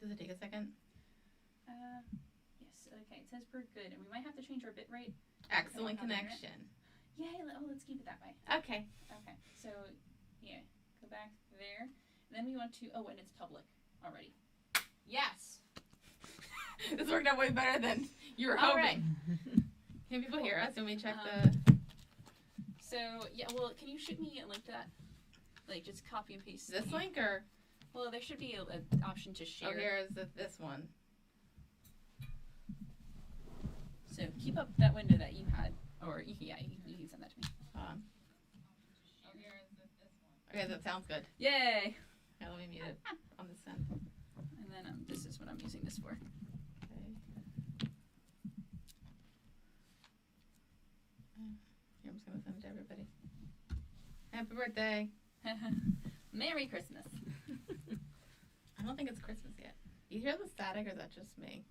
Does it take a second? Yes. Okay. It says we're good, and we might have to change our bit rate. Excellent connection. Yay! Let's keep it that way. Okay. Okay. So, yeah, go back there. And then we want to. Oh, and it's public already. Yes. This worked out way better than you were All hoping. right. Can people hear us when we check So yeah, well, can you shoot me a link to that? Like just copy and paste. this link or? Well, there should be an option to share. Oh, here is this one. So keep up that window that you had, or you can send that to me. Oh, here is this one. Okay, that sounds good. Yay! Here, let me mute it on this end. And then this is what I'm using this for. Here, I'm just gonna send it to everybody. Happy birthday! Merry Christmas! I don't think it's Christmas yet. You hear the static, or is that just me?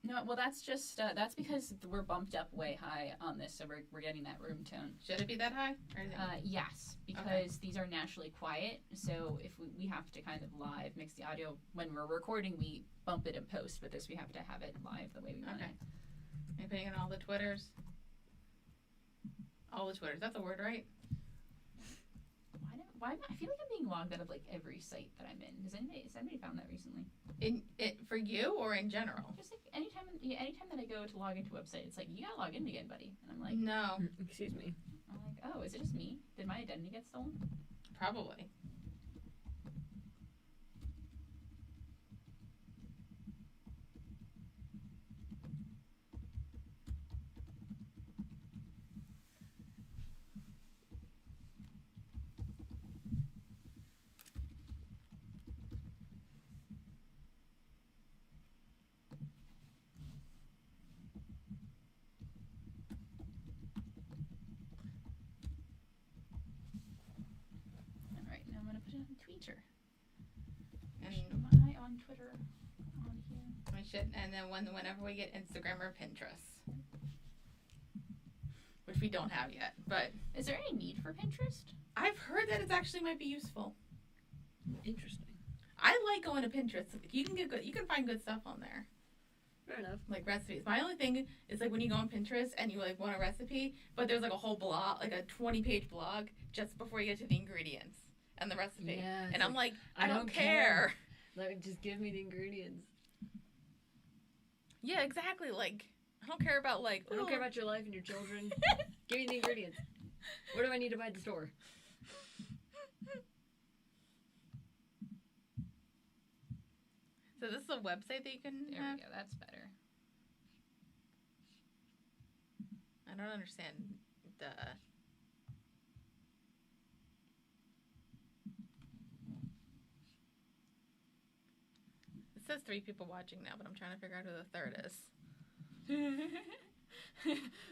No, well that's just that's because we're bumped up way high on this, so we're getting that room tone. Should it be that high? Or Yes, because these are naturally quiet. So if we have to kind of live mix the audio when we're recording, we bump it in post. But this we have to have it live the way we want it. Are you putting in all the Twitters? All the Twitters. That's a word, right? Why? I feel like I'm being logged out of like every site that I'm in. Has anybody found that recently? For you or in general? Just like anytime that I go to log into a website, it's like you gotta log in again, buddy. And I'm like, no. Excuse me. I'm like, oh, is it just me? Did my identity get stolen? Probably. Twitter. And Am I on Twitter? On here. we should, and then whenever we get Instagram or Pinterest, which we don't have yet, but is there any need for Pinterest? I've heard that it actually might be useful. Interesting. I like going to Pinterest. You can find good stuff on there. Fair enough. Like recipes. My only thing is like when you go on Pinterest and you like want a recipe, but there's like a whole blog, like a 20-page blog just before you get to the ingredients and the recipe. Yeah, and I'm like, I don't care. Like, just give me the ingredients. Yeah, exactly. Like, I don't care about like. I don't care about your life and your children. Give me the ingredients. What do I need to buy at the store? So this is a website that you can There have? we go. That's better. I don't understand the. It says 3 people watching now, but I'm trying to figure out who the third is.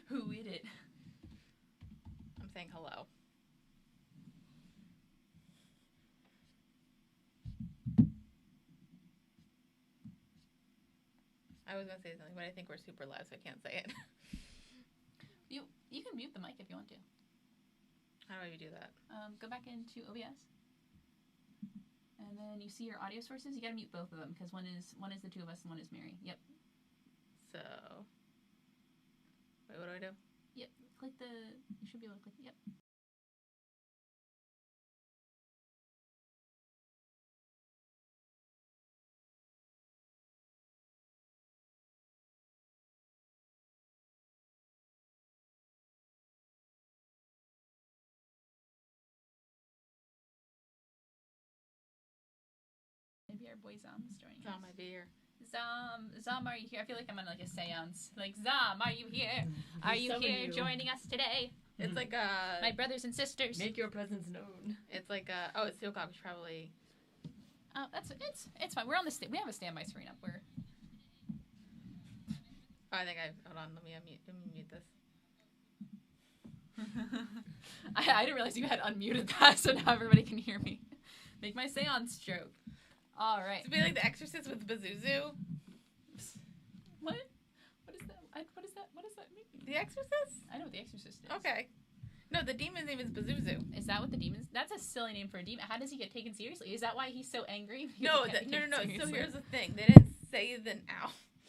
Who is it? I'm saying hello. I was gonna say something, but I think we're super loud, so I can't say it. You can mute the mic if you want to. How do I do that? Go back into OBS, and then you see your audio sources. You gotta mute both of them because one is the two of us and one is Mary. Yep. So, wait, what do I do? Yep. Click the. You should be able to click. Yep. Maybe our boy Zom's joining Zom us. might be here. Zom, are you here? I feel like I'm on like a seance. Like, Zom, are you here? Are you here joining us today? It's like my brothers and sisters. Make your presence known. It's like oh, it's 2 o'clock. We should probably. Oh, it's fine. We're on the we have a standby screen up. We're. Oh, I think hold on. Let me mute this. I didn't realize you had unmuted that, so now everybody can hear me. Make my seance joke. All right. To be like The Exorcist with Pazuzu. What? What is that? What does that mean? The Exorcist? I know what The Exorcist is. Okay. No, the demon's name is Pazuzu. Is that what the demon's? That's a silly name for a demon. How does he get taken seriously? Is that why he's so angry? No. So here's the thing. They didn't say the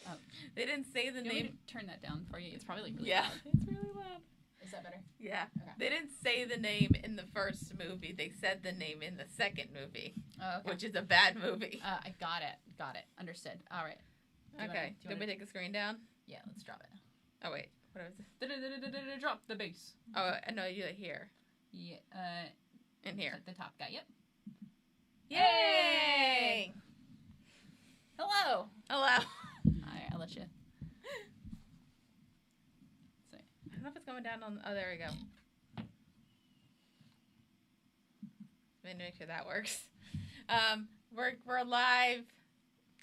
Oh. They didn't say the You want name. me to turn that down for you? It's probably like really Yeah, loud. it's really loud. Is that better? Yeah. Okay. They didn't say the name in the first movie. They said the name in the second movie, Oh, okay. which is a bad movie. I got it. Understood. All right. Okay. Did we take the screen down? Yeah, let's drop it. Oh wait. What was it? Drop the bass. Oh, no, you here. Yeah. In here. The top guy. Yep. Yay! Hello. Hello. Alright, I'll let you. Sorry. I don't know if it's going down on. Oh, there we go. Let me make sure that works. We're live.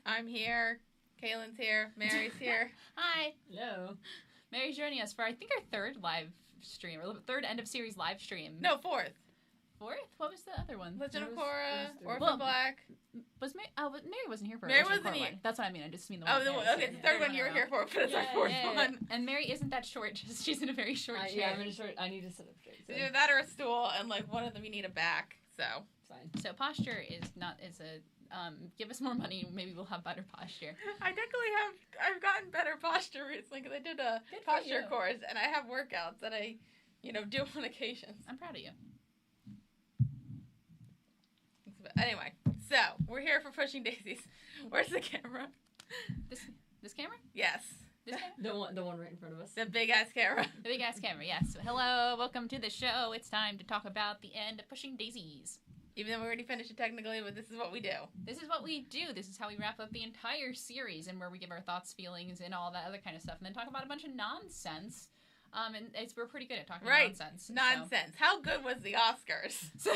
I'm here. Kaylin's here. Mary's here. Hi. Hello. Mary's joining us for I think our third live stream or third end of series live stream. No, fourth. Fourth? What was the other one? Legend of It was- Korra, it was Orphan Well, Black. Was Mary? Oh, but Mary wasn't here for. Mary Legend of wasn't Korra here. one. That's what I mean. I just mean the Oh, one. Mary okay. said. The third one you were around. here for, but it's our fourth one. And Mary isn't that short. Just she's in a very short chair. Yeah, I'm in a short. I need to sit up straight. So Either that or a stool, and like one of them you need a back. So fine. So posture is a give us more money, maybe we'll have better posture. I definitely I've gotten better posture recently because I did a Good for posture you. course, and I have workouts that I, do on occasions. I'm proud of you. But anyway, so we're here for Pushing Daisies. Where's the camera? This camera? Yes, This camera? The one right in front of us. the big ass camera. The big ass camera, yes. Hello, welcome to the show. It's time to talk about the end of Pushing Daisies. Even though we already finished it technically, but this is what we do. This is what we do. This is how we wrap up the entire series and where we give our thoughts, feelings, and all that other kind of stuff, and then talk about a bunch of nonsense. And we're pretty good at talking nonsense. Nonsense. How good was the Oscars? So.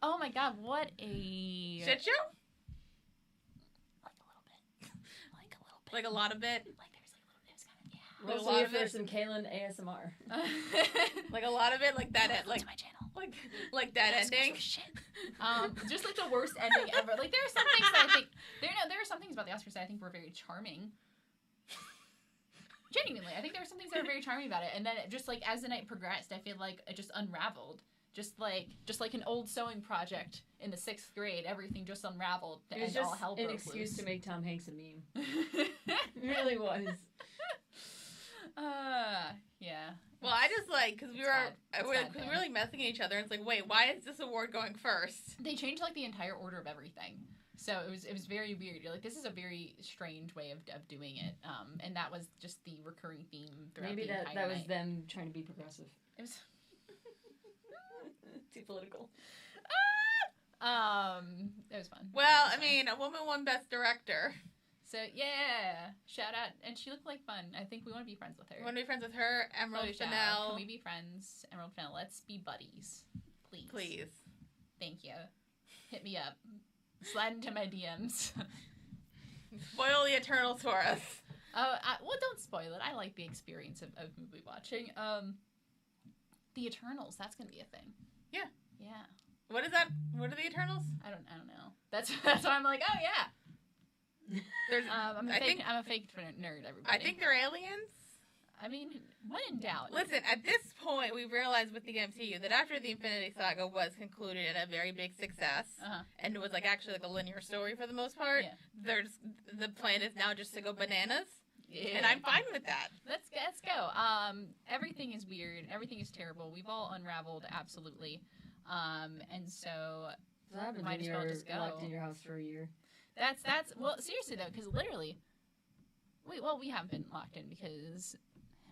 Oh my god, what a... Shit show? Like a little bit. Like a lot of it? Like there's like a little bit. It was kind of, yeah. Like a We'll lot see of if there's it? some Kaylin ASMR. Like a lot of it? Like that? Welcome Like to my channel. like that Oscars ending? were shit. Just like the worst ending ever. Like there are some things that I think there are some things about the Oscars that I think were very charming. Genuinely, I think there were some things that were very charming about it, and then just like as the night progressed, I feel like it just unraveled. Just like an old sewing project in the 6th grade, everything just unraveled It was and all just hell an broke excuse loose. to make Tom Hanks a meme. It really was. Yeah. Well, I just because we It's were bad. It's we bad were there. really messing each other. And it's like, wait, why is this award going first? They changed like the entire order of everything, so it was very weird. You're like, this is a very strange way of doing it, and that was just the recurring theme throughout Maybe the entire that was night. them trying to be progressive. It was. Too political. It was fun. Well, It was I mean, a woman won Best Director. So yeah, shout out, and she looked like fun. I think we want to be friends with her. You want to be friends with her, Emerald Chloe Zhao, Chanel? Can we be friends, Emerald Fennell? Let's be buddies, please. Please. Thank you. Hit me up. Slide into my DMs. Spoil the Eternal for us. Well, don't spoil it. I like the experience of movie watching. The Eternals. That's gonna be a thing. Yeah. Yeah. What is that? What are the Eternals? I don't know. That's why I'm like, oh yeah. There's, I'm a fake nerd. Everybody. I think they're aliens. I mean, when in doubt. Listen, at this point, we realized with the MCU that after the Infinity Saga was concluded and a very big success, and it was actually a linear story for the most part. Yeah. The plan is now just to go bananas, Yeah. and I'm fine with that. Let's go. Everything is weird. Everything is terrible. We've all unraveled absolutely. And so What happens Might when as well you're just go. locked in your house for a year? that's well, seriously though, because literally, we have been locked in because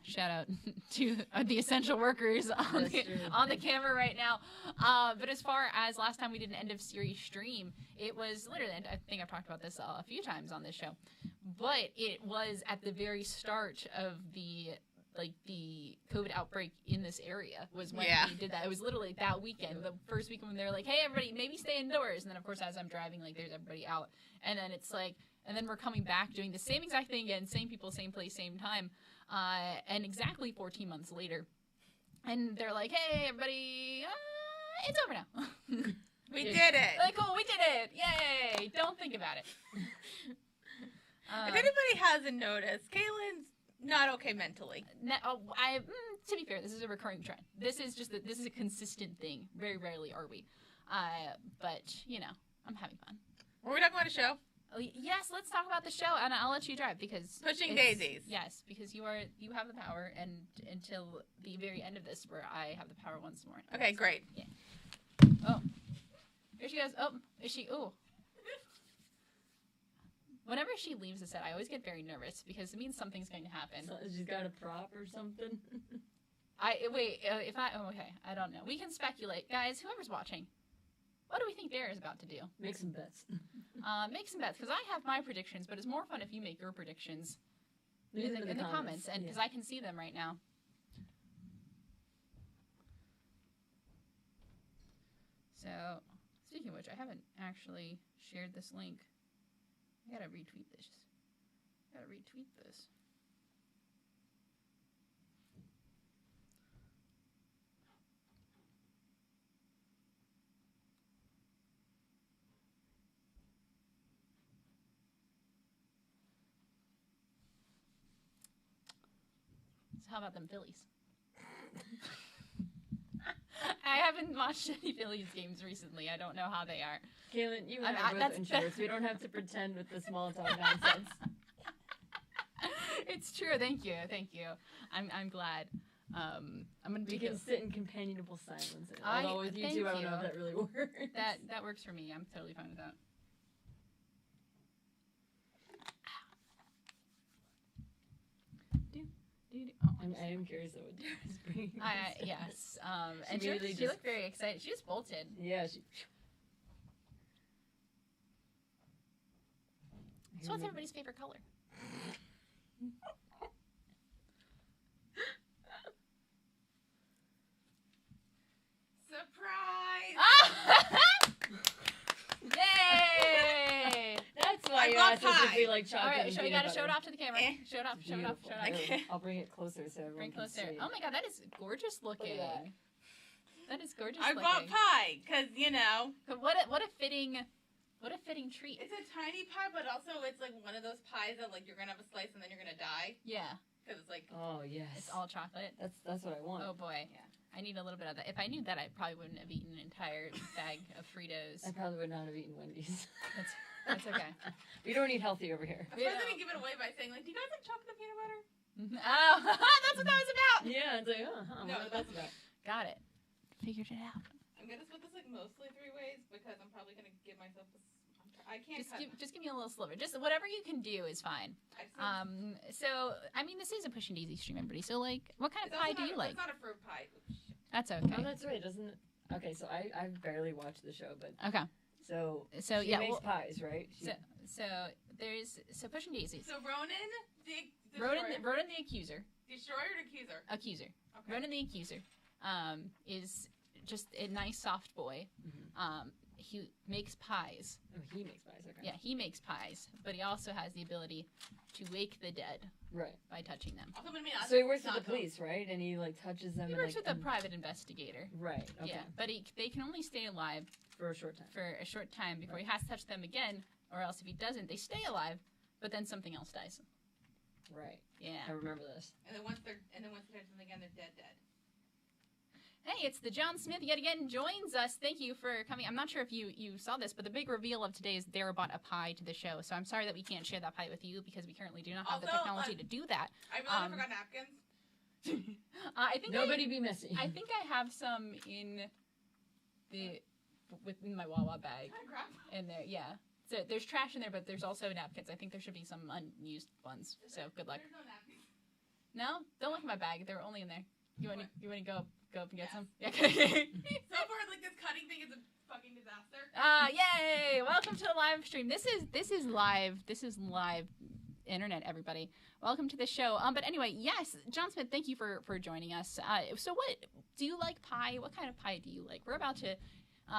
shout out to the essential workers on the camera right now. But as far as last time we did an end of series stream, it was literally, and I think I've talked about this a few times on this show, but it was at the very start of the COVID outbreak in this area was when we did that. It was literally that weekend, the first weekend when they were like, hey, everybody, maybe stay indoors. And then, of course, as I'm driving, there's everybody out. And then it's and then we're coming back doing the same exact thing again, same people, same place, same time. And exactly 14 months later. And they're like, hey, everybody, it's over now. We did it. Cool, we did it. Yay. Don't think about it. If anybody hasn't noticed, Kaylin's not okay mentally. To be fair, this is a recurring trend. This is a consistent thing. Very rarely are we. But you know, I'm having fun. Were we talking about a show? Oh, yes, let's talk about the show, and I'll let you drive because Pushing Daisies. Yes, because you have the power, and until the very end of this, where I have the power once more. Okay, great. Yeah. Oh, here she goes. Oh, is she? Ooh. Whenever she leaves the set, I always get very nervous because it means something's going to happen. So she's got a prop or something. Okay, I don't know. We can speculate, guys. Whoever's watching, what do we think Dare is about to do? Make some bets. Make some bets, because I have my predictions, but it's more fun if you make your predictions in the comments, and because I can see them right now. So, speaking of which, I haven't actually shared this link. I gotta retweet this. So how about them Phillies? I haven't watched any Phillies games recently. I don't know how they are. Kaylin, you and I are both introverts. We don't have to pretend with the small talk nonsense. It's true. Thank you. I'm glad. I'm gonna. We can sit in companionable silence. Although with you two, I don't know if that really works. That works for me. I'm totally fine with that. I am curious though what Dara's bringing. Yes. And she looked very excited. She just bolted. Yeah. So what's everybody's favorite color? Surprise! Yay! That's why you asked us if we like chocolate. All right, we gotta show it off to the camera. Show it off. Okay. I'll bring it closer so everyone can see. Oh my god, that is gorgeous looking. That is gorgeous I looking. bought pie, because, you know. What a fitting treat. It's a tiny pie, but also it's like one of those pies that like you're gonna have a slice and then you're gonna die. Yeah. Because it's like. Oh yes. It's all chocolate. That's what I want. Oh boy. Yeah. I need a little bit of that. If I knew that, I probably wouldn't have eaten an entire bag of Fritos. I probably would not have eaten Wendy's. That's okay. We don't eat healthy over here. I was gonna give it away by saying like, do you guys have chocolate peanut butter? Oh, that's what that was about. Yeah, it's like, no, that's about. Got it. Figured it out. I'm gonna split this like mostly 3 ways because I'm probably gonna give myself a. I can't just give me a little sliver. Just whatever you can do is fine. So I mean, this is a Pushing Daisy stream, everybody. So like, what kind of pie do you like? It's not a fruit pie. That's okay. Oh, that's right, doesn't it? Okay, so I barely watched the show, but okay. So she yeah, makes pies, right? So Pushing Daisies. So Ronan the Ronan the Accuser. Destroyer or Accuser? Accuser. Okay. Ronan the Accuser is just a nice soft boy. Mm-hmm. He makes pies. Oh, he makes pies, okay. Yeah, he makes pies, but he also has the ability to wake the dead. Right. By touching them. So he works with the police, right? And he like touches them. He works with a private investigator. Right. Okay. Yeah, but they can only stay alive for a short time. Before he has to touch them again, or else if he doesn't, they stay alive, but then something else dies. Right. Yeah. I remember this. And then once they touch them again, they're dead. Hey, it's the John Smith yet again joins us. Thank you for coming. I'm not sure if you saw this, but the big reveal of today is Dara bought a pie to the show. So I'm sorry that we can't share that pie with you because we currently do not have the technology to do that. I really forgot napkins. I think nobody be messy. I think I have some within my Wawa bag. In there, yeah. So there's trash in there, but there's also napkins. I think there should be some unused ones. So good luck. There's no napkins. No, don't look in my bag. They're only in there. You want to go up and get some? Yeah. Okay. So far, like this cutting thing is a fucking disaster. Yay! Welcome to the live stream. This is live. This is live internet, everybody. Welcome to the show. But anyway, yes, John Smith, thank you for joining us. So what do you like pie? What kind of pie do you like? We're about to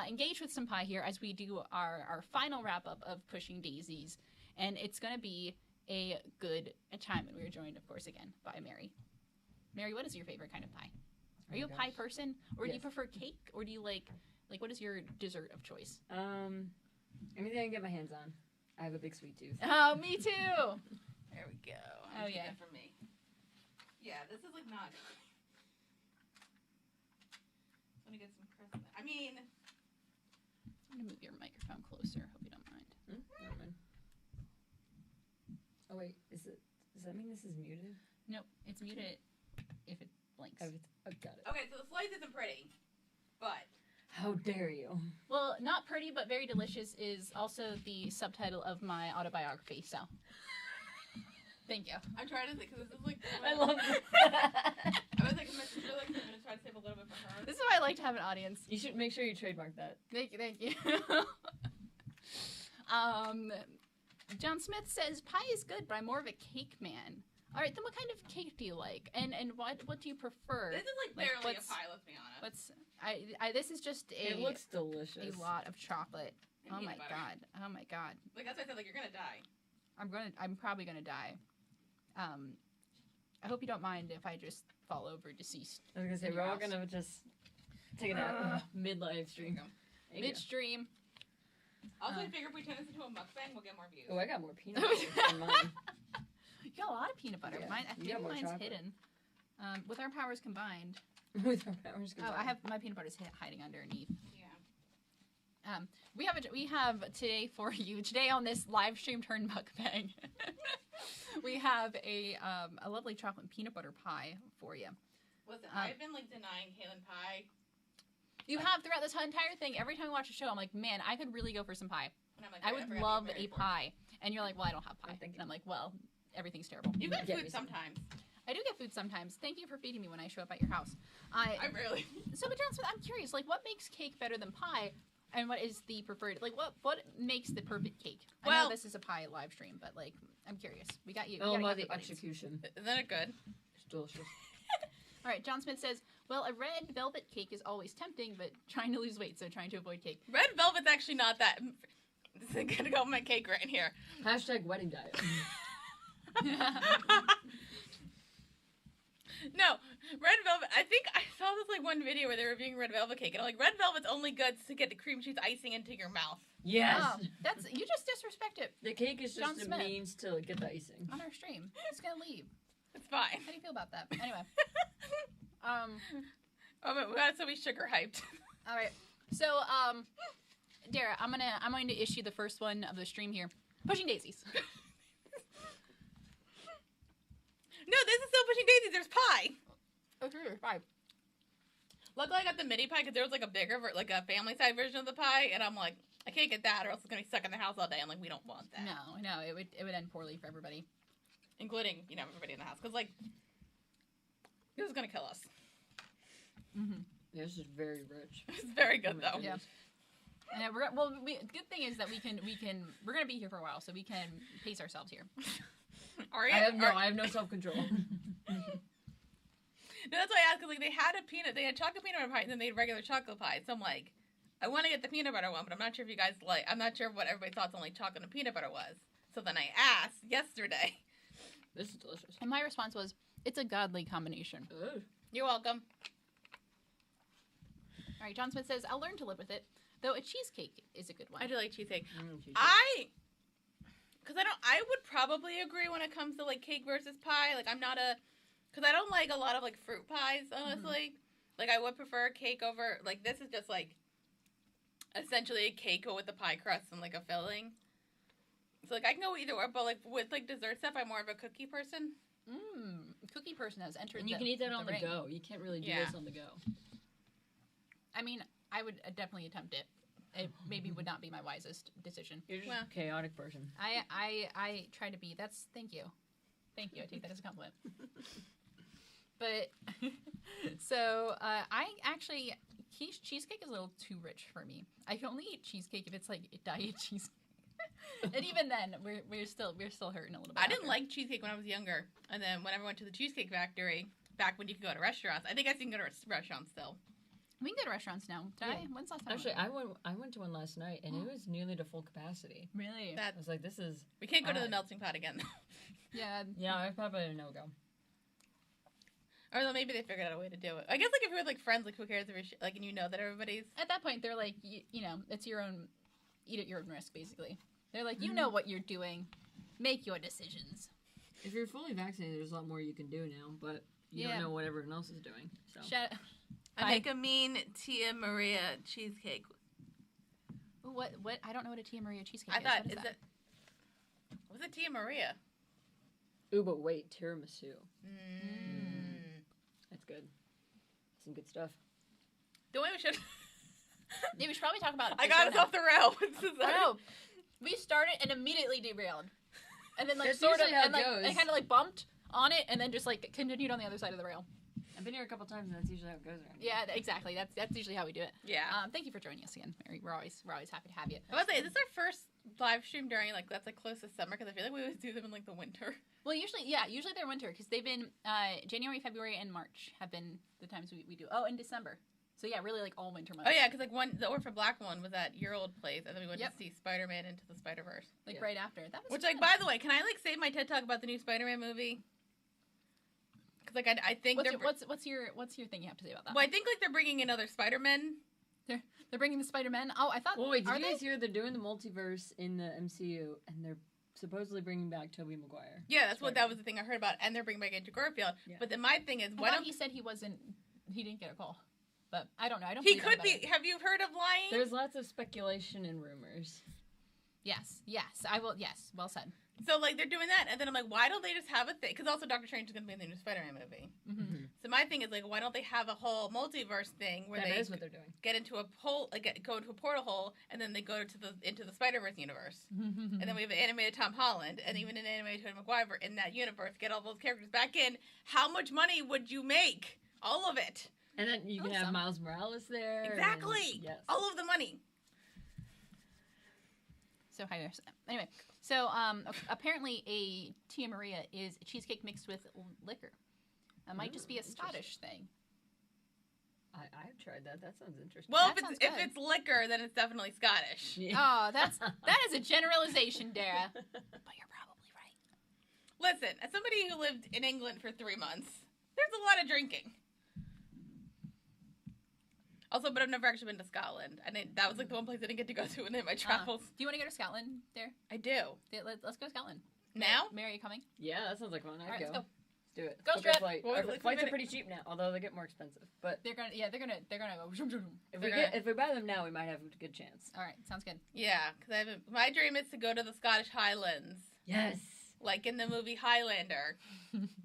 engage with some pie here as we do our final wrap up of Pushing Daisies, and it's going to be a good time. And we are joined, of course, again by Mary. Mary, what is your favorite kind of pie? Are you a pie person, or do you prefer cake, or do you like what is your dessert of choice? Anything I can get my hands on. I have a big sweet tooth. Oh, me too. There we go. Oh yeah. For me. Yeah, this is like not. Let me get some crisp. I mean, I'm gonna move your microphone closer. Hope you don't mind. Never mind. Oh wait, does that mean this is muted? Nope, it's muted if it blinks. Oh, got it. okay, so the slice isn't pretty, but How dare you? Well, not pretty but very delicious is also the subtitle of my autobiography. So, thank you. I'm trying to think because this is like. I love it. I was like, I'm gonna try to save a little bit for her. This is why I like to have an audience. You should make sure you trademark that. Thank you, thank you. John Smith says pie is good, but I'm more of a cake man. All right, then what kind of cake do you like, and what do you prefer? This is like barely a pie. Let's be honest. This is just It looks delicious. a lot of chocolate. And Oh my peanut butter. god! Oh my god! Like that's why I said, like you're gonna die. I'm probably gonna die. I hope you don't mind if I just fall over deceased. I was gonna say in we're your all house. gonna just take it out mid-live stream. There you There you go. Midstream. Also, I figure if we turn this into a mukbang, we'll get more views. Oh, I got more peanut butter in mine. You got a lot of peanut butter. Yeah, Mine, I you think got more mine's chocolate. hidden. With our powers combined. With our powers Oh, I have my peanut butter's hiding underneath. Yeah. We have today for you today on this live stream turned mukbang. We have a lovely chocolate and peanut butter pie for you. Listen, I've been like denying Halen pie. You have throughout this entire thing. Every time I watch a show, I'm like, man, I could really go for some pie. And I'm like, I forgot would to love get a ready for it. pie. And you're like, well, I don't have pie. thank you. And I'm like, well, everything's terrible. You get Get food me some. sometimes. I do get food sometimes. Thank you for feeding me when I show up at your house. I really. So, but John Smith, I'm curious, like, what makes cake better than pie? And what is the preferred, like, what makes the perfect cake? I Well- know this is a pie live stream, but, like, I'm curious. We got you. Oh, You gotta about get the buddies. execution. Isn't it good? It's delicious. All right, John Smith says, well, a red velvet cake is always tempting, but trying to lose weight, so trying to avoid cake. Red velvet's actually not that. This is gonna go on my cake right here. Hashtag wedding diet. No, red velvet. I think I saw this like one video where they were reviewing red velvet cake, and I'm like, red velvet's only good to get the cream cheese icing into your mouth. Yes. Oh, you just disrespect it The cake is John just a Smith. means to get the icing. on our stream. It's gonna leave. It's fine. How do you feel about that? Anyway, Oh, but we got so we sugar hyped. all right. So, Dara, I'm going to issue the first one of the stream here. Pushing daisies. No, this is still pushing daisies. There's pie. Okay, 5. Luckily, I got the mini pie because there was like a bigger, like a family side version of the pie, and I'm like, I can't get that, or else it's gonna be stuck in the house all day. I'm like, we don't want that, No, it would end poorly for everybody. including everybody in the house, because like this is gonna kill us. Mm-hmm. Yeah, this is very rich. It's very good though. Yeah. And good thing is that we're gonna be here for a while, so we can pace ourselves here. Are you? I have no self-control. No, that's why I asked, because like they had chocolate peanut butter pie, and then they had regular chocolate pie. So I'm like, I want to get the peanut butter one, but I'm not sure if you guys I'm not sure what everybody thought only chocolate and peanut butter was. So then I asked yesterday. This is delicious. And my response was, it's a godly combination. Ooh. You're welcome. All right, John Smith says, I'll learn to live with it, though a cheesecake is a good one. I do like cheesecake. Cheesecake. Because I would probably agree when it comes to like cake versus pie. Like I'm not because I don't like a lot of like fruit pies, honestly. Like I would prefer cake over, like this is just like essentially a cake with a pie crust and like a filling. So like I can go either or, but like with like dessert stuff, I'm more of a cookie person. Cookie person has entered. And you can eat that on the ring. go. You can't really do Yeah. this on the go. I mean, I would definitely attempt it. It maybe would not be my wisest decision. You're just Well. a chaotic person. I try to be. Thank you. I take that as a compliment. But so I actually cheesecake is a little too rich for me. I can only eat cheesecake if it's like diet cheesecake. And even then, we're still hurting a little bit. I didn't after. like cheesecake when I was younger, and then whenever I went to the Cheesecake Factory, back when you could go to restaurants, I think I can go to restaurants still. We can go to restaurants now. When's the last time? Actually, I went to one last night, and it was nearly to full capacity. really? That I was like, this is... we can't go to the melting pot again. Yeah. Yeah, I probably a no-go. Or though maybe they figured out a way to do it. I guess like if you're with like friends, like who cares if you're like and you know that everybody's. At that point, they're like, you know, it's your own, eat at your own risk, basically. They're like, you know what you're doing, make your decisions. If you're fully vaccinated, there's a lot more you can do now, but you don't know what everyone else is doing. So I make a mean Tia Maria cheesecake. What? I don't know what a Tia Maria cheesecake I is. thought, What is is that? it... Was it Tia Maria? Ooh, but wait, tiramisu. That's good. Some good stuff. The way we should... Yeah, we should probably talk about. I got us off the rail. I know. We started and immediately derailed, and then like That's sort of, usually how it and like goes. and kind of like bumped on it, and then just like continued on the other side of the rail. I've been here a couple times, and that's usually how it goes around. Yeah, exactly. That's usually how we do it. Yeah. Thank you for joining us again, Mary. We're always happy to have you. I was say, is this our first live stream during like that's like close to summer? Because I feel like we always do them in like the winter. Well, usually they're winter because they've been January, February, and March have been the times we do. Oh, and December. So yeah, really like all winter months. Oh yeah, because like the Orphan Black one was at your old place, and then we went to see SpiderMan Into the Spider-Verse. Like right after. That was Which fun. like by the way, can I like save my TED talk about the new Spider-Man movie? Because like I think what's your thing you have to say about that? Well, I think like they're bringing in other Spider-Men. They're bringing the Spider-Man. Oh, I thought. Well, wait, did are you guys they? hear they're doing the multiverse in the MCU, and they're supposedly bringing back Tobey Maguire? Yeah, that was the thing I heard about, and they're bringing back Andrew Garfield. Yeah. But then my thing is, I thought he said he didn't get a call. But I don't know. I don't. He believe could anybody. be. Have you heard of lying? There's lots of speculation and rumors. Yes, I will. Yes, well said. So like they're doing that, and then I'm like, why don't they just have a thing? Because also Doctor Strange is going to be in the new Spider-Man movie. Mm-hmm. So my thing is like, why don't they have a whole multiverse thing where That they is what they're doing. get into a hole, like go into a portal hole, and then they go into the Spider-Verse universe, and then we have an animated Tom Holland and even an animated Tobey Maguire in that universe. Get all those characters back in. How much money would you make? All of it. And then you can have Miles Morales there. Exactly. And, yes. All of the money. So anyway, so apparently a Tia Maria is a cheesecake mixed with liquor. It might just be a Scottish thing. I've tried that. That sounds interesting. Well, That sounds if good. it's liquor, then it's definitely Scottish. Yeah. Oh, that is a generalization, Dara. But you're probably right. Listen, as somebody who lived in England for 3 months, there's a lot of drinking. Also, but I've never actually been to Scotland, and that was like the one place I didn't get to go to in my travels. Do you want to go to Scotland, there? I do. Let's go to Scotland. Now? Mary, are you coming? Yeah, that sounds like fun. I'd All right, go. let's go. Let's do it. Go Book our strip. flight. What was Our it, like, flights are 2 pretty cheap now, although they get more expensive. But They're gonna go. if we buy them now, we might have a good chance. All right, sounds good. Yeah, because my dream is to go to the Scottish Highlands, Yes. like in the movie Highlander,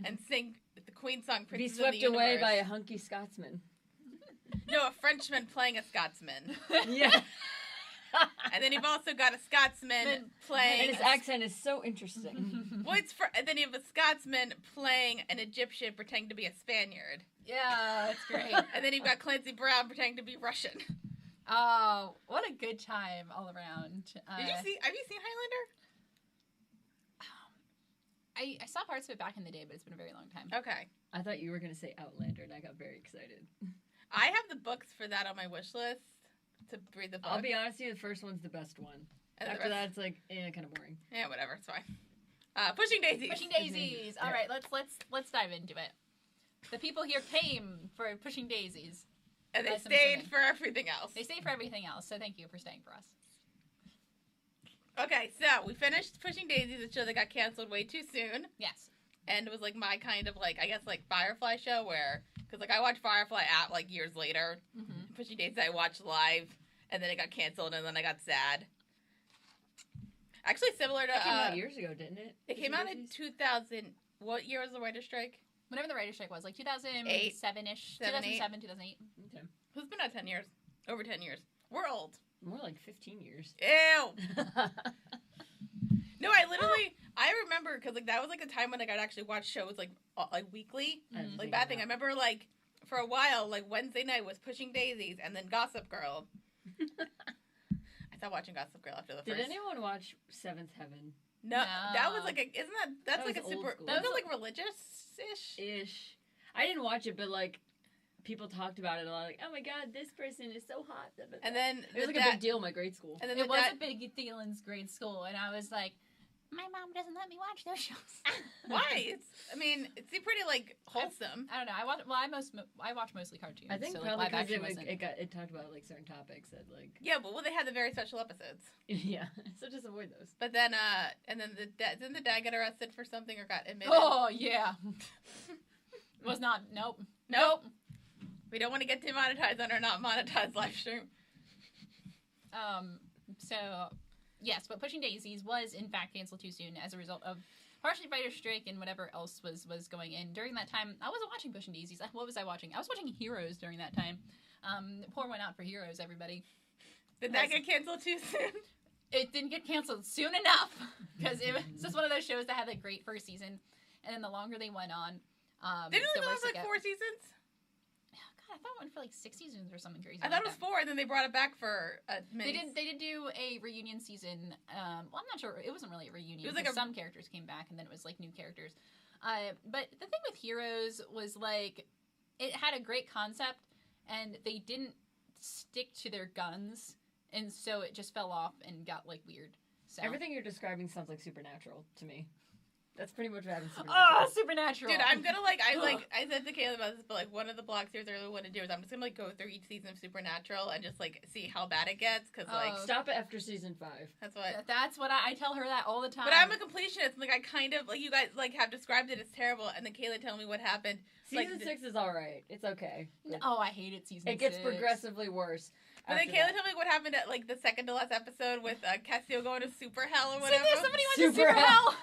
and sing the Queen song Be Princess swept of the away Universe. by a hunky Scotsman. No, a Frenchman playing a Scotsman. Yeah. And then you've also got a Scotsman playing... And his accent is so interesting. and then you have a Scotsman playing an Egyptian pretending to be a Spaniard. Yeah, that's great. And then you've got Clancy Brown pretending to be Russian. Oh, what a good time all around. Have you seen Highlander? I saw parts of it back in the day, but it's been a very long time. Okay. I thought you were going to say Outlander, and I got very excited. I have the books for that on my wish list to read the book. I'll be honest with you, the first one's the best one. And the After rest- that, it's like, kind of boring. Yeah, whatever, it's fine. Pushing Daisies. Pushing Daisies. All Yeah. right, let's dive into it. The people here came for Pushing Daisies. And they That's stayed amazing. for everything else. They stayed for everything else, so thank you for staying for us. Okay, so we finished Pushing Daisies, a show that got canceled way too soon. Yes. And it was like my kind of like, I guess like Firefly show where, because like I watched Firefly out like years later. Mm-hmm. Pushing Daisies I watched live, and then it got canceled, and then I got sad. Actually, similar to It came out years ago, didn't it? it came out in 2000. What year was the writer's strike? Whenever the writer's strike was, like 2007-ish, 2007, 2008. Okay. Who's been out 10 years? Over 10 years. We're old. More like 15 years. Ew. No, I remember because like that was like a time when like I'd actually watch shows like weekly. Mhm. Like bad thing. I remember like for a while like Wednesday night was Pushing Daisies and then Gossip Girl. I stopped watching Gossip Girl after the Did first. anyone watch Seventh Heaven? No, that was like that's That like was a super. old school. That was like religious-ish. Ish. I didn't watch it, but like people talked about it a lot. Like, oh my god, this person is so hot. And then it was like a big deal in my grade school. And then It was a big deal in grade school, and I was like, my mom doesn't let me watch those shows. Why? It's pretty like wholesome. I don't know. I watch mostly cartoons. I think so, probably like, live because action wasn't. it talked about like certain topics that like Yeah, but they had the very special episodes. yeah. So just avoid those. But then and then didn't the dad get arrested for something or got admitted? Oh yeah. Was not. Nope. Nope. We don't want to get demonetized on our not monetized live stream. So, yes, but Pushing Daisies was, in fact, canceled too soon as a result of partially writer's strike and whatever else was going in. During that time, I wasn't watching Pushing Daisies. What was I watching? I was watching Heroes during that time. Pour one out for Heroes, everybody. Did that get canceled too soon? It didn't get canceled soon enough, because it was just one of those shows that had a great first season, and then the longer they went on, didn't it last like 4 seasons? God, I thought it went for like 6 seasons or something crazy. I thought it was 4, and then they brought it back for a minute. They did do a reunion season. Well, I'm not sure. It wasn't really a reunion. It was like some characters came back, and then it was like new characters. But the thing with Heroes was like it had a great concept, and they didn't stick to their guns, and so it just fell off and got like weird. So Everything you're describing sounds like Supernatural to me. That's pretty much what happens. Oh, Supernatural. Dude, I'm gonna I said to Caleb about this, but like one of the blog series I really want to do is I'm just gonna like go through each season of Supernatural and just like see how bad it gets, because like stop it after season 5. That's what I tell her that all the time. But I'm a completionist. Like I kind of like you guys like have described it as terrible, and then Kayla telling me what happened. Season 6 is all right. It's okay. Oh, I hated season 6. It gets progressively worse. But then Kayla told me what happened at like the second to last episode with Cassio going to super hell or whatever. Somebody went to super hell.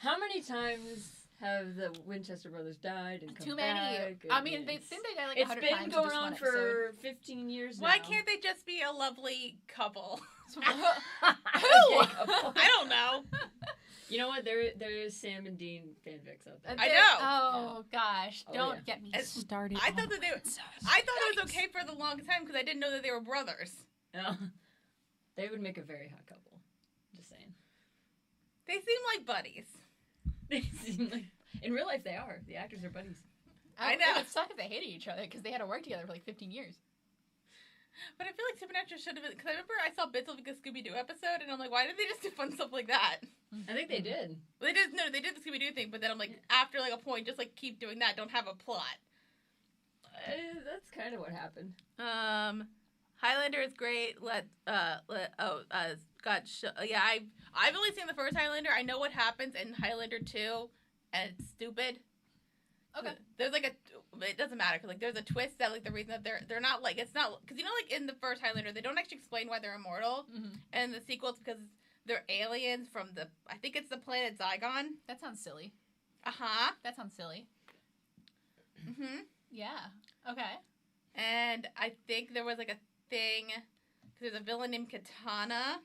How many times have the Winchester brothers died and come Too many. back? I mean, they died like 100 times. It's been going on for 15 years now. Why can't they just be a lovely couple? Who? I don't know. You know what? There is Sam and Dean fanfics out there. I know. Oh gosh, don't get me It's, started. I thought that they. I thought it was okay for the longest time because I didn't know that they were brothers. No. They would make a very hot couple. Just saying. They seem like buddies. They seem like in real life they are. The actors are buddies. I know. It would suck if they hated each other because they had to work together for like 15 years. But I feel like Supernatural should have been, because I remember I saw bits of like a Scooby-Doo episode, and I'm like, why did they just do fun stuff like that? I think they did. They did the Scooby-Doo thing, but then I'm like, after like a point, just like keep doing that, don't have a plot. That's kind of what happened. Highlander is great. I've only seen the first Highlander. I know what happens in Highlander 2, and it's stupid. Okay. There's like it doesn't matter, because like there's a twist that like the reason that they're not like, it's not, because you know like in the first Highlander they don't actually explain why they're immortal, and the sequel it's because they're aliens from I think it's the planet Zygon. That sounds silly. That sounds silly. Yeah. Okay. And I think there was like a thing, because there's a villain named Katana,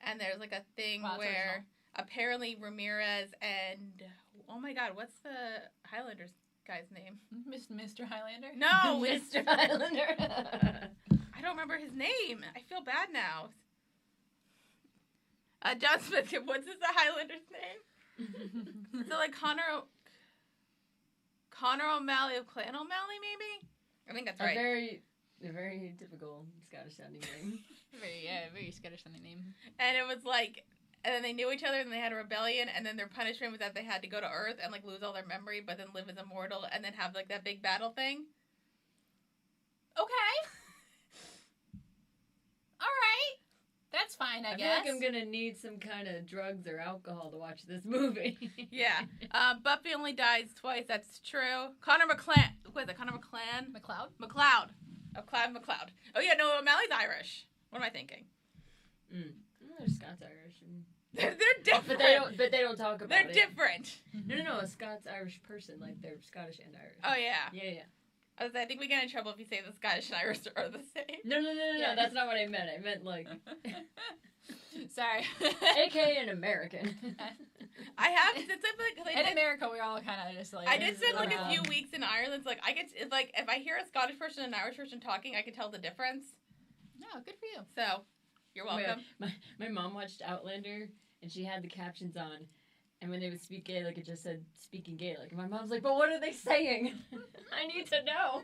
and there's like a thing where apparently Ramirez and oh my god, what's the Highlanders guy's name? Mr. Highlander? No, Mr. Highlander. I don't remember his name. I feel bad now. John Smith. What's the Highlander's name? So like Connor O'Malley of Clan O'Malley, maybe? I think that's right. A very typical Scottish sounding name. Very Scottish sounding name. And it was like, and then they knew each other, and they had a rebellion, and then their punishment was that they had to go to Earth and like lose all their memory, but then live as immortal, and then have like that big battle thing. Okay. All right. That's fine, I guess. I feel like I'm gonna need some kind of drugs or alcohol to watch this movie. Yeah. Buffy only dies twice. That's true. Connor McClan. What is it? Connor McClan? McLeod. Of Cloud McLeod. Oh yeah, no, O'Malley's Irish. What am I thinking? They're Scots-Irish. They're different. But they don't talk about They're it. different. No, a Scots-Irish person, like they're Scottish and Irish. Oh yeah. Yeah. I think we get in trouble if you say the Scottish and Irish are the same. No, that's not what I meant. I meant like... Sorry. AKA an American. I have, since I've like... In America, we're all kind of just like... I did spend like a few weeks in Ireland, so like I get, it's like, if I hear a Scottish person and an Irish person talking, I can tell the difference. No, good for you. So, you're welcome. My mom watched Outlander, and she had the captions on, and when they would speak Gaelic, it just said, speaking Gaelic. And my mom's like, but what are they saying? I need to know.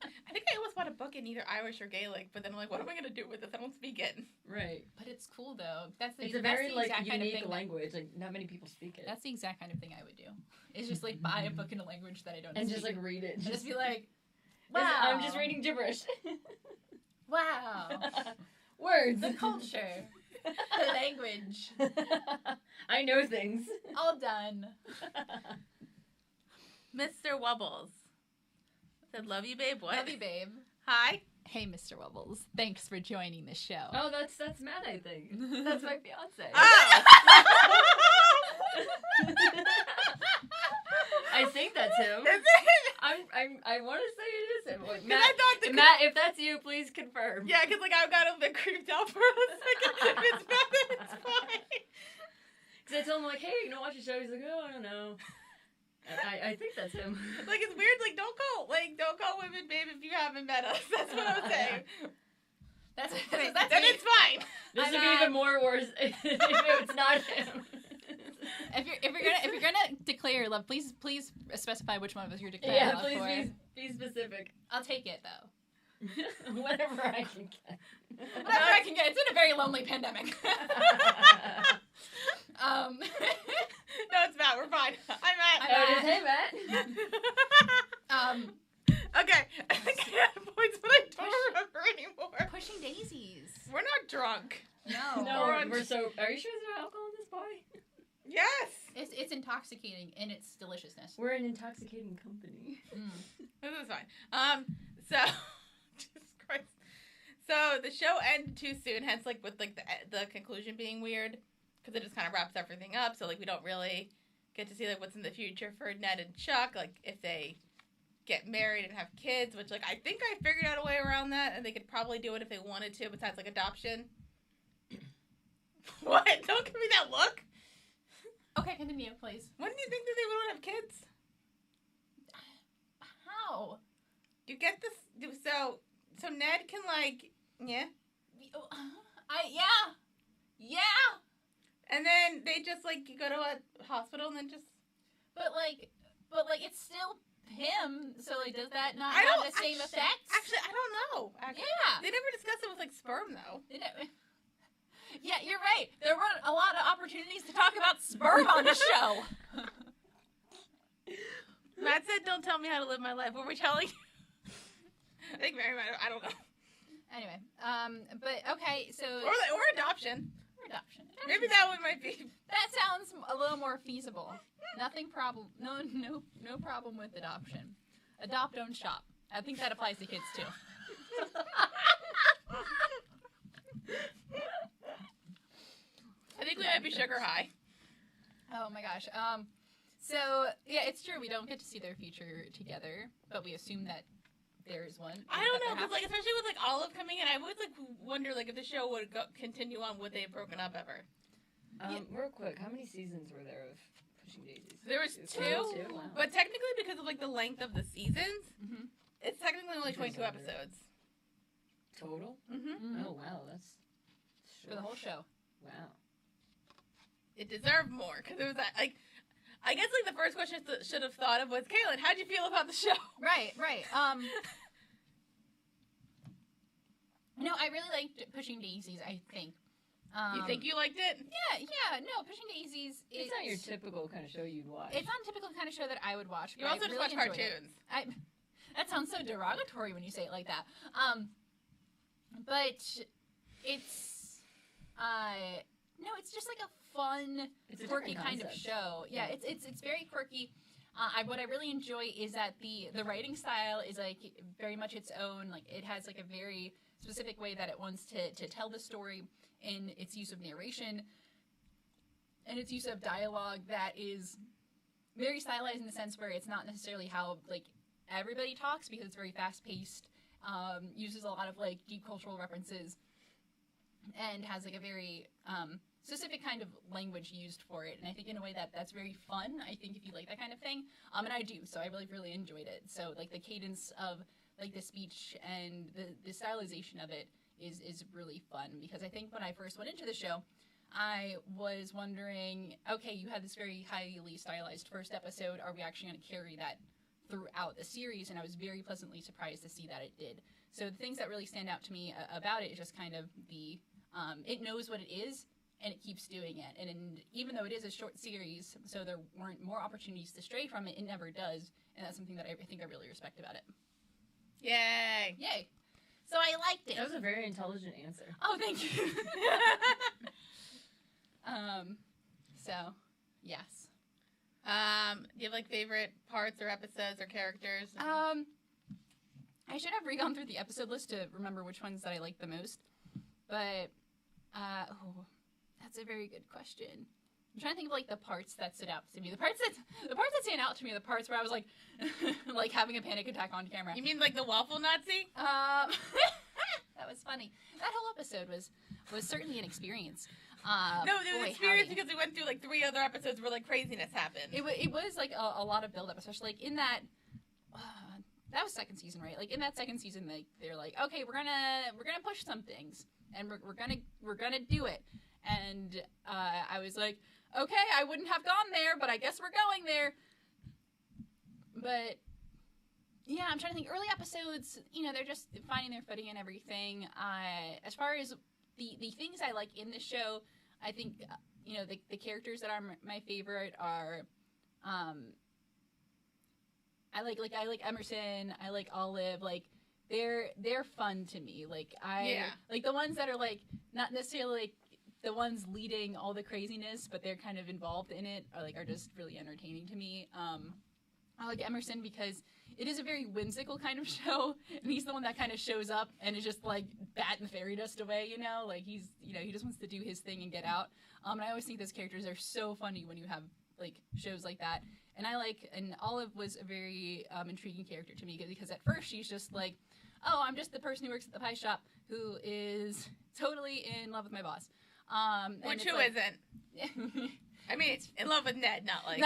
I think I almost bought a book in either Irish or Gaelic, but then I'm like, what am I going to do with this? I don't speak it. Right. But it's cool, though. It's a very, like, unique language. Like, not many people speak it. That's the exact kind of thing I would do. It's just, like, buy a book in a language that I don't speak. And just, like, read it. Just be like, wow. I'm just reading gibberish. Wow. Words. The culture. The language. I know things. All done. Mr. Wubbles said, "Love you, babe." What? Love you, babe. Hi. Hey, Mr. Wubbles. Thanks for joining the show. Oh, that's Matt, I think. That's my fiance. Oh. I think that's him. Is it? I want to say it is him. Like, 'Cause I thought Matt, if that's you, please confirm. Yeah, because like I got a bit creeped out for a second. If it's bad, then it's fine. Because I told him, like, hey, you know, watch the show. He's like, oh, I don't know. I think that's him. Like, it's weird. Like, don't call women babe if you haven't met us. That's what I'm saying. That's Then it's fine. This would be even more worse if it's not him. If you're gonna declare your love, please specify which one of us you're declaring Yeah, love please for. be specific. I'll take it though. Whatever I can get. Whatever I can get. It's in a very lonely pandemic. No, it's Matt. We're fine. I'm Matt. Oh, it is hey, Matt. Okay. I think I have points, but I don't remember anymore. Pushing daisies. We're not drunk. No. No, we're so. Are you sure there's no alcohol in this boy? Yes. It's intoxicating in its deliciousness. We're an intoxicating company. This is fine. So, Jesus Christ. So the show ended too soon, hence like with like the conclusion being weird, because it just kind of wraps everything up. So like we don't really get to see like what's in the future for Ned and Chuck, like if they get married and have kids, which like I think I figured out a way around that, and they could probably do it if they wanted to, besides like adoption. What? Don't give me that look. Okay, continue, please. When do you think that they would have kids? How? You get this. So Ned can like yeah. Yeah. And then they just like go to a hospital and then just. But like it's still him. So like, does that not have the same effects? Actually, I don't know. Yeah. They never discussed it with like sperm though. Yeah, you're right. There weren't a lot of opportunities to talk about sperm on the show. Matt said, "Don't tell me how to live my life." Were we telling you? I think Mary might have, I don't know. Anyway, but okay, so Or adoption. Adoption. Maybe that one might be. That sounds a little more feasible. No problem with adoption. Adopt, own, shop. I think that applies to kids too. I think we might be sugar high. Oh my gosh. So yeah, it's true. We don't get to see their future together, but we assume that there is one. I don't know, because like especially with like Olive coming in, I would like wonder like if the show would continue on, would they have broken up ever? Real quick, how many seasons were there of Pushing Daisies? There was two, Wow. but technically because of like the length of the seasons, it's technically only 22 episodes. Total? Mm-hmm. Oh wow, that's for the whole show. Wow. It deserved more because it was like. I guess like the first question should have thought of was, Caitlin, how'd you feel about the show? Right. No, I really liked Pushing Daisies, I think. You think you liked it? Yeah. No, Pushing Daisies is... It's not your typical kind of show you'd watch. It's not a typical kind of show that I would watch. You also just watch cartoons. That sounds so derogatory when you say it like that. But it's... No, it's just like a fun, quirky kind of show. Yeah, it's very quirky. What I really enjoy is that the writing style is like very much its own. Like it has like a very specific way that it wants to tell the story in its use of narration and its use of dialogue that is very stylized in the sense where it's not necessarily how like everybody talks, because it's very fast paced. Uses a lot of like deep cultural references and has like a very specific kind of language used for it, and I think in a way that's very fun. I think if you like that kind of thing, and I do, so I really enjoyed it. So like the cadence of like the speech and the stylization of it is really fun, because I think when I first went into the show, I was wondering, okay, you had this very highly stylized first episode, are we actually going to carry that throughout the series? And I was very pleasantly surprised to see that it did. So the things that really stand out to me about it is just kind of the it knows what it is, and it keeps doing it. And even though it is a short series, so there weren't more opportunities to stray from it, it never does. And that's something that I think I really respect about it. Yay. Yay. So I liked it. That was a very intelligent answer. Oh, thank you. So, yes. Do you have like favorite parts or episodes or characters? I should have re-gone through the episode list to remember which ones that I liked the most. But, that's a very good question. I'm trying to think of like the parts that stood out to me. The parts that stand out to me are the parts where I was like, like having a panic attack on camera. You mean like the waffle Nazi? That was funny. That whole episode was certainly an experience. No, it was an experience because we went through like 3 other episodes where like craziness happened. It was like a lot of build up, especially like in that. That was second season, right? Like in that second season, they're like, okay, we're gonna push some things, and we're gonna do it. And I was like, okay, I wouldn't have gone there, but I guess we're going there. But yeah, I'm trying to think. Early episodes, they're just finding their footing and everything. As far as the things I like in the show, I think the characters that are my favorite are. I like Emerson. I like Olive. Like they're fun to me. Like like the ones that are like not necessarily like the ones leading all the craziness, but they're kind of involved in it. Are just really entertaining to me. I like Emerson because it is a very whimsical kind of show, and he's the one that kind of shows up and is just like batting fairy dust away. Like he's he just wants to do his thing and get out. And I always think those characters are so funny when you have like shows like that. And Olive was a very intriguing character to me because at first she's just like, oh, I'm just the person who works at the pie shop who is totally in love with my boss. Which who like, isn't? I mean, it's in love with Ned, not like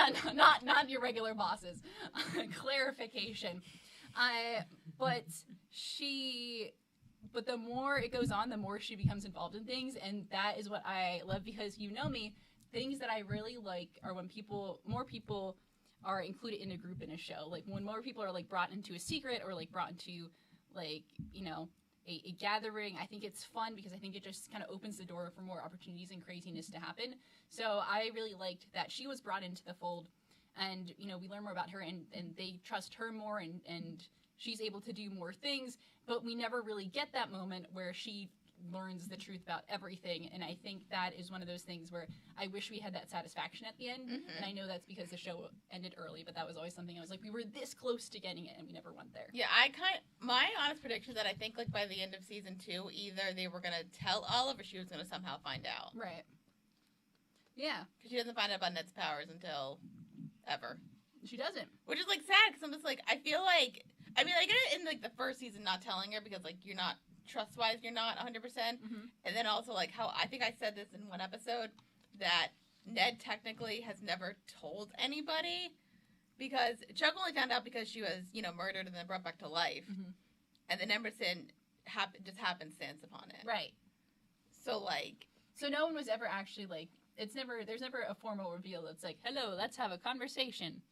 not your regular bosses. Clarification. But the more it goes on, the more she becomes involved in things, and that is what I love because me. Things that I really like are when more people are included in a group in a show. Like when more people are like brought into a secret or like brought into like, a gathering. I think it's fun because I think it just kind of opens the door for more opportunities and craziness to happen. So I really liked that she was brought into the fold and, we learn more about her and they trust her more and she's able to do more things, but we never really get that moment where she learns the truth about everything, and I think that is one of those things where I wish we had that satisfaction at the end, and I know that's because the show ended early, but that was always something I was like, we were this close to getting it, and we never went there. Yeah, my honest prediction is that I think like by the end of season 2, either they were gonna tell Olive or she was gonna somehow find out. Right. Yeah. Because she doesn't find out about Ned's powers until ever. She doesn't. Which is like sad because I'm just like, I feel like, I mean, I get it in like the first season not telling her because like you're not. Trust-wise, you're not 100%. And then also, like, how I think I said this in one episode, that Ned technically has never told anybody because Chuck only found out because she was, murdered and then brought back to life. And then Emerson just happenstance upon it. Right. So, like... So no one was ever actually, like, there's never a formal reveal that's like, hello, let's have a conversation.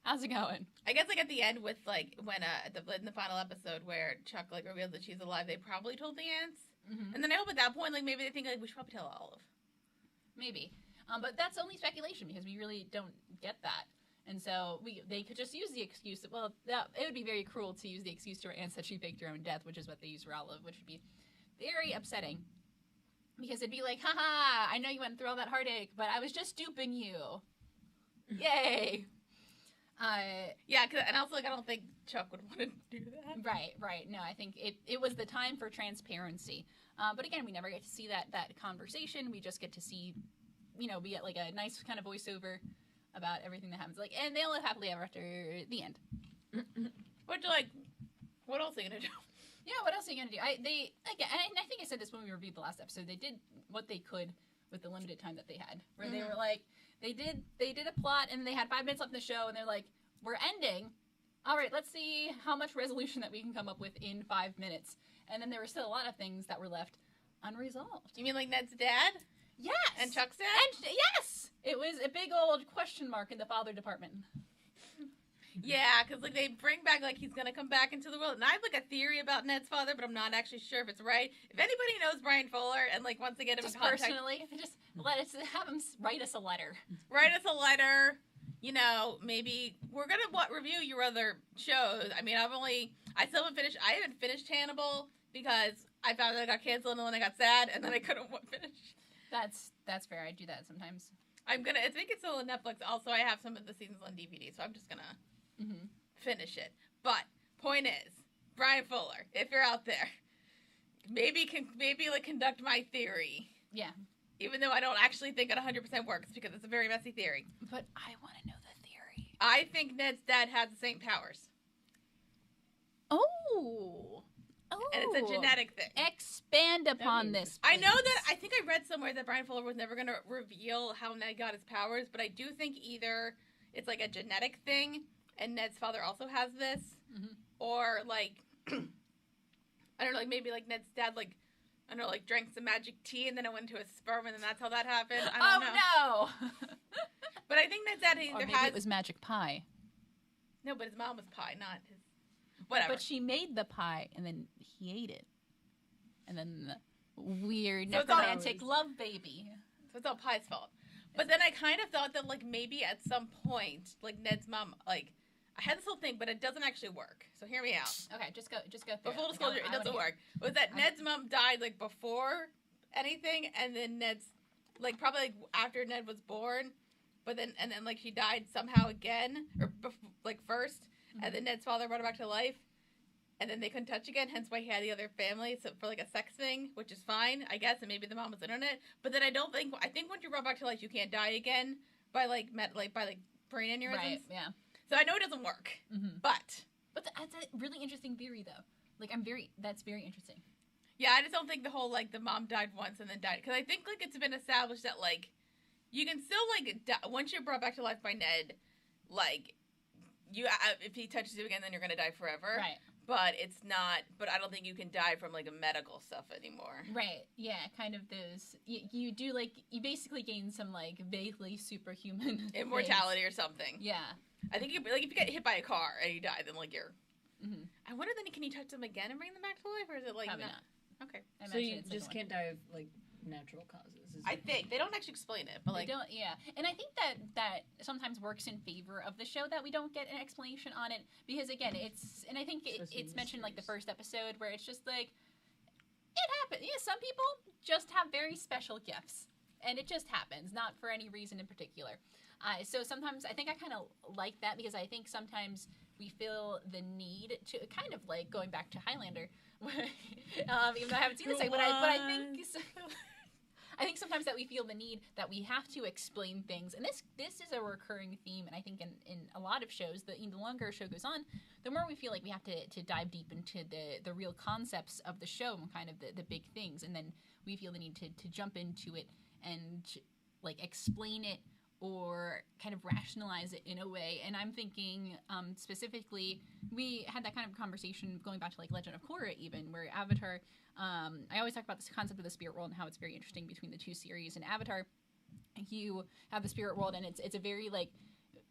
How's it going? I guess, like, at the end with, like, when, in the final episode where Chuck, like, revealed that she's alive, they probably told the aunts. And then I hope at that point, like, maybe they think, like, we should probably tell Olive. Maybe. But that's only speculation because we really don't get that. And so they could just use the excuse that, well, it would be very cruel to use the excuse to her aunts that she faked her own death, which is what they use for Olive, which would be very upsetting. Because it'd be like, haha, I know you went through all that heartache, but I was just duping you. Yay! Yeah, and also, like, I don't think Chuck would want to do that. Right. No, I think it was the time for transparency. But again, we never get to see that conversation. We just get to see, we get, like, a nice kind of voiceover about everything that happens. Like, and they all live happily ever after the end. But, like, what else are you going to do? Yeah, what else are you going to do? I think I said this when we reviewed the last episode. They did what they could with the limited time that they had. Where they were like, They did a plot, and they had 5 minutes left in the show, and they're like, we're ending. All right, let's see how much resolution that we can come up with in 5 minutes. And then there were still a lot of things that were left unresolved. You mean like Ned's dad? Yes. And Chuck's dad? And yes! It was a big old question mark in the father department. Yeah, because like they bring back like he's gonna come back into the world, and I have like a theory about Ned's father, but I'm not actually sure if it's right. If anybody knows Brian Fuller and like wants to get him just in contact, personally, just have him write us a letter. Write us a letter. Maybe we're gonna review your other shows. I mean, I haven't finished Hannibal because I found that it got canceled, and then I got sad, and then I couldn't finish. That's fair. I do that sometimes. I think it's still on Netflix. Also, I have some of the seasons on DVD, so I'm just gonna finish it. But point is, Brian Fuller, if you're out there, maybe conduct my theory. Yeah. Even though I don't actually think it 100% works because it's a very messy theory. But I want to know the theory. I think Ned's dad has the same powers. Oh. And it's a genetic thing. Expand upon this. I know that, I think I read somewhere that Brian Fuller was never going to reveal how Ned got his powers, but I do think either it's like a genetic thing, and Ned's father also has this, or like, I don't know, like maybe like Ned's dad, like, I don't know, like drank some magic tea and then it went into his sperm and then that's how that happened. I don't know. Oh, no. But I think Ned's dad either or maybe has... it was magic pie. No, but his mom was pie, not his... Whatever. But she made the pie and then he ate it. And then the weird So it's necromantic love baby. So it's all Pie's fault. But then I kind of thought that, like, maybe at some point, like, Ned's mom, like, I had this whole thing, but it doesn't actually work. So hear me out. Okay, just go through But full it. disclosure, it doesn't work. Was that Ned's mom died, like, before anything, and then Ned's, like, probably, like, after Ned was born, but then, and then, like, she died somehow again, or, like, first, and then Ned's father brought her back to life, and then they couldn't touch again, hence why he had the other family, so for, like, a sex thing, which is fine, I guess, and maybe the mom was in on it, but then I think once you're brought back to life, you can't die again by, like, brain aneurysms. Right, yeah. So I know it doesn't work, but that's a really interesting theory, though. Like, that's very interesting. Yeah, I just don't think the whole, like, the mom died once and then died, because I think, like, it's been established that, like, you can still, like, once you're brought back to life by Ned, like, if he touches you again, then you're gonna die forever. Right. But but I don't think you can die from, like, a medical stuff anymore. Right, yeah, kind of those, you do, like, you basically gain some, like, vaguely superhuman Immortality things. or something. Yeah. I think, if you get hit by a car and you die, then, like, you're... I wonder then, can you touch them again and bring them back to life, or is it, like, Probably not. Okay. So you just can't die of, like, natural causes. I think. They don't actually explain it, but, like... They don't, yeah. And I think that sometimes works in favor of the show that we don't get an explanation on it, because, again, and I think it's mentioned, like, the first episode, where it's just, like, it happens. Yeah, some people just have very special gifts, and it just happens, not for any reason in particular. So sometimes, I think I kind of like that, because I think sometimes we feel the need to, kind of like going back to Highlander, even though I haven't seen this, but I think... I think sometimes that we feel the need that we have to explain things, and this is a recurring theme, and I think in a lot of shows, the longer a show goes on, the more we feel like we have to dive deep into the real concepts of the show and kind of the big things, and then we feel the need to jump into it and, like, explain it or kind of rationalize it in a way. And I'm thinking specifically, we had that kind of conversation going back to, like, Legend of Korra even, where Avatar... I always talk about this concept of the spirit world and how it's very interesting between the two series. In Avatar, you have the spirit world, and it's a very, like,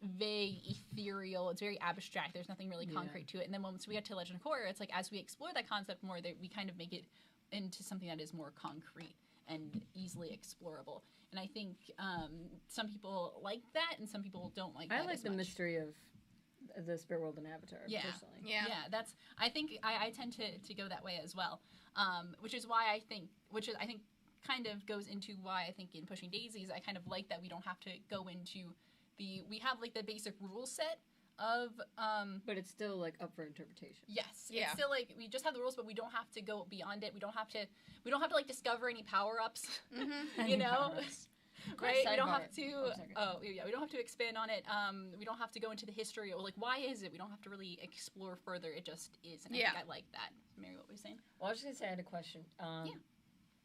vague, ethereal, it's very abstract, there's nothing really concrete to it. And then once we get to Legend of Korra, it's like, as we explore that concept more, that we kind of make it into something that is more concrete and easily explorable. And I think some people like that, and some people don't like that I like as the much. mystery of the spirit world in Avatar, personally. Yeah, that's... I think I tend to go that way as well. Which is why I think kind of goes into why I think in Pushing Daisies, I kind of like that we don't have to go into we have, like, the basic rule set of... but it's still, like, up for interpretation. Yes. Yeah. It's still, like, we just have the rules, but we don't have to go beyond it. We don't have to, like, discover any power-ups, you know? Right? We don't have to... we don't have to expand on it. We don't have to go into the history, or, like, why is it? We don't have to really explore further. It just is. And I think I like that. Mary, what were you saying? Well, I was just going to say I had a question.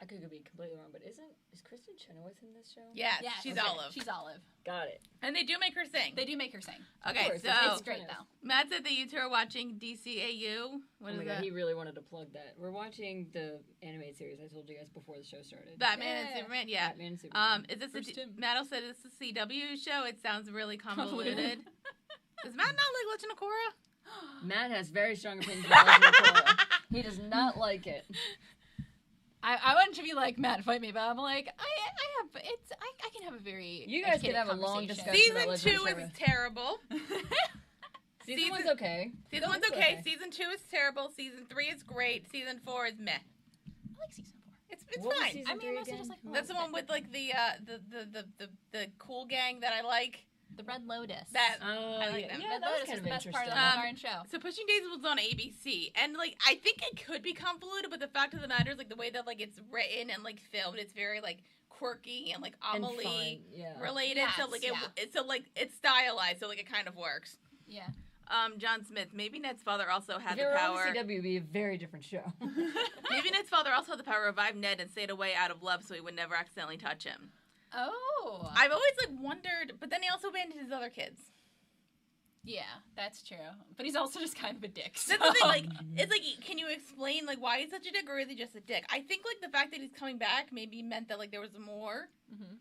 I could be completely wrong, but is Kristen Chenoweth in this show? Yeah, she's Olive. She's Olive. Got it. And they do make her sing. They do make her sing. Okay, course, so... It's great, though. Matt said that you two are watching DCAU. What is that? He really wanted to plug that. We're watching the animated series I told you guys before the show started. Batman and Superman, yeah. Batman and Superman. Is this Matt said it's a CW show? It sounds really convoluted. Does Matt not like Legend of Korra? Matt has very strong opinions about Legend of Korra. He does not like it. I want to be like, Matt, fight me, but I'm like, I can have a very... You guys can have a long discussion. Season 2 is terrible. Season 1's okay. Season 1's okay. Season 2 is terrible. Season 3 is great. Season 4 is meh. I like Season 4. It's It's What was fine. season I mean, three mostly again? just like That's the one with like the cool gang that I like. the Red Lotus. That Oh, I like yeah. them. Yeah, Red that was Lotus kind is of the best part of the interesting. whole darn show. So Pushing Daisies was on ABC, and like I think it could be convoluted, but the fact of the matter is like the way that like it's written and like filmed, it's very like quirky and like And Amelie fun, yeah. related. So Yes, like yeah. it's stylized, so like it kind of works. Yeah. John Smith, maybe Ned's father also had If the it were power. on the CW, it'd be a very different show. Maybe Ned's father also had the power to revive Ned and stayed away out of love, so he would never accidentally touch him. Oh. I've always like wondered, but then he also abandoned his other kids. Yeah, that's true. But he's also just kind of a dick. So. That's the thing. Like, it's like, can you explain like why he's such a dick, or is he just a dick? I think like the fact that he's coming back maybe meant that like there was more Mhm.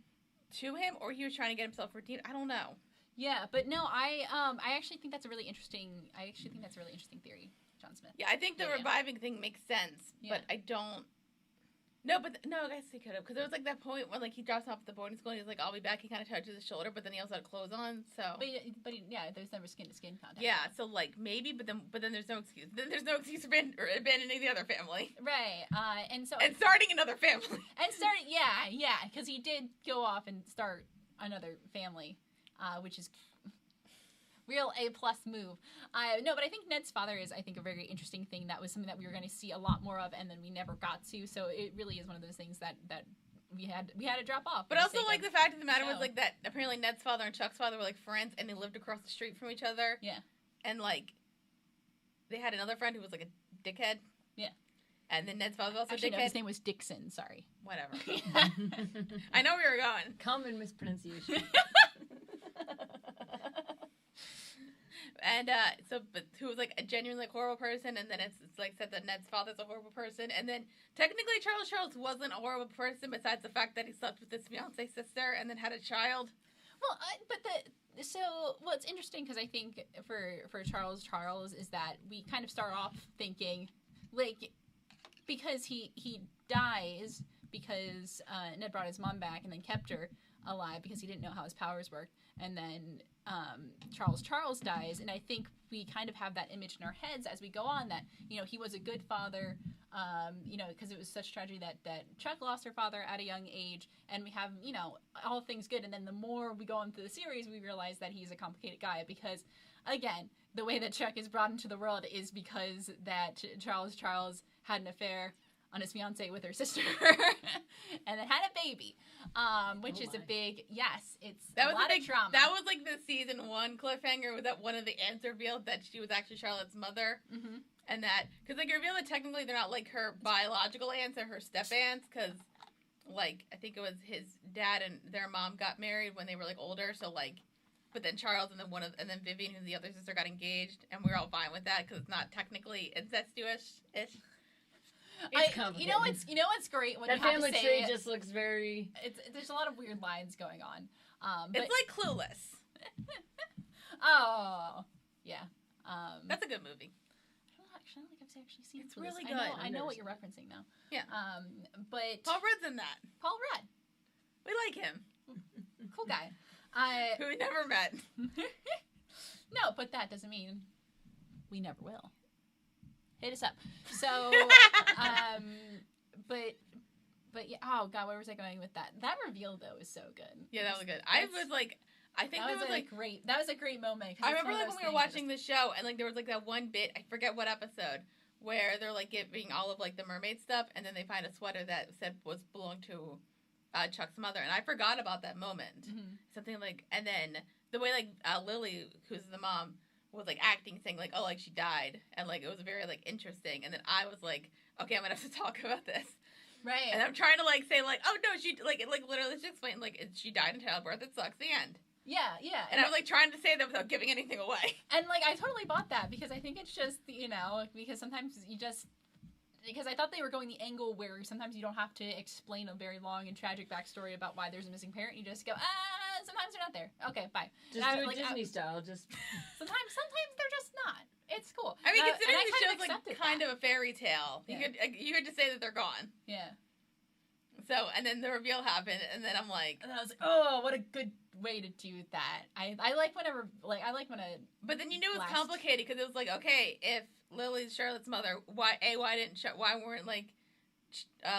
to him, or he was trying to get himself redeemed. I don't know. Yeah, but no, I actually think that's a really interesting. I actually think that's a really interesting theory, John Smith. Yeah, I think the Yeah, yeah. reviving thing makes sense, Yeah. but I don't. No, but no, I guess he could have, because there was like that point when like he drops off at the boarding school and he's like, "I'll be back." He kind of touches his shoulder, but then he also had clothes on, so. Yeah, there's never skin to skin contact. Yeah, so like maybe, but then there's no excuse. Then there's no excuse for abandoning the other family Right. And so and starting another family. and started. Yeah, because he did go off and start another family, which is real A+ move. No, but I think Ned's father is, I think, a very interesting thing. That was something that we were going to see a lot more of, and then we never got to. So it really is one of those things that we had to drop off. But for also, sake like, of- the fact of the matter was, show. like, that apparently Ned's father and Chuck's father were, like, friends, and they lived across the street from each other. Yeah. And, like, they had another friend who was, like, a dickhead. Yeah. And then Ned's father was also Actually, a no, dickhead. his name was Dixon. Sorry. Whatever. I know where you're going. Common mispronunciation. And, but who was, like, a genuinely, like, horrible person, and then it's like, said that Ned's father's a horrible person, and then, technically, Charles wasn't a horrible person, besides the fact that he slept with his fiancée sister, and then had a child. Well, what's interesting, because I think for Charles is that we kind of start off thinking, like, because he dies because Ned brought his mom back and then kept her alive because he didn't know how his powers worked, and then Charles dies, and I think we kind of have that image in our heads as we go on that, you know, he was a good father, you know, because it was such tragedy that Chuck lost her father at a young age, and we have, you know, all things good, and then the more we go on through the series, we realize that he's a complicated guy because, again, the way that Chuck is brought into the world is because that Charles had an affair on his fiancée with her sister and then had a baby, which is a big, it's That a was lot a big of drama. That was like the season 1 cliffhanger, was that one of the ants revealed that she was actually Charlotte's mother. Mhm. And that, because like revealed that technically they're not like her biological aunts, they're her step aunts, because like I think it was his dad and their mom got married when they were like older, so like, but then Charles and then Vivian, who's the other sister, got engaged, and we're all fine with that because it's not technically incestuous-ish. It's complicated. You know what's great when That you have family to say tree it, just looks very... there's a lot of weird lines going on. But, It's like Clueless. oh, yeah. That's a good movie. I don't think I've actually seen It's Clueless. really I good. know I've what never you're referencing now. Yeah. But Paul Rudd's in that. Paul Rudd, We like him. cool guy. Who we never met. No, but that doesn't mean we never will. Hit us up. So, but yeah. Oh God, where was I going with that? That reveal though is so good. Yeah, that was good. I was like, I think That there was was like, great. That was a great moment. 'Cause I it's remember one of like when those we were things watching the show, and like there was like that one bit, I forget what episode, where they're like giving all of like the mermaid stuff, and then they find a sweater that belonged to Chuck's mother, and I forgot about that moment. Mhm. Something like, and then the way like Lily, who's the mom, was like acting, saying like, oh, like she died, and like it was very like interesting, and then I was like, okay, I'm gonna have to talk about this. Right. And I'm trying to like say like, oh no, she like literally just explain like she died in childbirth. It sucks. The end. Yeah. And I was like trying to say that without giving anything away. And like I totally bought that because I think it's just, you know, because sometimes because I thought they were going the angle where sometimes you don't have to explain a very long and tragic backstory about why there's a missing parent. You just go, sometimes they're not there. Okay, bye. Just And do it Disney style. Just sometimes they're just not. It's cool. I mean, And considering I the kind show's like accepted kind that. of a fairy tale, Yeah. you could just say that they're gone. Yeah. So, and then the reveal happened, and then I'm like, And I was like, oh, what a good way to do that. I like whenever, like, I like when a... but then you knew it was Last. complicated because it was like, okay, if Lily's Charlotte's mother, why weren't like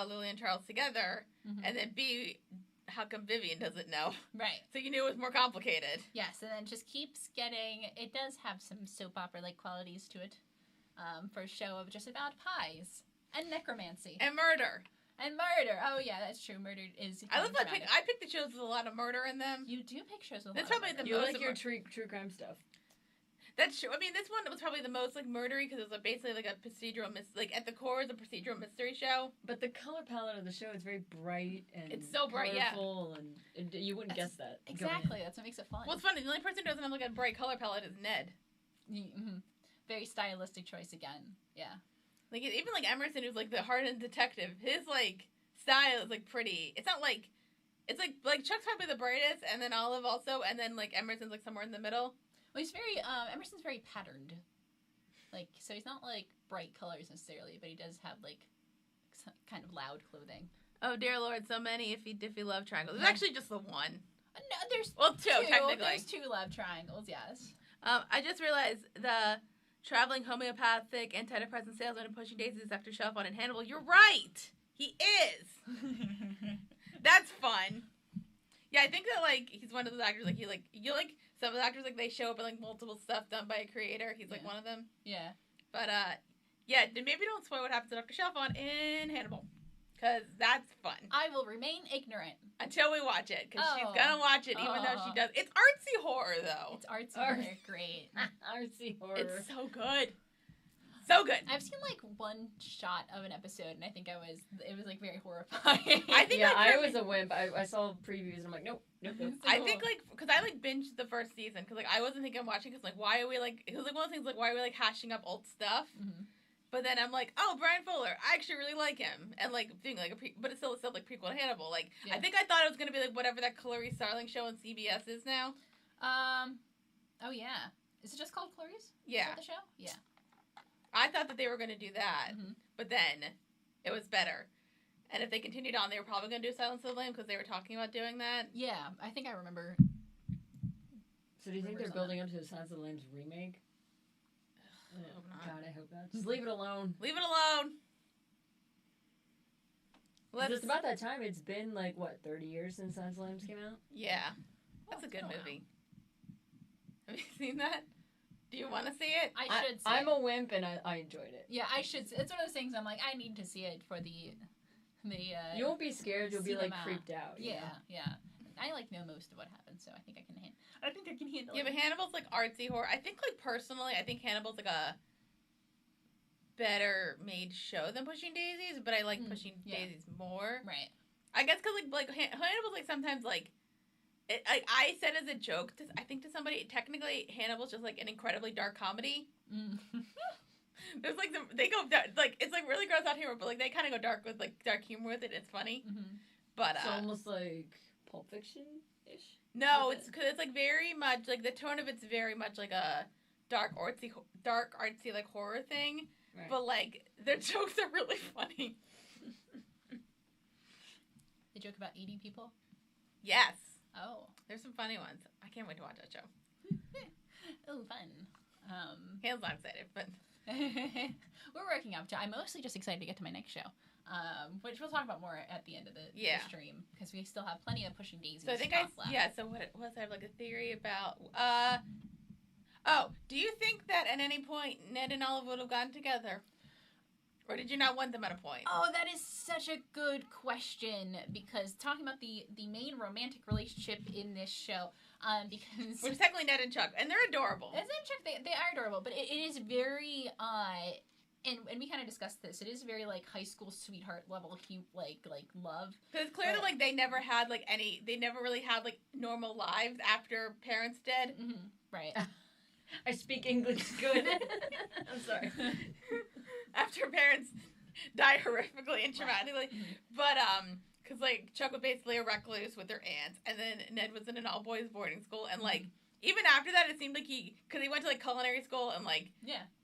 Lily and Charles together, and then B, how come Vivian doesn't know? Right. So you knew it was more complicated. Yes, and then just keeps getting. It does have some soap opera like qualities to it, for a show of just about pies and necromancy And murder. and murder. Oh yeah, that's true. Murder is. I picked the shows with a lot of murder in them. You do pictures with. That's probably the You most like your true crime stuff. That's true. I mean, this one was probably the most like murdery because it was basically like a procedural at the core, it's a procedural mystery show. But the color palette of the show is very bright and it's so bright, colorful, and you wouldn't guess that. Exactly, that's what makes it fun. Well, it's funny. The only person who doesn't have like a bright color palette is Ned. Mm-hmm. Very stylistic choice again. Yeah. Like even like Emerson, who's like the hardened detective, his like style is like pretty. It's not like it's like Chuck's probably the brightest, and then Olive also, and then like Emerson's like somewhere in the middle. Well, he's very, Emerson's very patterned. Like, so he's not, like, bright colors necessarily, but he does have, like, some kind of loud clothing. Oh, dear Lord, so many iffy love triangles. There's actually just the one. No, there's two, technically. There's 2 love triangles, yes. I just realized the traveling homeopathic antidepressant salesman in Pushing Daisies is Dr. Chalfont in Hannibal. You're right! He is! That's fun. Yeah, I think that, like, he's one of those actors, like, some of the actors, like, they show up in, like, multiple stuff done by a creator. He's, like, one of them. Yeah. But, yeah, maybe don't spoil what happens to Dr. Chalfont in Hannibal. Because that's fun. I will remain ignorant. Until we watch it. Because she's gonna watch it, even though she does. It's artsy horror, though. It's artsy horror. Great. Artsy horror. It's so good. So good. I've seen, like, one shot of an episode, and I think it was, like, very horrifying. I think I was a wimp. I saw previews, and I'm like, nope. I think, like, because I, like, binged the first season, because, like, I wasn't thinking of watching, because, like, why are we, like, it was, like, one of the things, like, why are we, like, hashing up old stuff? Mm-hmm. But then I'm like, oh, Brian Fuller, I actually really like him. And, like, doing, like, but it's still, like, prequel to Hannibal. Like, yeah. I think I thought it was going to be, like, whatever that Clarice Starling show on CBS is now. Oh, yeah. Is it just called Clarice? Yeah. Is that the show? Yeah. I thought that they were going to do that, mm-hmm. but then it was better. And if they continued on, they were probably going to do Silence of the Lambs because they were talking about doing that. Yeah, I think I remember. So do you think they're building up to the Silence of the Lambs remake? God, I hope not. Just leave it alone. Leave it alone. It's about that time. It's been, like, what, 30 years since Silence of the Lambs came out? Yeah. That's a good movie. Have you seen that? Do you want to see it? I should see I'm it. a wimp, and I enjoyed it. Yeah, I should. It's one of those things I'm like, I need to see it for the you won't be scared. You'll be, like, creeped out. Yeah. I, like, know most of what happens, so I think I can handle it. Yeah, but Hannibal's, like, artsy horror. I think, like, personally, I think Hannibal's, like, a better made show than Pushing Daisies, but I like Pushing Daisies more. Right. I guess because, like Hannibal's, like, sometimes, like, I said as a joke, I think to somebody, technically, Hannibal's just, like, an incredibly dark comedy. Mm. There's, like, they go, like, it's, like, really gross out humor, but, like, they kind of go dark with, like, dark humor with it. It's funny. Mm-hmm. But, it's almost like Pulp Fiction-ish? No, it's, because it's, like, very much, like, the tone of it's very much, like, a dark, artsy, like, horror thing. Right. But, like, their jokes are really funny. They joke about eating people? Yes. Oh. There's some funny ones. I can't wait to watch that show. Oh, fun. Hale's not excited, but... We're working up to I'm mostly just excited to get to my next show. Which we'll talk about more at the end of the stream. Because we still have plenty of Pushing Daisies so I think left. so what was I have, like, a theory about... do you think that at any point Ned and Olive would have gotten together? Or did you not want them at a point? Oh, that is such a good question, because talking about the main romantic relationship in this show, because... Which is technically Ned and Chuck, and they're adorable. Ned and Chuck, they are adorable, but it is very, and we kind of discussed this, it is very, like, high school sweetheart level, like love. Because it's clear that, like, they never really had, like, normal lives after parents dead. Mm-hmm. Right. I speak English good. I'm sorry. After parents die horrifically and traumatically. But, because, like, Chuck was basically a recluse with their aunts, and then Ned was in an all-boys boarding school, and, like, even after that, it seemed like because he went to, like, culinary school, and, like,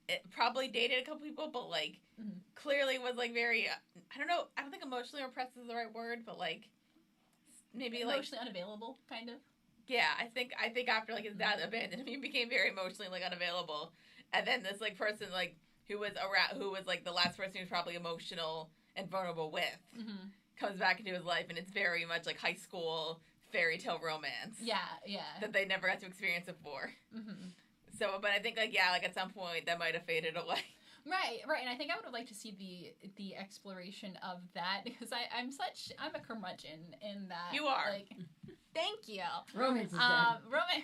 it probably dated a couple people, but, like, clearly was, like, very, I don't think emotionally repressed is the right word, but, like, maybe, emotionally unavailable, kind of. Yeah, I think after, like, his dad abandoned him, he became very emotionally, like, unavailable. And then this, like, person, like, who was, like, the last person who was probably emotional and vulnerable with Mm-hmm. comes back into his life, and it's very much like high school fairy tale romance. Yeah. That they never got to experience before. Mm-hmm. So, but I think, like, yeah, like, at some point, that might have faded away. Right, and I think I would have liked to see the exploration of that, because I'm a curmudgeon in that. You are. Like, thank you. Romance is dead.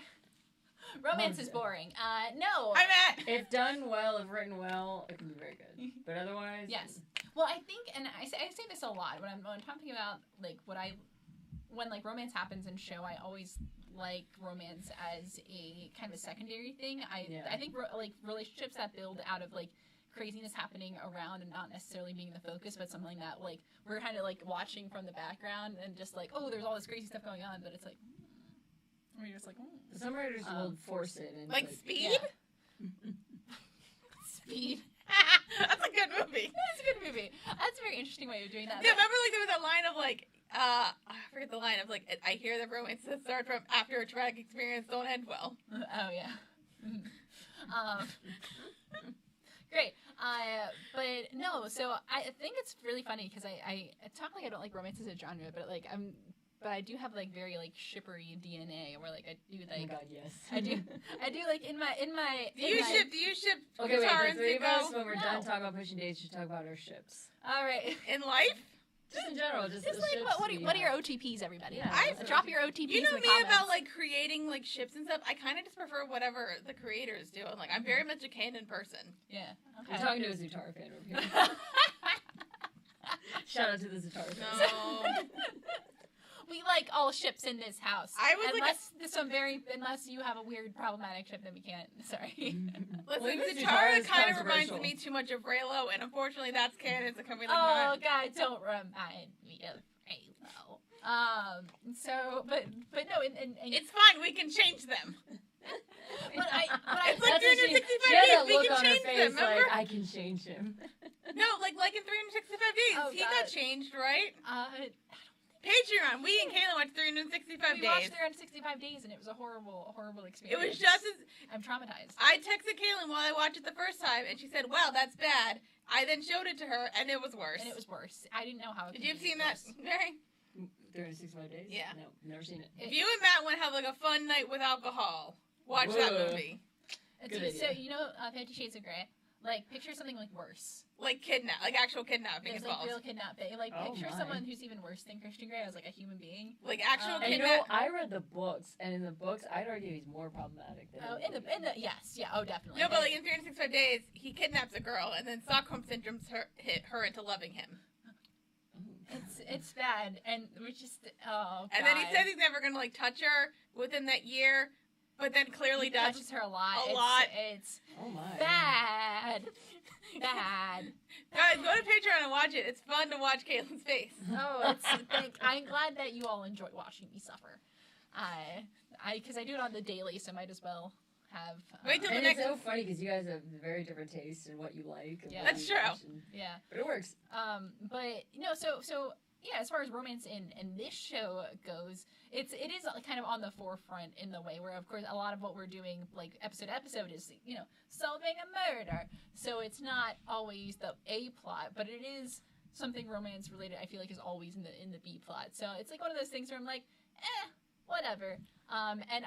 Romance is boring. No. I'm at. If done well, if written well, it can be very good. But otherwise, Yes. Well, I think, and I say this a lot when I'm talking about like when like romance happens in show, I always like romance as a kind of a secondary thing. I think like relationships that build out of like craziness happening around and not necessarily being the focus, but something that like we're kind of like watching from the background and just like, oh, there's all this crazy stuff going on, but it's like we're just like, some writers will force it and like Speed. Yeah. Speed. That's a good movie. That's a good movie. That's a very interesting way of doing that. Yeah, remember, like, there was a line of, like, I forget the line of, like, I hear the romance that start from after a traumatic experience don't end well. Oh, yeah. Great. But, no, so I think it's really funny, because I talk like I don't like romance as a genre, but, like, but I do have like very like shippery DNA where like I do like. Oh my God, yes. I do like in my. Do you ship? Okay, wait. guitar The and three of Zico? us, when we're done talking about pushing dates, should talk about our ships. All right. In life? Just in general, just Like ships what are your OTPs, everybody? Yeah, Drop your OTPs. You know in the me comments. about like creating like ships and stuff. I kind of just prefer whatever the creators do. Like I'm very much a canon person. Yeah. We're Okay. talking to a Zutara fan over here. Shout out to the Zutara fans. No. We like all ships in this house. I was unless you have a weird problematic ship, then we can't. Sorry. Listen, Well, even Zutara Zutara's kind of reminds controversial. me too much of Raylo, and unfortunately, that's canon. So can we like Oh not? God, don't remind me of Halo. So, but no, and It's fine. We can change them. but I It's like That's what she 365 had days. that We look can on her change face, them. Remember? like, I can change him. No, like in 365 days, Oh, he God. got changed, right? Patreon. We and Kayla watched 365 we days. watched 365 days, and it was a horrible It experience. was just as I'm traumatized. I texted Kaylin while I watched it the first time, and she said, "Well, that's bad." I then showed it to her, and it was worse. And it was worse. I didn't know how. It Did could you have be seen that? worse. Mary? 365 days? Yeah. No, never seen it. If you and Matt want to have like a fun night with alcohol, watch that Whoa. movie. Good So idea. you know, 50 Shades of Grey. Like picture something like worse. Like actual kidnapping It's is like false. real kidnapping. Like Oh, picture my. someone who's even worse than Christian Grey as like a human being. Like actual And And you know, kidnapping. I read the books, and in the books, I'd argue he's more problematic than Oh, in the yes, yeah, oh definitely. No, but like in 365 days, he kidnaps a girl, and then Stockholm syndrome's hit her into loving him. It's bad, and we just And then he God. says he's never gonna like touch her within that year, but then clearly He does. touches her a lot. A lot. It's Oh my. bad. Bad. Guys, go to Patreon and watch it. It's fun to watch Caitlin's face. Oh, I'm glad that you all enjoy watching me suffer. Because I do it on the daily, so might as well have. Wait till the And next. it's so funny because you guys have very different tastes in what you like. And Yeah. what That's you true. watch, and- Yeah. But it works. But you know, so yeah, as far as romance in this show goes, it is kind of on the forefront in the way where, of course, a lot of what we're doing, like episode to episode, is solving a murder. So it's not always the A plot, but it is something romance related. I feel like is always in the B plot. So it's like one of those things where I'm like, whatever. And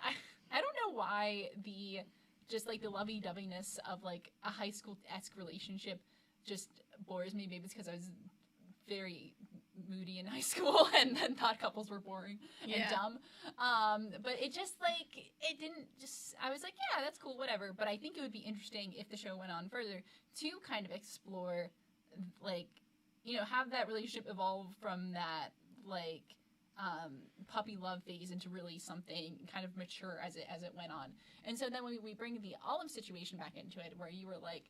I don't know why the lovey-doveyness of like a high school-esque relationship just bores me. Maybe it's because I was very moody in high school and then thought couples were boring and dumb. But it just it didn't just, I was like, yeah, that's cool, whatever. But I think it would be interesting if the show went on further to kind of explore, have that relationship evolve from that, puppy love phase into really something kind of mature as it went on. And so then we bring the Olive situation back into it, where you were like,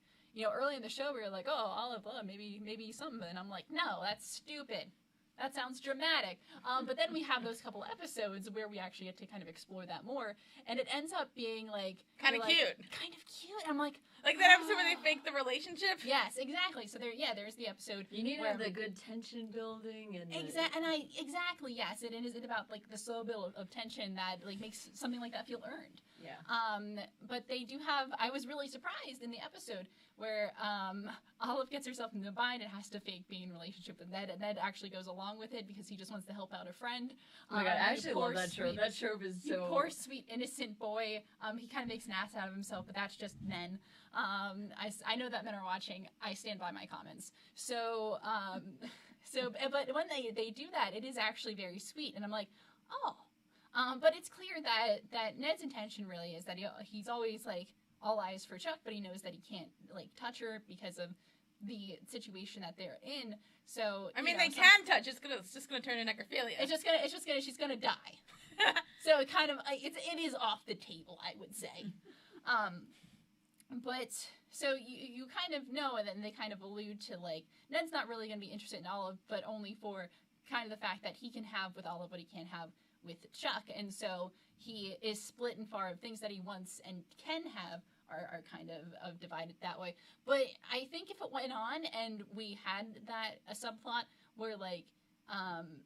early in the show we were like, oh, Olive love, maybe something, and I'm like, no, that's stupid. That sounds dramatic. But then we have those couple episodes where we actually get to kind of explore that more, and it ends up being like Kind of like, cute. Kind of cute. I'm like that episode where they fake the relationship. Yes, exactly. So there's the episode. You need to where have the good tension building and exactly yes. It is about like the slow build of tension that like makes something like that feel earned. Yeah. But they do have. I was really surprised in the episode where Olive gets herself into a bind and has to fake being in a relationship with Ned, and Ned actually goes along with it because he just wants to help out a friend. Oh my god, I actually love that trope. That trope is so... You poor, sweet, innocent boy. He kind of makes an ass out of himself, but that's just men. I know that men are watching. I stand by my comments. So, but when they do that, it is actually very sweet, and I'm like, oh. But it's clear that Ned's intention really is that he's always like all eyes for Chuck, but he knows that he can't like touch her because of the situation that they're in. So I mean, they can touch. It's just gonna turn into necrophilia. She's gonna die. So it kind of it is off the table, I would say. But so you kind of know, and then they kind of allude to like Ned's not really gonna be interested in Olive, but only for kind of the fact that he can have with Olive what he can't have with Chuck, and so he is split in far of things that he wants and can have are kind of divided that way. But I think if it went on and we had a subplot where like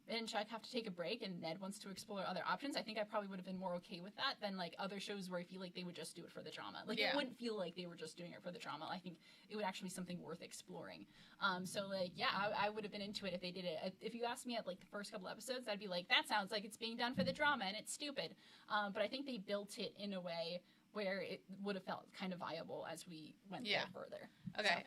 and Chuck have to take a break and Ned wants to explore other options, I think I probably would have been more okay with that than like other shows where I feel like they would just do it for the drama. Like it wouldn't feel like they were just doing it for the drama. I think it would actually be something worth exploring. So like I would have been into it if they did it. If you asked me at like the first couple episodes, I'd be like, that sounds like it's being done for the drama and it's stupid. But I think they built it in a way where it would have felt kind of viable as we went there further. Okay.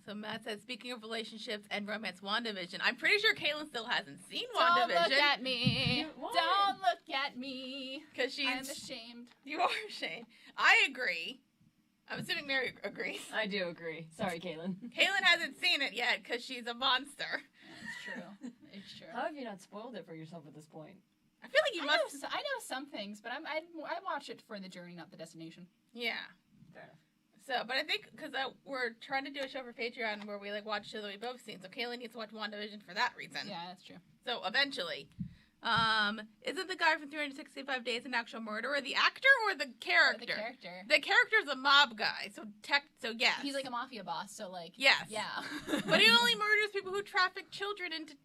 So Matt says, speaking of relationships and romance, WandaVision. I'm pretty sure Kaylin still hasn't seen WandaVision. Don't look at me. Don't look at me. Because I'm ashamed. You are ashamed. I agree. I'm assuming Mary agrees. I do agree. Sorry, Kaylin. Kaylin hasn't seen it yet because she's a monster. It's true. It's true. How have you not spoiled it for yourself at this point? I feel like you must. I know some things, but I watch it for the journey, not the destination. Yeah. Fair enough. So, but I think because we're trying to do a show for Patreon where we like watch shows that we've both seen, so Kaylin needs to watch WandaVision for that reason. Yeah, that's true. So eventually, isn't the guy from 365 Days an actual murderer? The actor or the character? The character. The character's a mob guy, so yes. He's like a mafia boss, so like yes, yeah. But he only murders people who traffic children into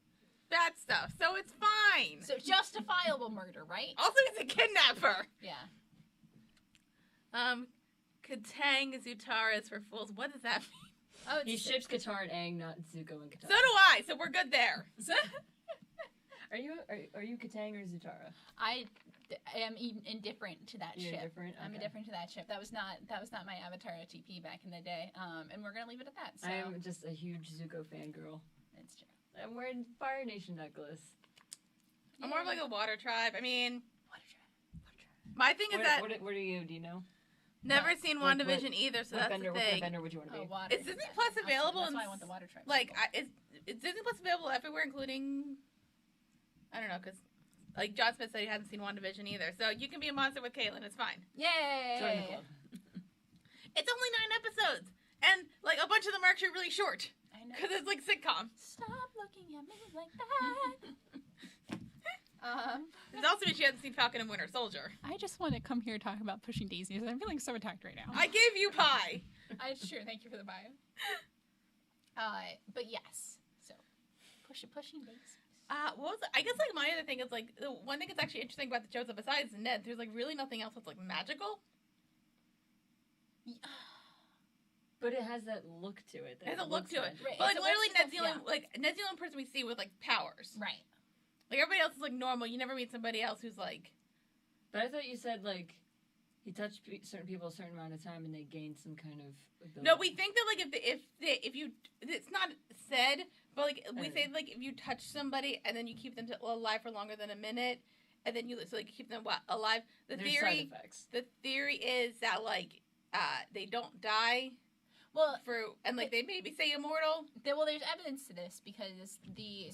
bad stuff, so it's fine. So justifiable murder, right? Also, he's a kidnapper. Yeah. Katang Zutara is for fools. What does that mean? Oh, he ships Qatar and Aang, not Zuko and Qatar. So do I. So we're good there. Are you Katang or Zutara? I am indifferent to that You're ship. Indifferent? Okay. I'm indifferent to that ship. That was not my Avatar TP back in the day. And we're gonna leave it at that. So. I am just a huge Zuko fangirl. It's true. I'm wearing Fire Nation necklace. I'm more of like a water tribe. I mean, Water tribe. My thing is that what are you? Do you know? Never seen WandaVision either, so that's the thing. What bender would you want to be? Water. Is Disney Plus available? That's why I want the water tribe. Like, is Disney Plus available everywhere, including? I don't know, because like John Smith said he hasn't seen WandaVision either, so you can be a monster with Kaylin. It's fine. Yay! Join the club. It's only 9 episodes, and like a bunch of them are actually really short. I know. Because it's like sitcom. Stop looking at me like that. It also means she hasn't seen Falcon and Winter Soldier. I just want to come here and talk about pushing daisies. I'm feeling so attacked right now. I gave you pie. It's true. Thank you for the bio. But yes. So, pushing daisies. I guess like my other thing is like the one thing that's actually interesting about the shows besides Ned, there's like really nothing else that's like magical. Yeah. But it has that look to it. It has a look to it. Right. But like literally Ned's the only person we see with like powers. Right. Like everybody else is like normal. You never meet somebody else who's like. But I thought you said like he touched certain people a certain amount of time and they gained some kind of ability. No, we think that like if you it's not said, but like we say like if you touch somebody and then you keep them alive for longer than a minute, and then you keep them alive. There's side effects. The theory is that like they don't die. Well, and like they maybe say immortal. There's evidence to this because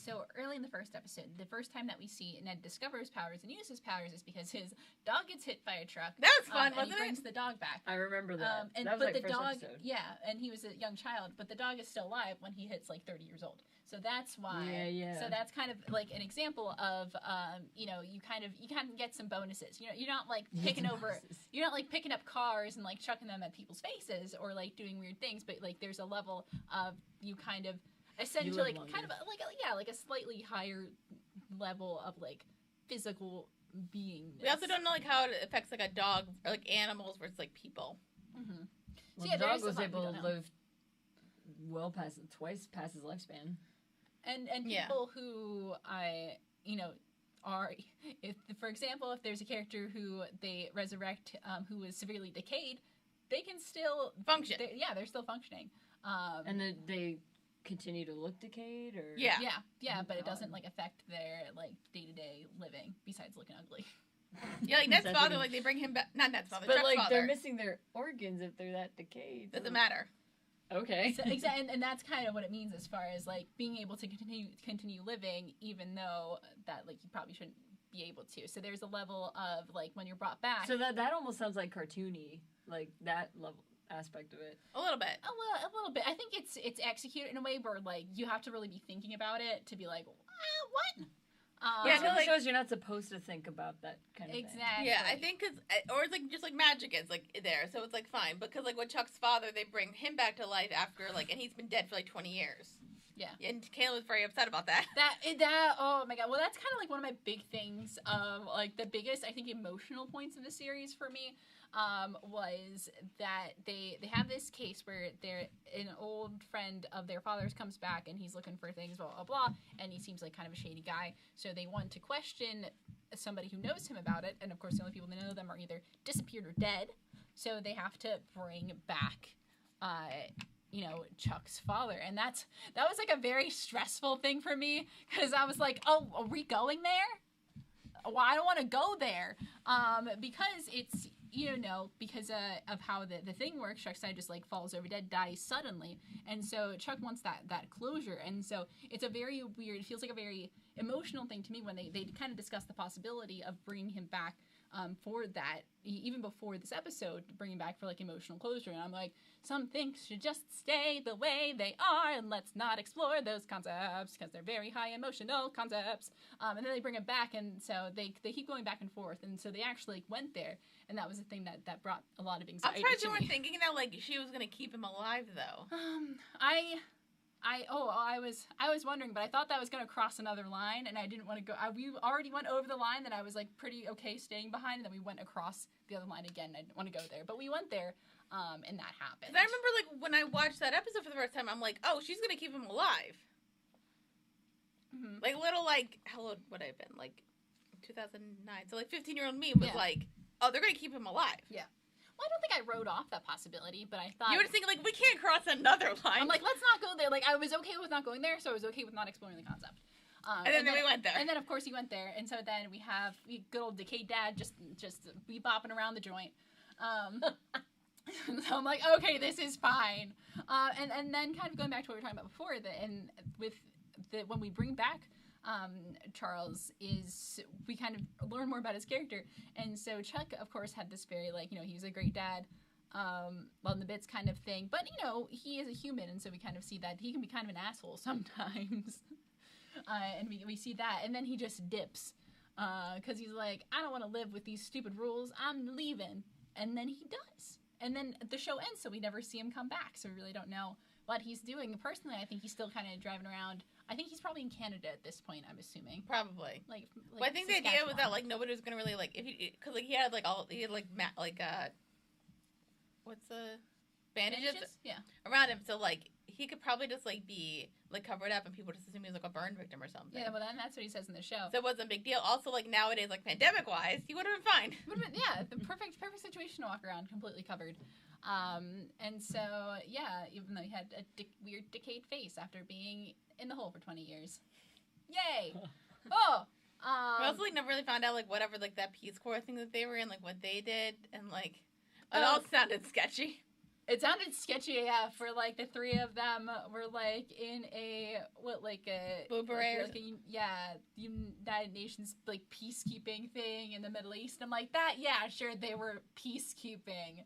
so early in the first episode, the first time that we see Ned discovers powers and uses powers is because his dog gets hit by a truck. That was fun, wasn't it? He brings the dog back. I remember that. That was the first dog, episode. Yeah, and he was a young child, but the dog is still alive when he hits like 30 years old. So that's why. Yeah. So that's kind of like an example of, you know, you kind of get some bonuses. You know, you're not like you're not like picking up cars and like chucking them at people's faces or like doing weird things, but like there's a level of you kind of essentially like kind of like a slightly higher level of like physical beingness. We also don't know like how it affects like a dog or like animals versus like people. Mm-hmm. Well, So yeah, the dog there's was able to live twice past his lifespan. And people who you know are, if for example if there's a character who they resurrect who is severely decayed, they can still Function. They're still functioning. And they continue to look decayed, or Yeah, but it doesn't like affect their like day-to-day living besides looking ugly. Yeah, like Ned's father, like they bring him back. Not Ned's father, but Chuck's like father. they're missing their organs if they're that decayed. Doesn't matter. Okay. So, and that's kind of what it means as far as like being able to continue living, even though that like you probably shouldn't be able to. So there's a level of like when you're brought back. So that almost sounds like cartoony, like that level aspect of it. A little bit. A little bit. I think it's executed in a way where like you have to really be thinking about it to be like, what? Yeah, it shows you're not supposed to think about that kind of thing. Exactly. Yeah, I think or it's like just like magic is like there, so it's like fine. Because like with Chuck's father, they bring him back to life after like, and he's been dead for like 20 years. Yeah. And Kayla was very upset about that. That oh my god. Well, that's kind of like one of my big things of like the biggest I think emotional points of the series for me. Was that they have this case where an old friend of their father's comes back and he's looking for things, blah, blah, blah, and he seems like kind of a shady guy. So they want to question somebody who knows him about it, and of course the only people that know them are either disappeared or dead. So they have to bring back, you know, Chuck's father, and that was like a very stressful thing for me because I was like, oh, are we going there? Well, I don't want to go there because it's. You know, because of how the thing works, Chuck's side just like falls over dead, dies suddenly, and so Chuck wants that closure, and so it's a very weird, it feels like a very emotional thing to me when they kind of discuss the possibility of bringing him back for that, even before this episode, bringing back for like emotional closure, and I'm like, some things should just stay the way they are, and let's not explore those concepts because they're very high emotional concepts, and then they bring it back, and so they keep going back and forth, and so they actually went there. And that was the thing that brought a lot of anxiety. I'm surprised you weren't thinking that like she was gonna keep him alive though. I was wondering, but I thought that was gonna cross another line, and I didn't want to go. We already went over the line that I was like pretty okay staying behind, and then we went across the other line again. I didn't want to go there, but we went there, and that happened. 'Cause I remember like when I watched that episode for the first time, I'm like, oh, she's gonna keep him alive. Mm-hmm. Like little like how old would I have been? Like 2009. So like 15-year-old me was like, oh, they're gonna keep him alive. Yeah. Well, I don't think I wrote off that possibility, but I thought you were thinking like we can't cross another line. I'm like, let's not go there. Like I was okay with not going there, so I was okay with not exploring the concept. And then we went there. And then of course he went there, and so then we have good old decayed dad just bopping around the joint. So I'm like, okay, this is fine. And then kind of going back to what we were talking about before, when we bring back Charles, we kind of learn more about his character, and so Chuck of course had this very like, you know, he was a great dad, love in the bits kind of thing, but you know, he is a human, and so we kind of see that he can be kind of an asshole sometimes. And we see that, and then he just dips because he's like, I don't want to live with these stupid rules, I'm leaving, and then he does, and then the show ends, so we never see him come back, so we really don't know what he's doing. Personally, I think he's still kind of driving around. I think he's probably in Canada at this point, I'm assuming. Probably. Like well, I think the idea was that like nobody was gonna really like because like he had what's the bandages yeah, around him, so like he could probably just like be like covered up and people just assume he was like a burn victim or something. Yeah, well then that's what he says in the show. So it wasn't a big deal. Also, like nowadays, like pandemic wise, he would have been fine. Yeah, the perfect situation to walk around completely covered. And so yeah, even though he had a weird decayed face after being in the hole for 20 years. Yay! Oh! We also like never really found out like whatever like that Peace Corps thing that they were in, like what they did, and like it all sounded sketchy. It sounded sketchy, yeah. For like the three of them were like in a United Nations like peacekeeping thing in the Middle East. I'm like, that, yeah, sure, they were peacekeeping.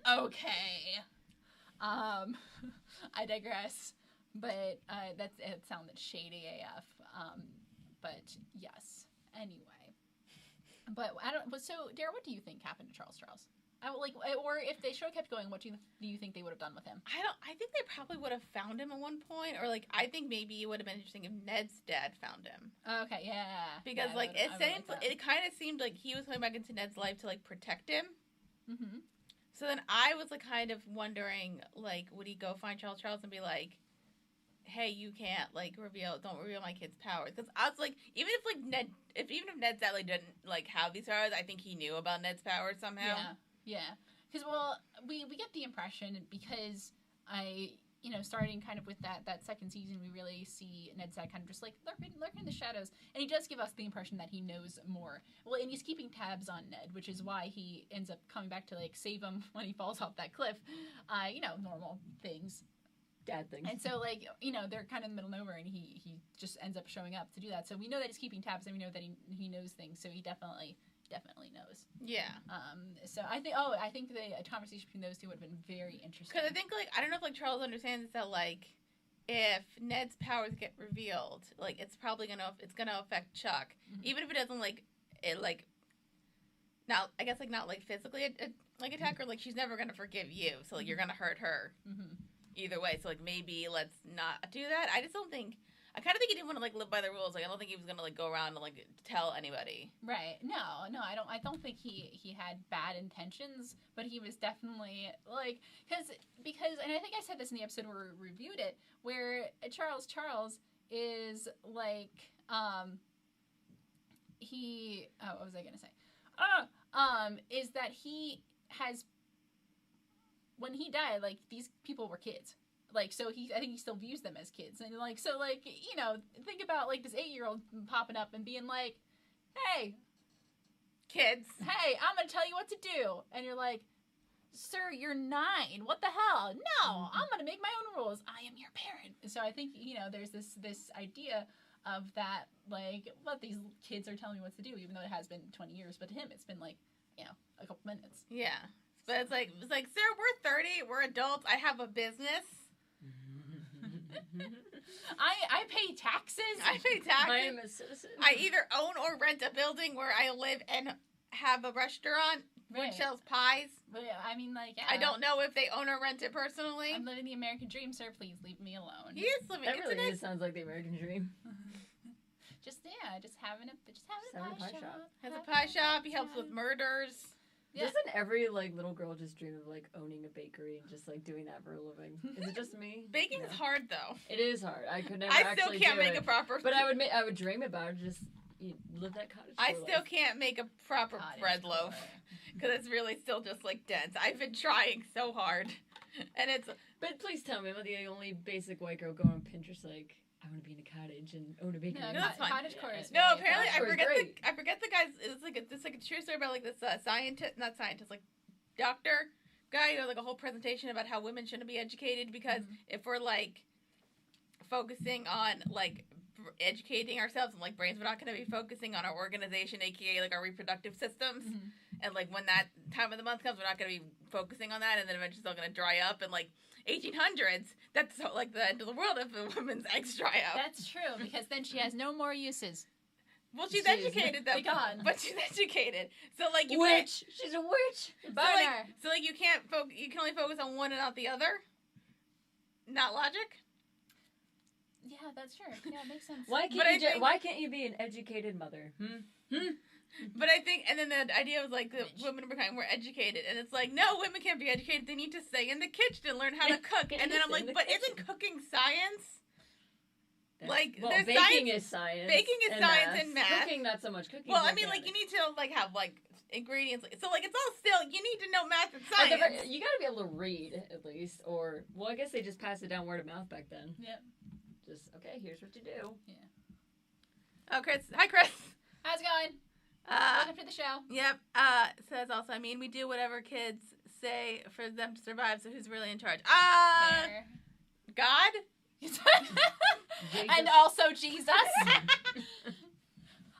Okay. I digress. But it sounded shady AF. But yes. Anyway. But I don't. But so, Dara, what do you think happened to Charles? Or if the show kept going, what do you think they would have done with him? I think they probably would have found him at one point, or like I think maybe it would have been interesting if Ned's dad found him. Okay, yeah. Because it kind of seemed like he was coming back into Ned's life to like protect him. Mm-hmm. So then I was like kind of wondering, like, would he go find Charles and be like, hey, you can't like don't reveal my kid's powers? Because I was like, even if Ned's dad like didn't like have these powers, I think he knew about Ned's powers somehow. Yeah. Because we get the impression, because starting kind of with that second season, we really see Ned's dad kind of just like lurking in the shadows, and he does give us the impression that he knows more. Well, and he's keeping tabs on Ned, which is why he ends up coming back to like save him when he falls off that cliff. Normal things. Dad things. And so, like, they're kind of in the middle of nowhere, and he just ends up showing up to do that. So we know that he's keeping tabs, and we know that he knows things. So he definitely knows. Yeah. So I think the conversation between those two would have been very interesting. Because I think, like, I don't know if, like, Charles understands that, like, if Ned's powers get revealed, like, it's probably gonna affect Chuck. Mm-hmm. Even if it doesn't, like, it, like, not, I guess, like, not, like, physically, attack her, like, she's never gonna forgive you, so, like, you're gonna hurt her. Mm-hmm. Either way, so, like, maybe let's not do that. I just don't think... I kind of think he didn't want to, like, live by the rules. Like, I don't think he was going to, like, go around and, like, tell anybody. Right. No, I don't think he had bad intentions, but he was definitely, like, because, and I think I said this in the episode where we reviewed it, where Charles is, like, what was I going to say? Is that he has, when he died, like, these people were kids. Like, so I think he still views them as kids. And, like, so, like, think about, like, this 8-year-old popping up and being like, hey, kids, hey, I'm going to tell you what to do. And you're like, sir, you're 9. What the hell? No, I'm going to make my own rules. I am your parent. So I think, there's this idea of that, like, what these kids are telling me what to do, even though it has been 20 years. But to him, it's been, like, a couple minutes. Yeah. But it's like, sir, we're 30. We're adults. I have a business. I pay taxes. I am a citizen. I either own or rent a building where I live and have a restaurant which sells pies. But I mean, like, yeah. I don't know if they own or rent it personally. I'm living the American dream, sir. Please leave me alone. He is living. That really sounds like the American dream. just having a pie shop. Has a pie shop. He helps with murders. Yeah. Doesn't every, like, little girl just dream of, like, owning a bakery and just, like, doing that for a living? Is it just me? Baking is hard, though. It is hard. I could never I still can't make a proper... But I would dream about it, just live that cottage I still can't make a proper bread loaf. Because it's really still just, like, dense. I've been trying so hard. And it's... But please tell me, I'm the only basic white girl going on Pinterest, like... I want to be in a cottage and own a bakery. No, that's fine. Cottage core is no, apparently I forget the guy's. It's like a true story about like this like doctor guy who had like a whole presentation about how women shouldn't be educated because if we're like focusing on like educating ourselves and like brains, we're not going to be focusing on our organization, aka like our reproductive systems. And like when that time of the month comes, we're not going to be focusing on that, and then eventually it's all going to dry up and like. 1800s, that's like the end of the world if a woman's eggs dry up. That's true, because then she has no more uses. Well, she's educated, though. But she's educated. So, like, you witch. She's a witch. So, like, you can only focus on one and not the other? Not logic? Yeah, that's true. Yeah, it makes sense. Why can't you be an educated mother? But I think, and then the idea was like the women are becoming more educated, and it's like, no, women can't be educated. They need to stay in the kitchen and learn how to cook. And then I'm like, but isn't cooking science? Baking is science. Baking is science and math. Cooking, not so much. Cooking. Well, I mean, like you need to like have like ingredients. So like it's all still you need to know math and science. You got to be able to read at least, or I guess they just passed it down word of mouth back then. Yep. Just here's what you do. Yeah. Oh, Chris. Hi, Chris. How's it going? Welcome to the show. Yep. Says also, I mean, we do whatever kids say for them to survive, so who's really in charge? God? And also Jesus.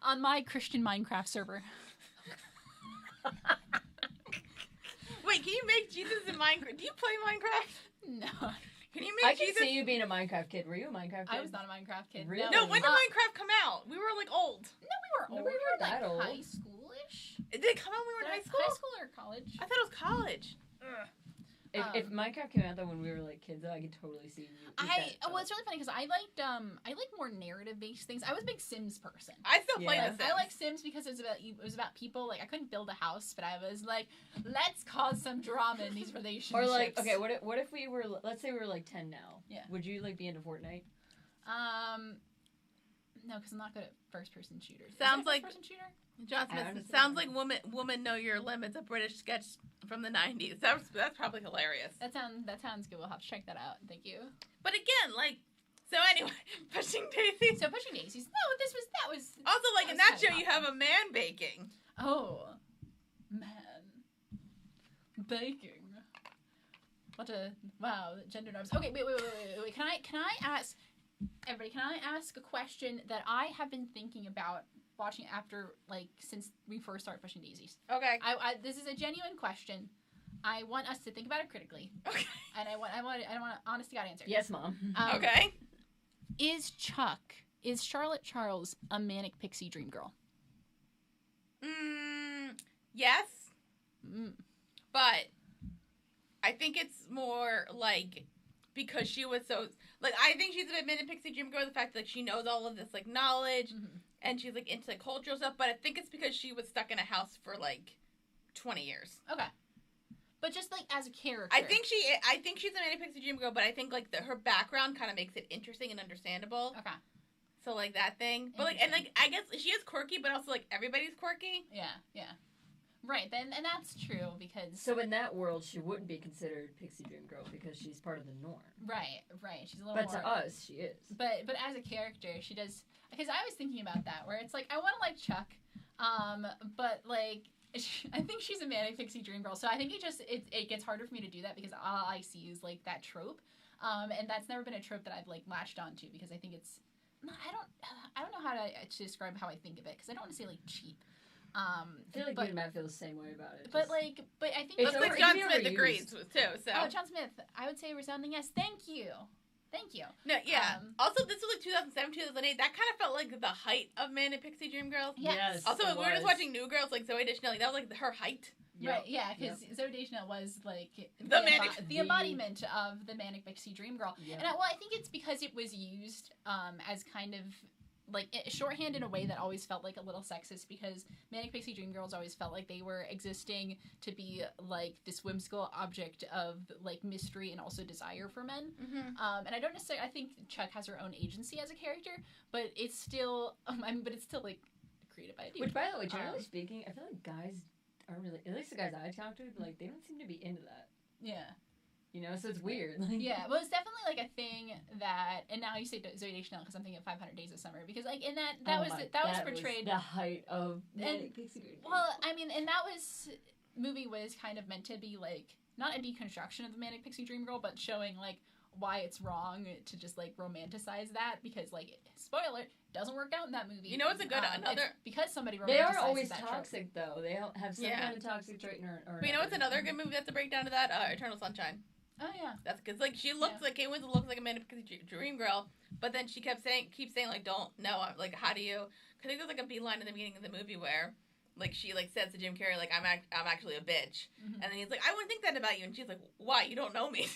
On my Christian Minecraft server. Wait, can you make Jesus in Minecraft? Do you play Minecraft? No. Can you I make can Jesus? see you being a Minecraft kid. Were you a Minecraft kid? I was not a Minecraft kid. Really? No, when did Minecraft come out? We were like old. No, we were No, old. we We weren't were like that old. high schoolish. Did it come out when we were in high school? High school or college? I thought it was college. If Minecraft came out though when we were like kids, though, I could totally see you. Well, it's really funny because I liked more narrative based things. I was a big Sims person. I still play Yeah. The Sims. I like Sims because it was about people. Like I couldn't build a house, but I was like, let's cause some drama in these relationships. Or like, okay, what if we were? Let's say we were like 10 now. Yeah. Would you like be into Fortnite? No, because I'm not good at first person shooters. Sounds Is it a like- first person shooter. John I Smith, honestly sounds don't like woman know your limits, a British sketch from the 90s. That's probably hilarious. That sounds good. We'll have to check that out. Thank you. But again, like, so anyway, Pushing Daisies. So pushing daisies. No, that was. Also, like, in That that was show, kinda you have a man baking. Oh, man, baking. What a wow, gender norms. Okay, wait. Can I ask everybody? Can I ask a question that I have been thinking about watching after since we first started pushing daisies? Okay. This is a genuine question. I want us to think about it critically, Okay. and I want an honest to God answer. Yes, Mom. Okay. Is Charlotte Charles a manic pixie dream girl? Yes, Mm. but I think it's more like because she was so like I think she's a bit pixie dream girl. The fact that she knows all of this like knowledge Mhm. and she's like into cultural stuff, but I think it's because she was stuck in a house for like 20 years. Okay, but just like as a character, I think she's a manic pixie dream girl, but I think like her background kind of makes it interesting and understandable. Okay. So like that thing, but like and like I guess she is quirky, but also like everybody's quirky. Yeah. Right, then, and that's true because So in that world, she wouldn't be considered Pixie Dream Girl because she's part of the norm. right, she's a little But more. to us, she is. But as a character, she does because I was thinking about that where it's like I want to like Chuck, but like I think she's a manic pixie dream girl, so I think it gets harder for me to do that because all I see is like that trope, and that's never been a trope that I've like latched onto because I think it's I don't know how to describe how I think of it because I don't want to say like cheap. I feel like you and Matt feel the same way about it. But I think It's That's over- what it John can be Smith overused. agrees with too. So John Smith, I would say a resounding yes. Thank you. no, yeah. Also, this was like 2007, 2008. That kind of felt like the height of Manic Pixie Dream Girls. Yes. Also, it we were just was. watching New Girls, like Zoe Deschanel. Like, that was like her height. Yep. Right, yeah, because Zoe Deschanel was like The embodiment of the manic pixie dream girl, Yeah. and I think it's because it was used as kind of like shorthand in a way that always felt like a little sexist because manic pixie dream girls always felt like they were existing to be like this whimsical object of like mystery and also desire for men. Mm-hmm. And I don't necessarily. I think Chuck has her own agency as a character, but it's still. But it's still like a creative idea. Which, by the way, generally speaking, I feel like guys aren't really, at least the guys I talked to, like, they don't seem to be into that. Yeah. You know, so it's weird. Like, Yeah, well, it's definitely like a thing that, and now you say Zoe Deschanel because I'm thinking of 500 Days of Summer because like in that was portrayed. the height of Manic Pixie Dream Girl. Well, I mean, and movie was kind of meant to be like not a deconstruction of the Manic Pixie Dream Girl, but showing like why it's wrong to just like romanticize that because like spoiler doesn't work out in that movie. You know what's a good another? It's because somebody romanticizes They are always that trope. toxic, though. They don't have some Yeah. kind of toxic trait or But you know what's another good movie that's a breakdown to that? Eternal Sunshine. Oh yeah. That's because like she looks like Kate Winslet looks like a Manic Pixie Dream Girl, but then she keeps saying like don't know like how do you? Cause I think there's like a beeline in the beginning of the movie where like she like says to Jim Carrey like I'm actually a bitch, Mhm. and then he's like I wouldn't think that about you, and she's like why you don't know me?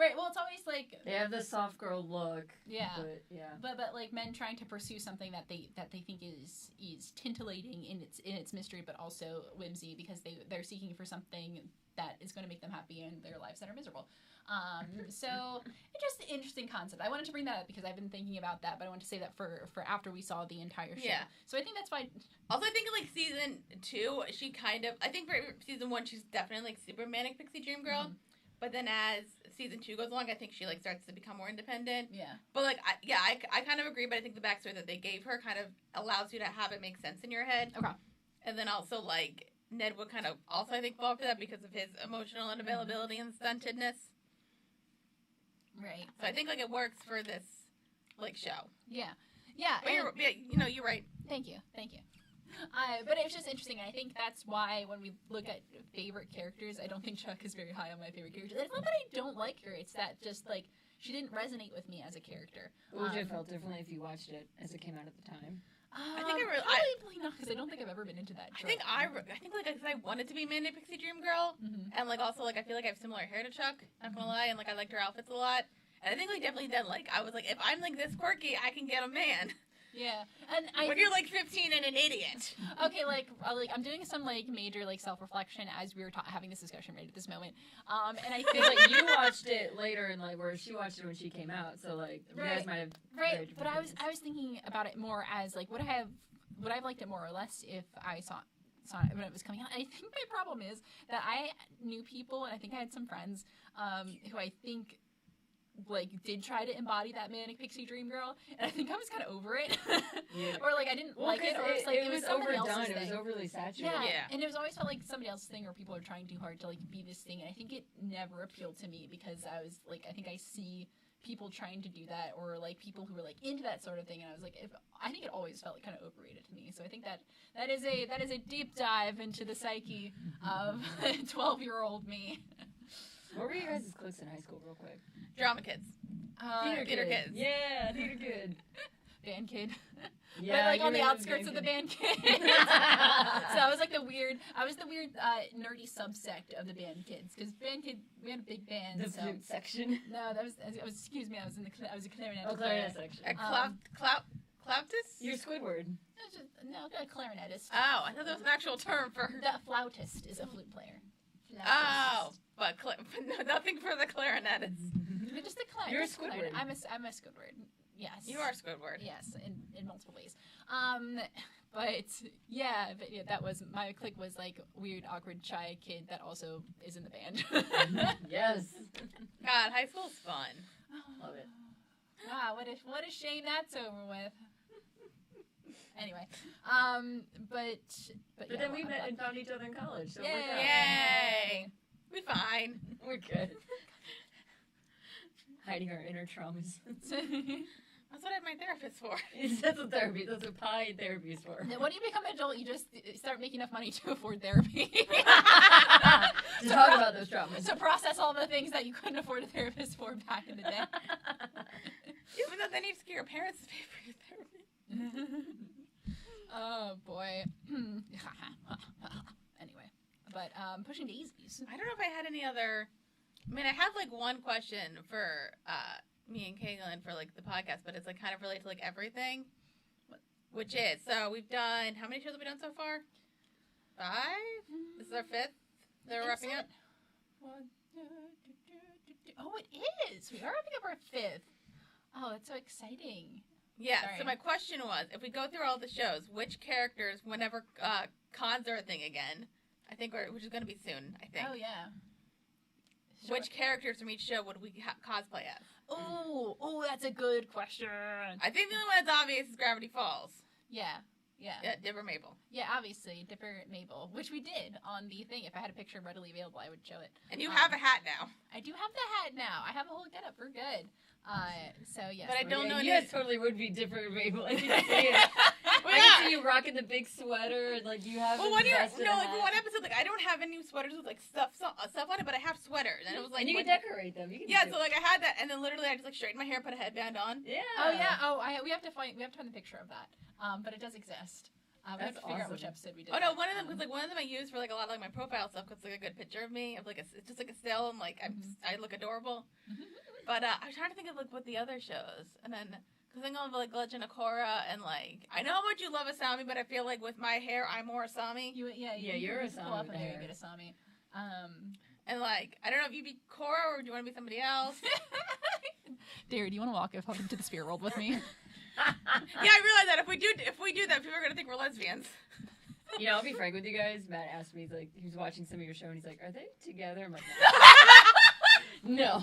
Right. Well, it's always like They have the soft girl look. yeah. But, yeah. But like men trying to pursue something that they think is titillating in its mystery, but also whimsy because they're seeking for something that is going to make them happy in their lives that are miserable. So it's just an interesting concept. I wanted to bring that up because I've been thinking about that, but I want to say that for after we saw the entire show. Yeah. So I think that's why. Also, I think in like season 2, she kind of I think for season 1 she's definitely like super Manic Pixie Dream Girl. Mhm. But then as season 2 goes along, I think she like starts to become more independent. Yeah. But like, I kind of agree. But I think the backstory that they gave her kind of allows you to have it make sense in your head. Okay. And then also like Ned would kind of also I think fall for that because of his emotional unavailability and stuntedness. Right. So I think like it works for this like show. Yeah. Yeah. But you're right. Thank you. But it was just interesting. I think that's why when we look at favorite characters, I don't think Chuck is very high on my favorite characters. It's not that I don't like her. It's that just, like, she didn't resonate with me as a character. Would you have felt differently if you watched it as it came out at the time? I think probably not, because I don't think I've ever been into that. I think like because I wanted to be Manic Pixie Dream Girl, and like also like I feel like I have similar hair to Chuck. Not gonna lie, and like I liked her outfits a lot. And I think like definitely then like I was like, if I'm like this quirky, I can get a man. Yeah, and when you're like 15 and an idiot. Okay, like I'm doing some like major like self-reflection as we were having this discussion right at this moment. And I feel like you watched it later, and like where she watched it when she came out, so like you guys might have But I was thinking about it more as like would I have liked it more or less if I saw it when it was coming out. I think my problem is that I knew people, and I think I had some friends who I think like did try to embody that Manic Pixie Dream Girl, and I think I was kind of over it. Or like I didn't like it, or it's like it was overdone. Else's It was overly saturated. Yeah, and it was always felt like somebody else's thing, or people are trying too hard to like be this thing, and I think it never appealed to me because I was like, I think I see people trying to do that, or like people who were like into that sort of thing, and I was like, I think it always felt like kind of overrated to me. So I think that is a deep dive into the psyche of 12-year-old me. What were you guys' cliques in high school, real quick? Drama kids. Theater kids. Yeah, theater kid. Band kid. Yeah, but like on the outskirts of the band kid. So I was like the weird nerdy subsect of the band kids, because band kid, we had a big band. The flute section. No, that was excuse me, I was a clarinet. Oh, clarinet section. A flautist? You're Squidward. No, a clarinetist. Oh, I thought that was an actual term for. The flautist is a flute player. Oh, but nothing for the clarinetist. Just a clarinet. You're a Squidward. I'm a Squidward. Yes. You are Squidward. Yes, in multiple ways. But yeah, that was my clique, was like weird, awkward, shy kid that also is in the band. Yes. God, high school's fun. Love it. Wow, what a shame that's over with. Anyway, but then we met and found each other in college. So Yay! We're fine. We're good. Hiding our inner traumas. That's what I have my therapist for. That's what therapy. That's what pie therapy is for. When you become an adult, you just start making enough money to afford therapy. To talk about those traumas. To process all the things that you couldn't afford a therapist for back in the day. Even though then you have to get your parents to pay for your therapy. Oh boy. Anyway, but pushing daisies. I don't know if I had any other. I mean, I have like one question for me and Caitlin for like the podcast, but it's like kind of related to like everything. Which is, so we've done, how many shows have we done so far? 5? This is our 5th that we're wrapping up? Oh, it is! We are wrapping up our 5th. Oh, that's so exciting. Yeah, Sorry. So my question was, if we go through all the shows, which characters, whenever cons are a thing again, I think which is going to be soon, I think. Oh, yeah. Sure. Which characters from each show would we cosplay as? Oh, that's a good question. I think the only one that's obvious is Gravity Falls. Yeah. Dipper Mabel. Yeah, obviously, Dipper Mabel, which we did on the thing. If I had a picture readily available, I would show it. And you have a hat now. I do have the hat now. I have a whole getup. We're good. So, yes. But I don't know. You guys totally would be Dipper Mabel. I can see it. I can see you rocking the big sweater, and like you have. Well, one episode, like I don't have any sweaters with like stuff on it, but I have sweaters, and it was like. And you can decorate them. So like I had that, and then literally I just like straightened my hair, put a headband on. Yeah. Oh yeah. We have to find the picture of that. But it does exist. We have to figure out which episode we did. Oh no, one of them I used for like a lot of like my profile stuff because it's like a good picture of me. Of like it's just like a still, and like I look adorable. But I was trying to think of like what the other shows, and then because I know like Legend of Korra, and like I know how much you love Asami, but I feel like with my hair I'm more Asami. You're Asami. Pull up and there you get Asami. And like I don't know if you'd be Korra or do you want to be somebody else? Derry, do you want to walk up into the spirit world with me? Yeah, I realize that if we do that, people are gonna think we're lesbians. You know, I'll be frank with you guys. Matt asked me, like, he was watching some of your show, and he's like, "Are they together?" I'm like, "No."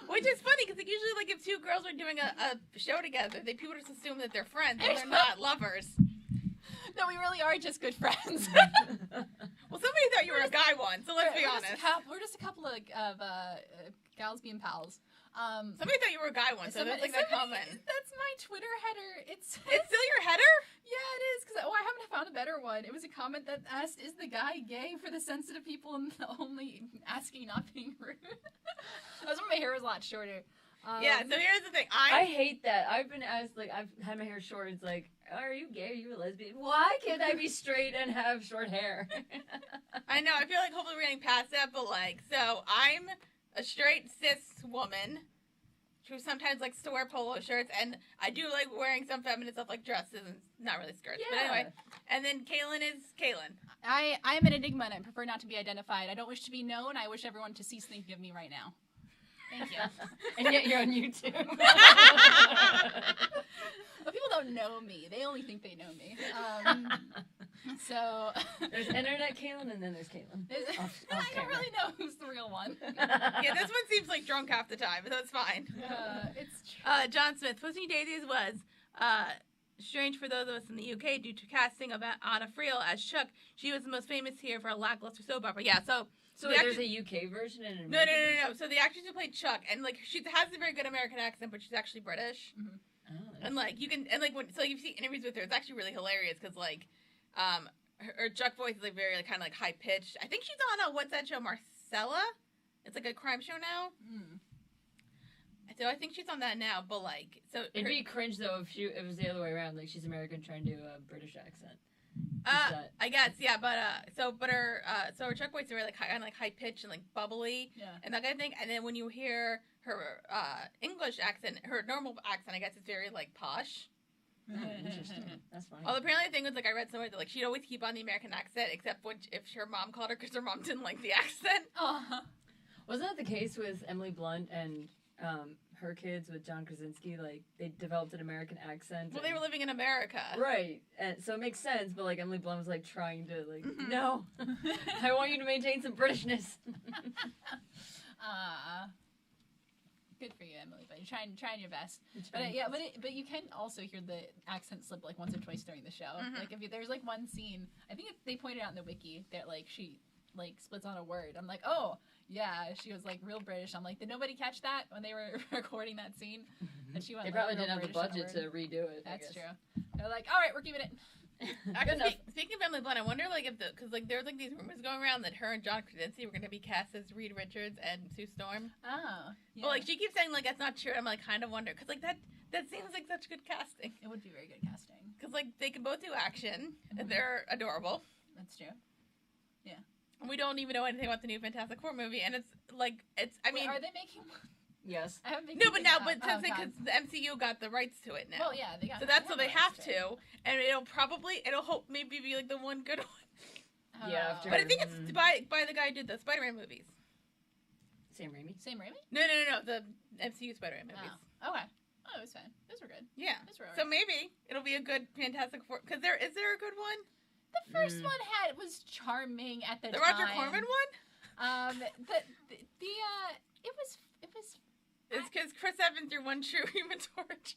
Which is funny because like, usually, like, if two girls are doing a show together, people just assume that they're friends and they're not lovers. No, we really are just good friends. Well, somebody thought you were a guy once, so let's be honest. We're just a couple of gals being pals. Somebody thought you were a guy once, so that's like that comment. That's my Twitter header. It's still your header? Yeah, it is. Because I haven't found a better one. It was a comment that asked, "Is the guy gay?" for the sensitive people and only asking, not being rude. That was when my hair was a lot shorter. Yeah. So here's the thing. I hate that. I've been asked, like, I've had my hair short. It's like, are you gay? Are you a lesbian? Why can't I be straight and have short hair? I know. I feel like hopefully we're getting past that, but like, so I'm a straight cis woman who sometimes likes to wear polo shirts, and I do like wearing some feminine stuff like dresses and not really skirts. Yeah. But anyway, and then Kaylin is Kaylin. I'm an enigma and I prefer not to be identified. I don't wish to be known. I wish everyone to cease thinking of me right now. Thank you. And yet you're on YouTube. Well, people don't know me. They only think they know me. So there's internet Kaylin and then there's Kaylin. I don't really know who's the real one. Yeah, this one seems like drunk half the time, so it's fine. It's true. John Smith, Pussy Daisies was strange for those of us in the UK due to casting of Anna Friel as Chuck. She was the most famous here for a lackluster soap opera. Yeah, so there's a UK version and an American No. version? So the actress who played Chuck, and like she has a very good American accent, but she's actually British. Mm-hmm. Oh, And like you can, and like when you see interviews with her, it's actually really hilarious because like, her Chuck voice is like very like kind of like high pitched. I think she's on what's that show, Marcella? It's like a crime show now. Mm. So I think she's on that now, but like, so it'd be cringe though if it was the other way around. Like she's American trying to do a British accent. I guess, yeah, but her Chuck voice is very like kind of like high pitched and like bubbly, Yeah. and that kind of thing. And then when you hear her English accent, her normal accent, I guess it's very like posh. Interesting. That's funny. Although apparently the thing was like I read somewhere that like she'd always keep on the American accent except if her mom called her because her mom didn't like the accent. Wasn't that the case with Emily Blunt and her kids with John Krasinski? Like they developed an American accent. Well, they were living in America, right? And so it makes sense. But like Emily Blunt was like trying to like, no, I want you to maintain some Britishness. Good for you, Emily. But you're trying your best. But you can also hear the accent slip like once or twice during the show. Mm-hmm. Like there's like one scene, I think they pointed out in the wiki that like she like splits on a word. I'm like, oh yeah, she was like real British. I'm like, did nobody catch that when they were recording that scene? And she went. They probably like, didn't have the budget to redo it. That's true. They're like, all right, we're keeping it. Actually, speaking of Emily Blunt, I wonder like if because like there was like these rumors going around that her and John Krasinski were going to be cast as Reed Richards and Sue Storm. Oh, yeah. But like she keeps saying like that's not true. I'm like kind of wonder because like that seems like such good casting. It would be very good casting. Because like they can both do action. Mm-hmm. They're adorable. That's true. Yeah. And we don't even know anything about the new Fantastic Four movie, and it's. I mean, are they making one? Yes. I haven't been no, but now, but because because the MCU got the rights to it now. Well, yeah, they got. So that's so they have to, and it'll hope maybe be like the one good one. Yeah, after, but I think it's by the guy who did the SpiderMan movies. Sam Raimi. No, the MCU SpiderMan movies. Oh, okay. Oh, it was fine. Those were good. Yeah. Those were so maybe it'll be a good Fantastic Four. Because is there a good one? The first one was charming at the time. The Roger Corman one? It was. It's because Chris Evans threw one true Human Torch.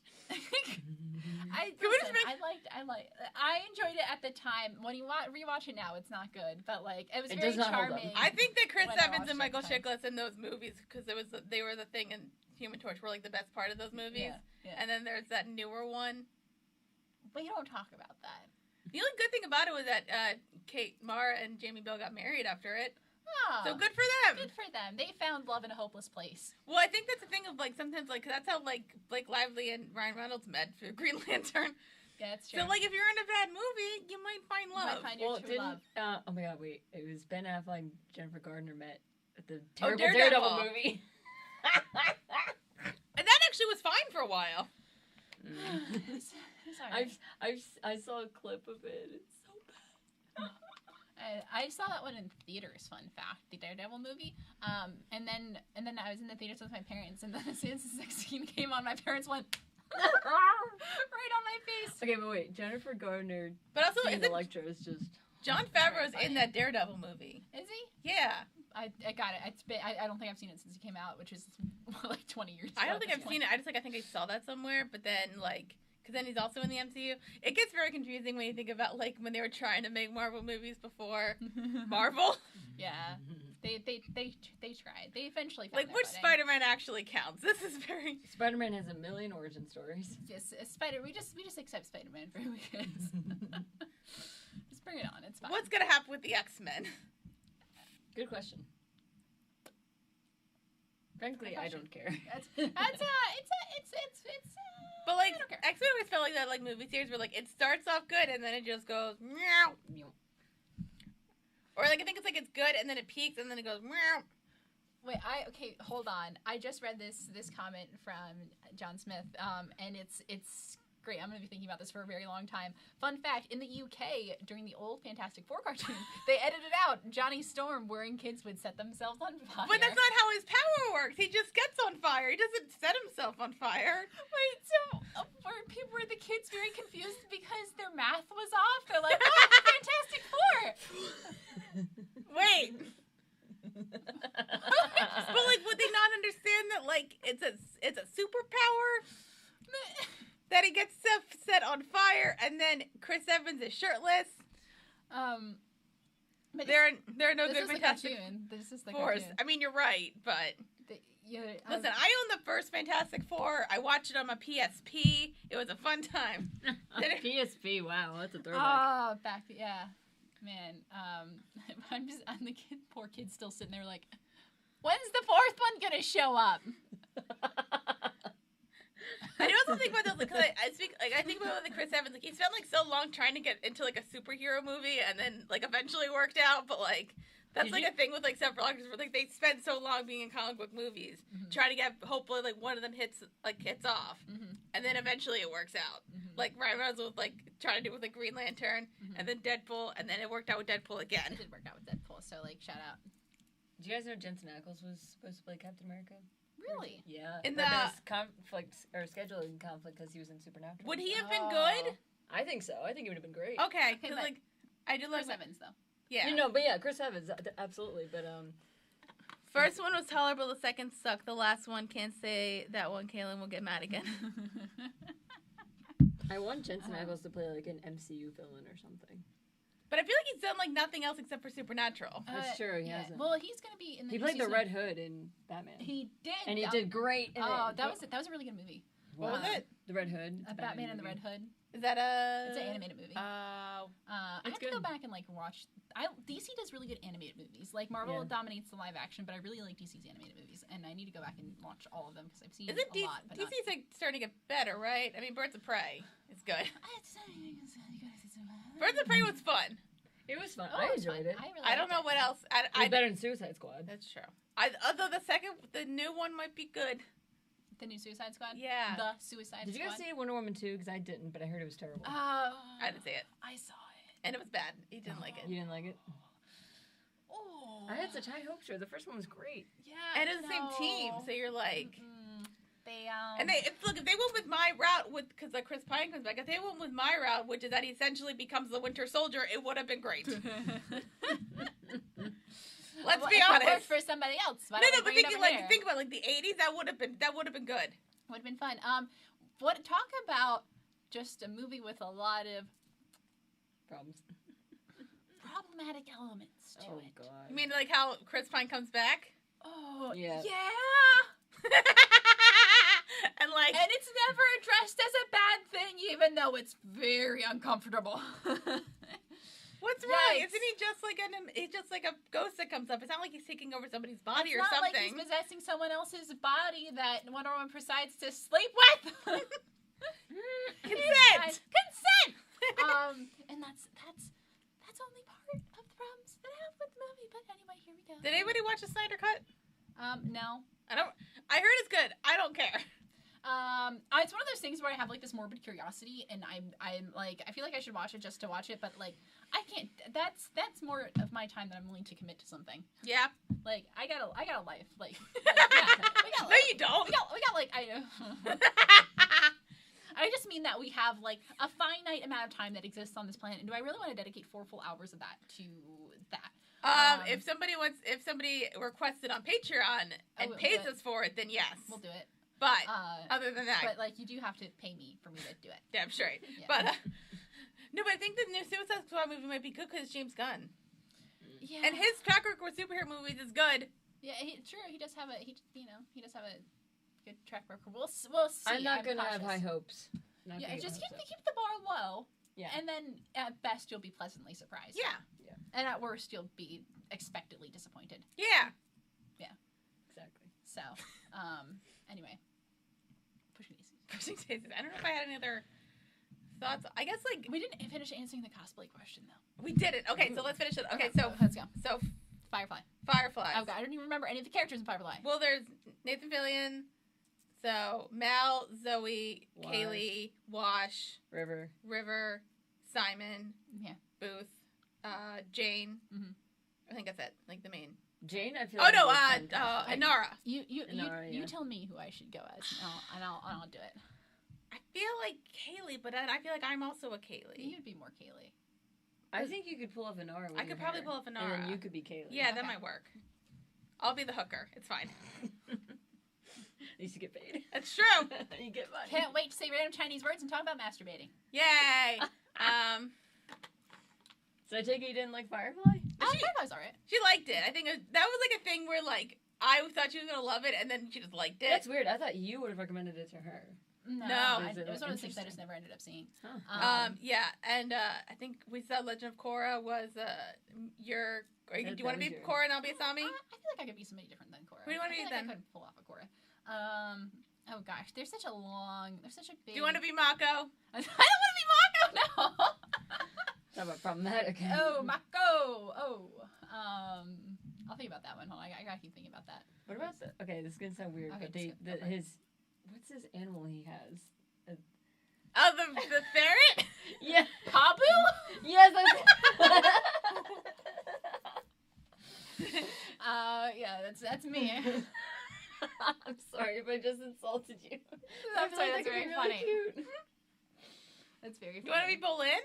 I enjoyed it at the time. When you rewatch it now, it's not good. But like, it was very charming. I think that Chris Evans and Michael Chiklis in those movies, because they were the thing in Human Torch, were like the best part of those movies. Yeah. And then there's that newer one. But you don't talk about that. The only good thing about it was that Kate Mara and Jamie Bell got married after it. Oh, so good for them. Good for them. They found love in a hopeless place. Well, I think that's the thing of like sometimes like that's how like Blake Lively and Ryan Reynolds met for Green Lantern. Yeah, that's true. So like if you're in a bad movie, you might find love. You might find your true love. Oh my God, wait! It was Ben Affleck and Jennifer Gardner met at the terrible Daredevil movie. And that actually was fine for a while. I saw a clip of it. It's so bad. I saw that one in theaters. Fun fact: the Daredevil movie. And then I was in the theaters with my parents, and then as soon as the sex scene came on, my parents went right on my face. Okay, but wait, Jennifer Gardner. But also, Electro is just. John Favreau's in that Daredevil movie. Is he? Yeah. I got it. It's been, I don't think I've seen it since it came out, which is like 20 years ago. I don't think I've seen it. I think I saw that somewhere, but then because then he's also in the MCU. It gets very confusing when you think about like when they were trying to make Marvel movies before Marvel. Yeah. They tried. They eventually found Like, their which footing. Spider-Man actually counts? This is very... Spider-Man has a million origin stories. Yes, we just accept Spider-Man for who he is. Just bring it on. It's fine. What's gonna happen with the X-Men? Good question. Frankly, I don't care. It's But, like, I don't care. X-Men always felt like that, like, movie series where, like, it starts off good and then it just goes, meow. Or, like, I think it's, like, it's good and then it peaks and then it goes, meow. Wait, okay, hold on. I just read this comment from John Smith, and it's great. I'm going to be thinking about this for a very long time. Fun fact, in the UK, during the old Fantastic Four cartoon, they edited out Johnny Storm worrying kids would set themselves on fire. But that's not how his power works. He just gets on fire. He doesn't set himself on fire. Wait, so were the kids very confused because their math was off? They're like, oh, Fantastic Four! Wait. But, like, would they not understand that, like, it's a superpower? That he gets stuff set on fire, and then Chris Evans is shirtless. But There are no this good is the Fantastic cartoon. This is the Fours. cartoon. I mean, you're right, but listen, I own the first Fantastic Four. I watched it on my PSP. It was a fun time. PSP, wow, that's a throwback. Oh, man. I'm the poor kid still sitting there like, when's the fourth one gonna show up? I also think about those, because I think about the Chris Evans, like, he spent, like, so long trying to get into, like, a superhero movie, and then, like, eventually worked out, but, like, that's, like, a thing with, like, several actors, where, like, they spend so long being in comic book movies, trying to get, hopefully, like, one of them hits off, and then eventually it works out. Like, Ryan Reynolds was, like, trying to do it with, like, Green Lantern, and then Deadpool, and then it worked out with Deadpool again. It did work out with Deadpool, so, like, shout out. Did you guys know Jensen Ackles was supposed to play Captain America? Really? Yeah. In but the- there was conflict, or scheduling conflict, because he was in Supernatural. Would he have been good? I think so. I think he would have been great. Okay, because, but like, I do love Chris Evans, though. Yeah. You know, but yeah, Chris Evans, absolutely, but First one was tolerable, the second sucked. The last one, can't say that one, Kaylin will get mad again. I want Jensen Ackles to play, like, an MCU villain or something. But I feel like he's done, like, nothing else except for Supernatural. That's true, he hasn't. Well, he's gonna be in the He new played the season. Red Hood in Batman. He did. And he did great in it. that was a really good movie. What was it? The Red Hood. It's a Batman and the movie. Red Hood. Is that It's an animated movie. I have to go good. back and like watch. DC does really good animated movies. Like Marvel dominates the live action, but I really like DC's animated movies, and I need to go back and watch all of them because I've seen Isn't a lot. But DC's like starting to get better, right? I mean, Birds of Prey is good. Birds of Prey was fun. It was fun. Oh, I it was enjoyed fun. it. I don't know what else. It was better than Suicide Squad. That's true. Although the new one might be good. The new Suicide Squad. Yeah. The Suicide Did you Squad. guys see Wonder Woman 2? Because I didn't, but I heard it was terrible. I didn't see it, I saw it. and it was bad. He didn't like it. You didn't like it? Oh. I had such high hopes for it. The first one was great. Yeah. And it's the same team, so you're like. They And if they went with my route, because Chris Pine comes back, if they went with my route, which is that he essentially becomes the Winter Soldier, it would have been great. Let's be It honest. worked for somebody else. Why No, don't we but bring it over here? think about like the '80s. That would have been good. Would have been fun. Talk about just a movie with a lot of Problems. problematic elements to it. God. You mean like how Chris Pine comes back? Oh, Yeah. And like, And it's never addressed as a bad thing, even though it's very uncomfortable. what's wrong? Yikes. Isn't he just like he's just like a ghost that comes up? It's not like he's taking over somebody's body It's or not something. like he's possessing someone else's body that Wonder Woman decides to sleep with. Consent. Consent. And that's only part of the problems that I have with the movie. But anyway, here we go. Did anybody watch the Snyder Cut? No. I heard it's good. I don't care. It's one of those things where I have like this morbid curiosity, and I'm like, I feel like I should watch it just to watch it, but like, I can't. That's more of my time that I'm willing to commit to something. Yeah. Like, I got a life. Like yeah, No, you don't. We got like I just mean that we have like a finite amount of time that exists on this planet, and do I really want to dedicate 4 full hours of that to that? If somebody requested on Patreon and pays us for it, then yes, We'll do it. But other than that, but like you do have to pay me for me to do it. damn straight. Yeah. But no, but I think the new Suicide Squad movie might be good because it's James Gunn. Yeah. And his track record with superhero movies is good. Yeah, true. He does have a he does have a good track record. We'll see. I'm not gonna cautious. have high hopes. Yeah, just keep the bar low. Yeah. And then at best you'll be pleasantly surprised. Yeah. And at worst you'll be expectedly disappointed. Yeah. Exactly. So, anyway, pushing daisies. Pushing daisies. I don't know if I had any other thoughts. I guess like We didn't finish answering the cosplay question though. we did it. Okay, so let's finish it. Okay, so let's go. So Firefly. Fireflies. Oh god, I don't even remember any of the characters in Firefly. Well, there's Nathan Fillion. So Mal, Zoe, Wash. Kaylee, Wash, River. Simon, Yeah. Booth, Jane. Mhm. I think that's it. Like the main. Jane, I feel Oh like no, was fantastic. Inara. Inara, You yeah. tell me who I should go as, and I'll do it. I feel like Kaylee, but then I feel like I'm also a Kaylee. You'd be more Kaylee. I think you could pull off Inara with I your could probably hair. pull off And Inara. then you could be Kaylee. Yeah, that Okay. might work. I'll be the hooker. It's fine. At least you get paid. It's true. You get money. Can't wait to say random Chinese words and talk about masturbating. Yay. So I take it you didn't like Firefly? Firefly's alright. She liked it. I think that was like a thing where like I thought she was gonna love it, and then she just liked it. That's weird. I thought you would have recommended it to her. No. It was one of those things I just never ended up seeing. Huh. Yeah, and I think we said Legend of Korra was your. Do you want to be Korra and I'll be Asami? I feel like I could be somebody different than Korra. Who do you wanna I be feel then? Like I couldn't pull off a Korra. Oh gosh, there's such a big. Do you want to be Mako? I don't want to be Mako. No. Talk about problematic. Oh, Mako. Oh. I'll think about that one. Hold on, I gotta keep thinking about that. What about the? Okay, this is gonna sound weird, Okay, but just go for it. what's his animal he has? Oh, the ferret? Yeah. Pabu? Yes. Yeah, that's me. I'm sorry if I just insulted you. I'm sorry, that's that could very be funny. really cute. That's very funny. You want to be Bolin?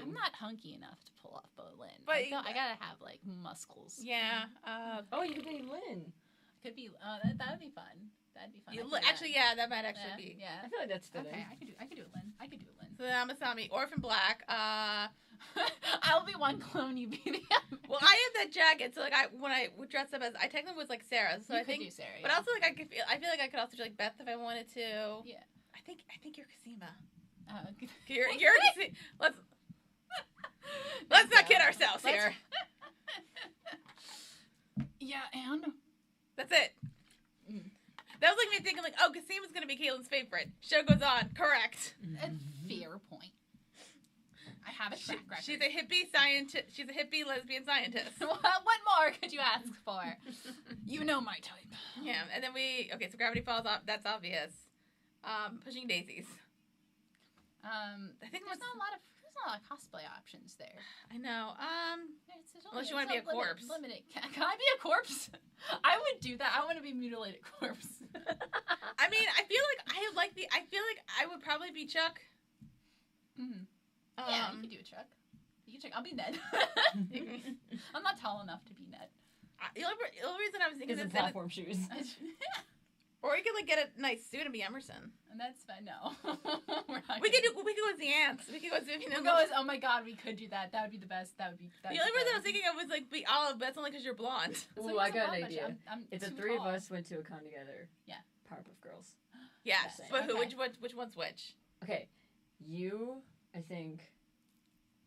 I'm not hunky enough to pull off Bolin. But I gotta have like muscles. Yeah. Oh, you could be Lynn. Could be. That would be fun. That'd be fun. I could do Actually, that. yeah, that might actually be. Yeah. I feel like that's fitting. Okay, I could do it, Lynn. I could do it, Lynn. So then I'm Asami. Orphan Black. I'll be one clone. You be the other. Well, I had that jacket, so like when I would dress up as, I technically was like Sarah, so You I could think. do Sarah. But yeah. also like I feel like I could also do like Beth if I wanted to. Yeah. I think you're Kasima. Okay. You're Kasima. Let's not kid ourselves here. Yeah, and That's it. Mm. That was like me thinking like, oh, Kasima's gonna be Caitlin's favorite. Show goes on. Correct. a fair point. I have a track record. She's a hippie scientist. She's a hippie lesbian scientist. What more could you ask for? You know my type. Yeah, and then so Gravity Falls off. That's obvious. Pushing Daisies. I think There's not a lot of cosplay options there. I know. There's Unless you wanna be a corpse. Limited. Can I be a corpse? I would do that. I want to be a mutilated corpse. I mean, I feel like I would probably be Chuck. Mm-hmm. Yeah, you can do a Chuck. You can check. I'll be Ned. I'm not tall enough to be Ned. The only reason I was thinking Because this of platform shoes. or you could like get a nice suit and be Emerson. And that's fine. No, we're not. We could go as the ants. We could go as Oh my god, we could do that. That would be the best. That would be. The only reason I was thinking of was like be Olive, but that's only because you're blonde. Ooh, I got an idea. I'm If the too three tall. of us went to a con together. Yeah. Powerpuff Girls. Yes, Just but who? saying. Which one's which? Okay, you, I think,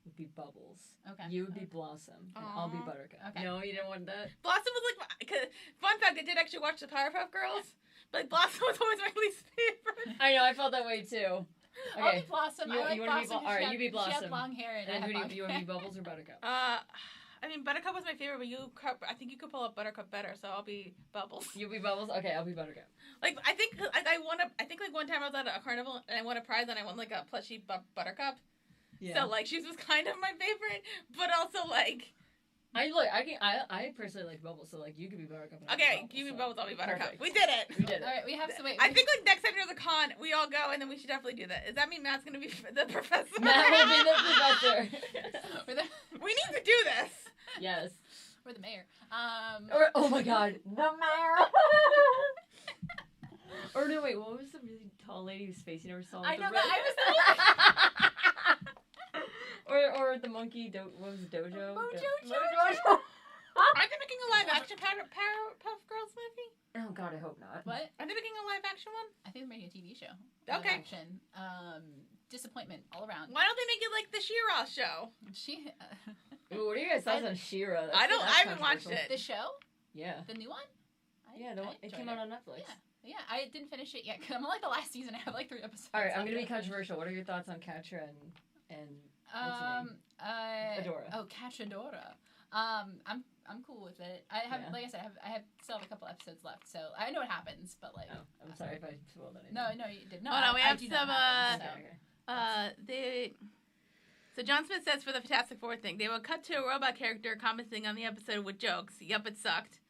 would be Bubbles. Okay. You would be Blossom, and I'll be Aw. Buttercup. Okay. No, you didn't want that? Blossom was like, fun fact, I did actually watch the Powerpuff Girls, but like, Blossom was always my least favorite. I know, I felt that way too. I'll Okay. be Blossom. You- I like you wanna be Blossom. Blo- alright, you be She Blossom. had long hair and I And had who long do you want to be, hair. Bubbles or Buttercup? I mean, Buttercup was my favorite, but I think you could pull up Buttercup better, so I'll be Bubbles. You'll be Bubbles? Okay, I'll be Buttercup. Like, I think like one time I was at a carnival and I won a prize and I won like a plushie Buttercup. So like she was kind of my favorite, but also like. I personally like Bubbles, so like you could be Buttercup. And I'll be Okay, Bubbles, you be so- Bubbles, I'll be Buttercup. Perfect. We did it. We did it. All right, we have to wait. I think like next time there's a con, we all go and then we should definitely do that. Does that mean Matt's gonna be the professor? Matt will be the professor. We need to do this. Yes. We're the mayor. Or, oh my god, the mayor. Or no, wait, what was the really tall lady whose face you never saw? I with know the that. red- or with the monkey? What was it, Dojo? Mojo. Are they making a live action Powerpuff Girls movie? Oh God, I hope not. What? Are they making a live action one? I think they're making a TV show. Okay. Action. Disappointment all around. Why don't they make it like the She-Ra show? She. Ooh, what are you guys thoughts on She-Ra? I haven't watched it. The show? Yeah. The new one? It came out on Netflix. Yeah, I didn't finish it yet because I'm on like the last season. I have like 3 episodes. All right, I'm gonna be controversial. What are your thoughts on Catra and what's her name? Adora. Oh, Cachadora. I'm cool with it. I have, like I said, I still have a couple episodes left, so I know what happens. But like, I'm sorry if I spoiled anything. No, you did. No, we have some. Okay. So John Smith says for the Fantastic Four thing, they will cut to a robot character commenting on the episode with jokes. Yup, it sucked.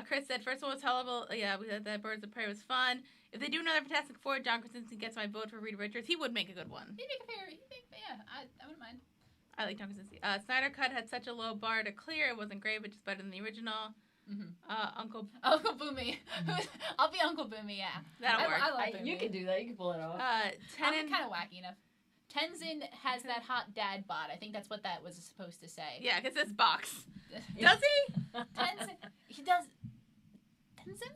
Chris said first one was horrible. Yeah, we said that Birds of Prey was fun. If they do another Fantastic Four, John Krasinski gets my vote for Reed Richards. He would make a good one. He'd make a fair. Yeah, I wouldn't mind. I like John Krasinski. Snyder Cut had such a low bar to clear. It wasn't great, but just better than the original. Mm-hmm. Uncle Boomy. I'll be Uncle Boomy. Yeah, that'll work. I love Boomy. You can do that. You can pull it off. I'm kind of wacky enough. Tenzin has that hot dad bod. I think that's what that was supposed to say. Yeah, because it's box. Does he? Tenzin, he does. Tenzin,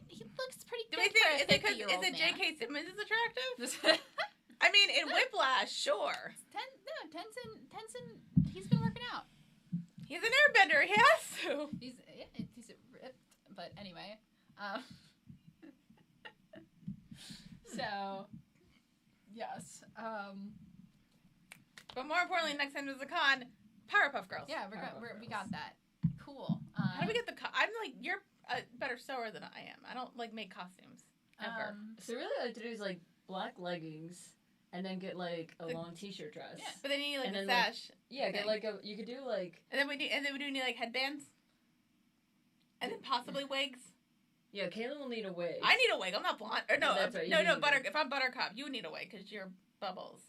he looks pretty Do good we think, for a 50-year-old is it man. J.K. Simmons is attractive? I mean, in Whiplash, sure. Tenzin, he's been working out. He's an airbender. He has to. He's ripped. But anyway, so yes. But more importantly, next time there's a con, Powerpuff Girls. Yeah, we got that. Cool. How do we get the? I'm like, you're a better sewer than I am. I don't like make costumes ever. So really, what I like to do is like black leggings. And then get like a long T-shirt dress. Yeah, but then you need like a sash. sash. Yeah, get like you could do like. And then we do need like headbands. And then possibly wigs. Yeah, Kayla will need a wig. I need a wig. I'm not blonde. Or no, that's right. no. If I'm Buttercup, you need a wig because you're Bubbles.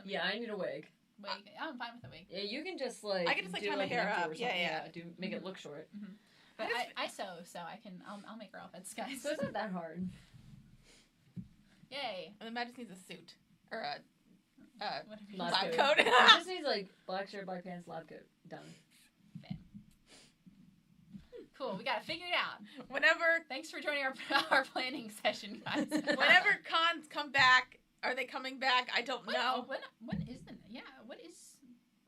Yeah, I need a wig. Wig. I'm fine with a wig. Yeah, you can just like. I can just like do, tie my hair up. Yeah. Make it look short. Mm-hmm. But I sew, so I can. I'll make her outfits, guys. So it's not that hard. Yay! And the Matt just needs a suit or a. Lab coat. It just needs like black shirt, black pants, lab coat. Done. Cool. We gotta figure it out. Thanks for joining our planning session, guys. Whenever cons come back, are they coming back? I don't know. When is the? Yeah. What is?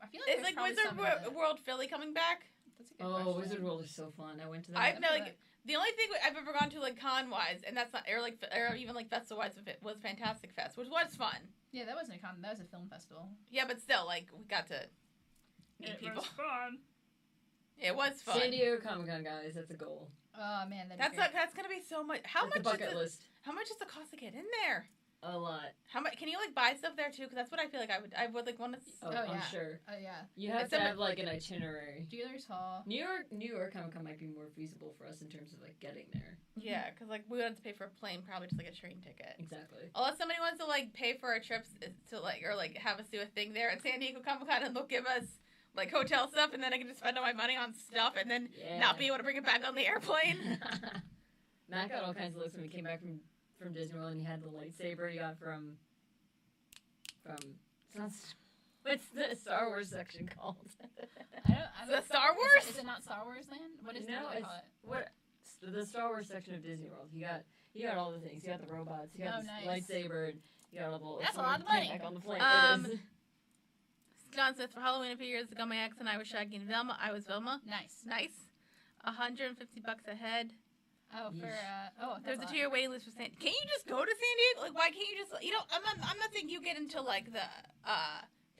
I feel like it's like Wizard World Philly coming back. That's a good question. Wizard World is so fun. I went to that. I've like. The only thing I've ever gone to like con-wise, and that's not or even like festival-wise, was Fantastic Fest, which was fun. Yeah, that wasn't a con. That was a film festival. Yeah, but still, like we got to meet people. It was fun. It was fun. San Diego Comic-Con, guys. That's a goal. Oh man, that's gonna be so much. How much? Bucket list. How much is the cost to get in there? A lot. How much? Can you like buy stuff there too? Because that's what I feel like I would like want to. Oh, yeah. I'm sure. Oh yeah. You have to have like an itinerary. Dealers Hall. New York Comic Con might be more feasible for us in terms of like getting there. Yeah, because like we would have to pay for a plane, probably just like a train ticket. Exactly. Unless somebody wants to like pay for our trips to like or like have us do a thing there at San Diego Comic Con and they'll give us like hotel stuff and then I can just spend all my money on stuff and then not be able to bring it back on the airplane. Matt got all kinds of looks when we came back from Disney World and he had the lightsaber he got from what's the Star Wars section called? I don't the Star Wars? Is it not Star Wars Land? What is no, they call it? What the Star Wars section of Disney World. He got all the things. He got the robots. He got the lightsaber. He got all the. That's a lot of money. Back on the plane. John says for Halloween a few years ago, my ex and I were Shaggy and Velma. I was Velma. Nice. $150 a head. Oh, there's a 2-year waiting list for San. Can't you just go to San Diego? Like, why can't you just? You know, I'm not saying you get into like the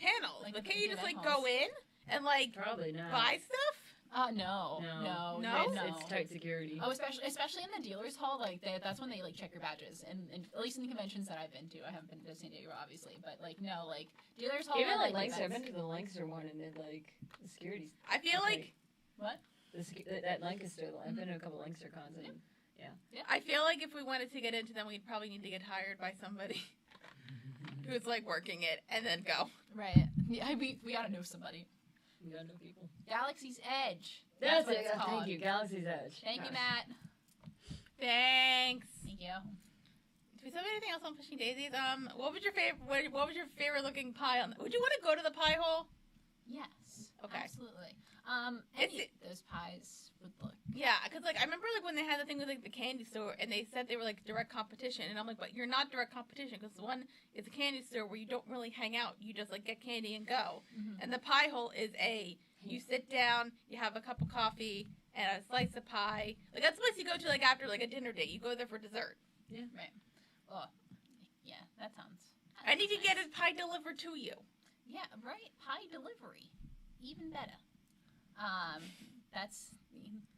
panels, like, but can't you just like go in and like probably not buy stuff? No. It's tight security. Oh, especially in the dealers hall, like that's when they like check your badges, and at least in the conventions that I've been to, I haven't been to San Diego obviously, but like no, like dealers hall. Even like Lancaster, I've been to the Lancaster one, and then like the security's. I feel like what? That Lancaster, I've been to a couple Lancaster cons, and yeah. I feel like if we wanted to get into them, we'd probably need to get hired by somebody who's like working it, and then go. Right. Yeah, we gotta know somebody. We gotta know people. Galaxy's Edge. That's what it's called. Thank you, Galaxy's Edge. Thank you, Matt. Thanks. Thank you. Do we have anything else on Fishing Daisies? What was your favorite? What was your favorite looking pie on? Would you want to go to the pie hole? Yes. Okay. Absolutely. Any of those pies would look. Yeah, because like I remember like when they had the thing with like the candy store, and they said they were like direct competition, and I'm like, but you're not direct competition because one is a candy store where you don't really hang out, you just like get candy and go, and the pie hole is you sit down, you have a cup of coffee and a slice of pie. Like that's the place you go to like after like a dinner date. You go there for dessert. Yeah. Right. Oh, yeah, that sounds. And you can get his pie delivered to you. Yeah, right. Pie delivery, even better.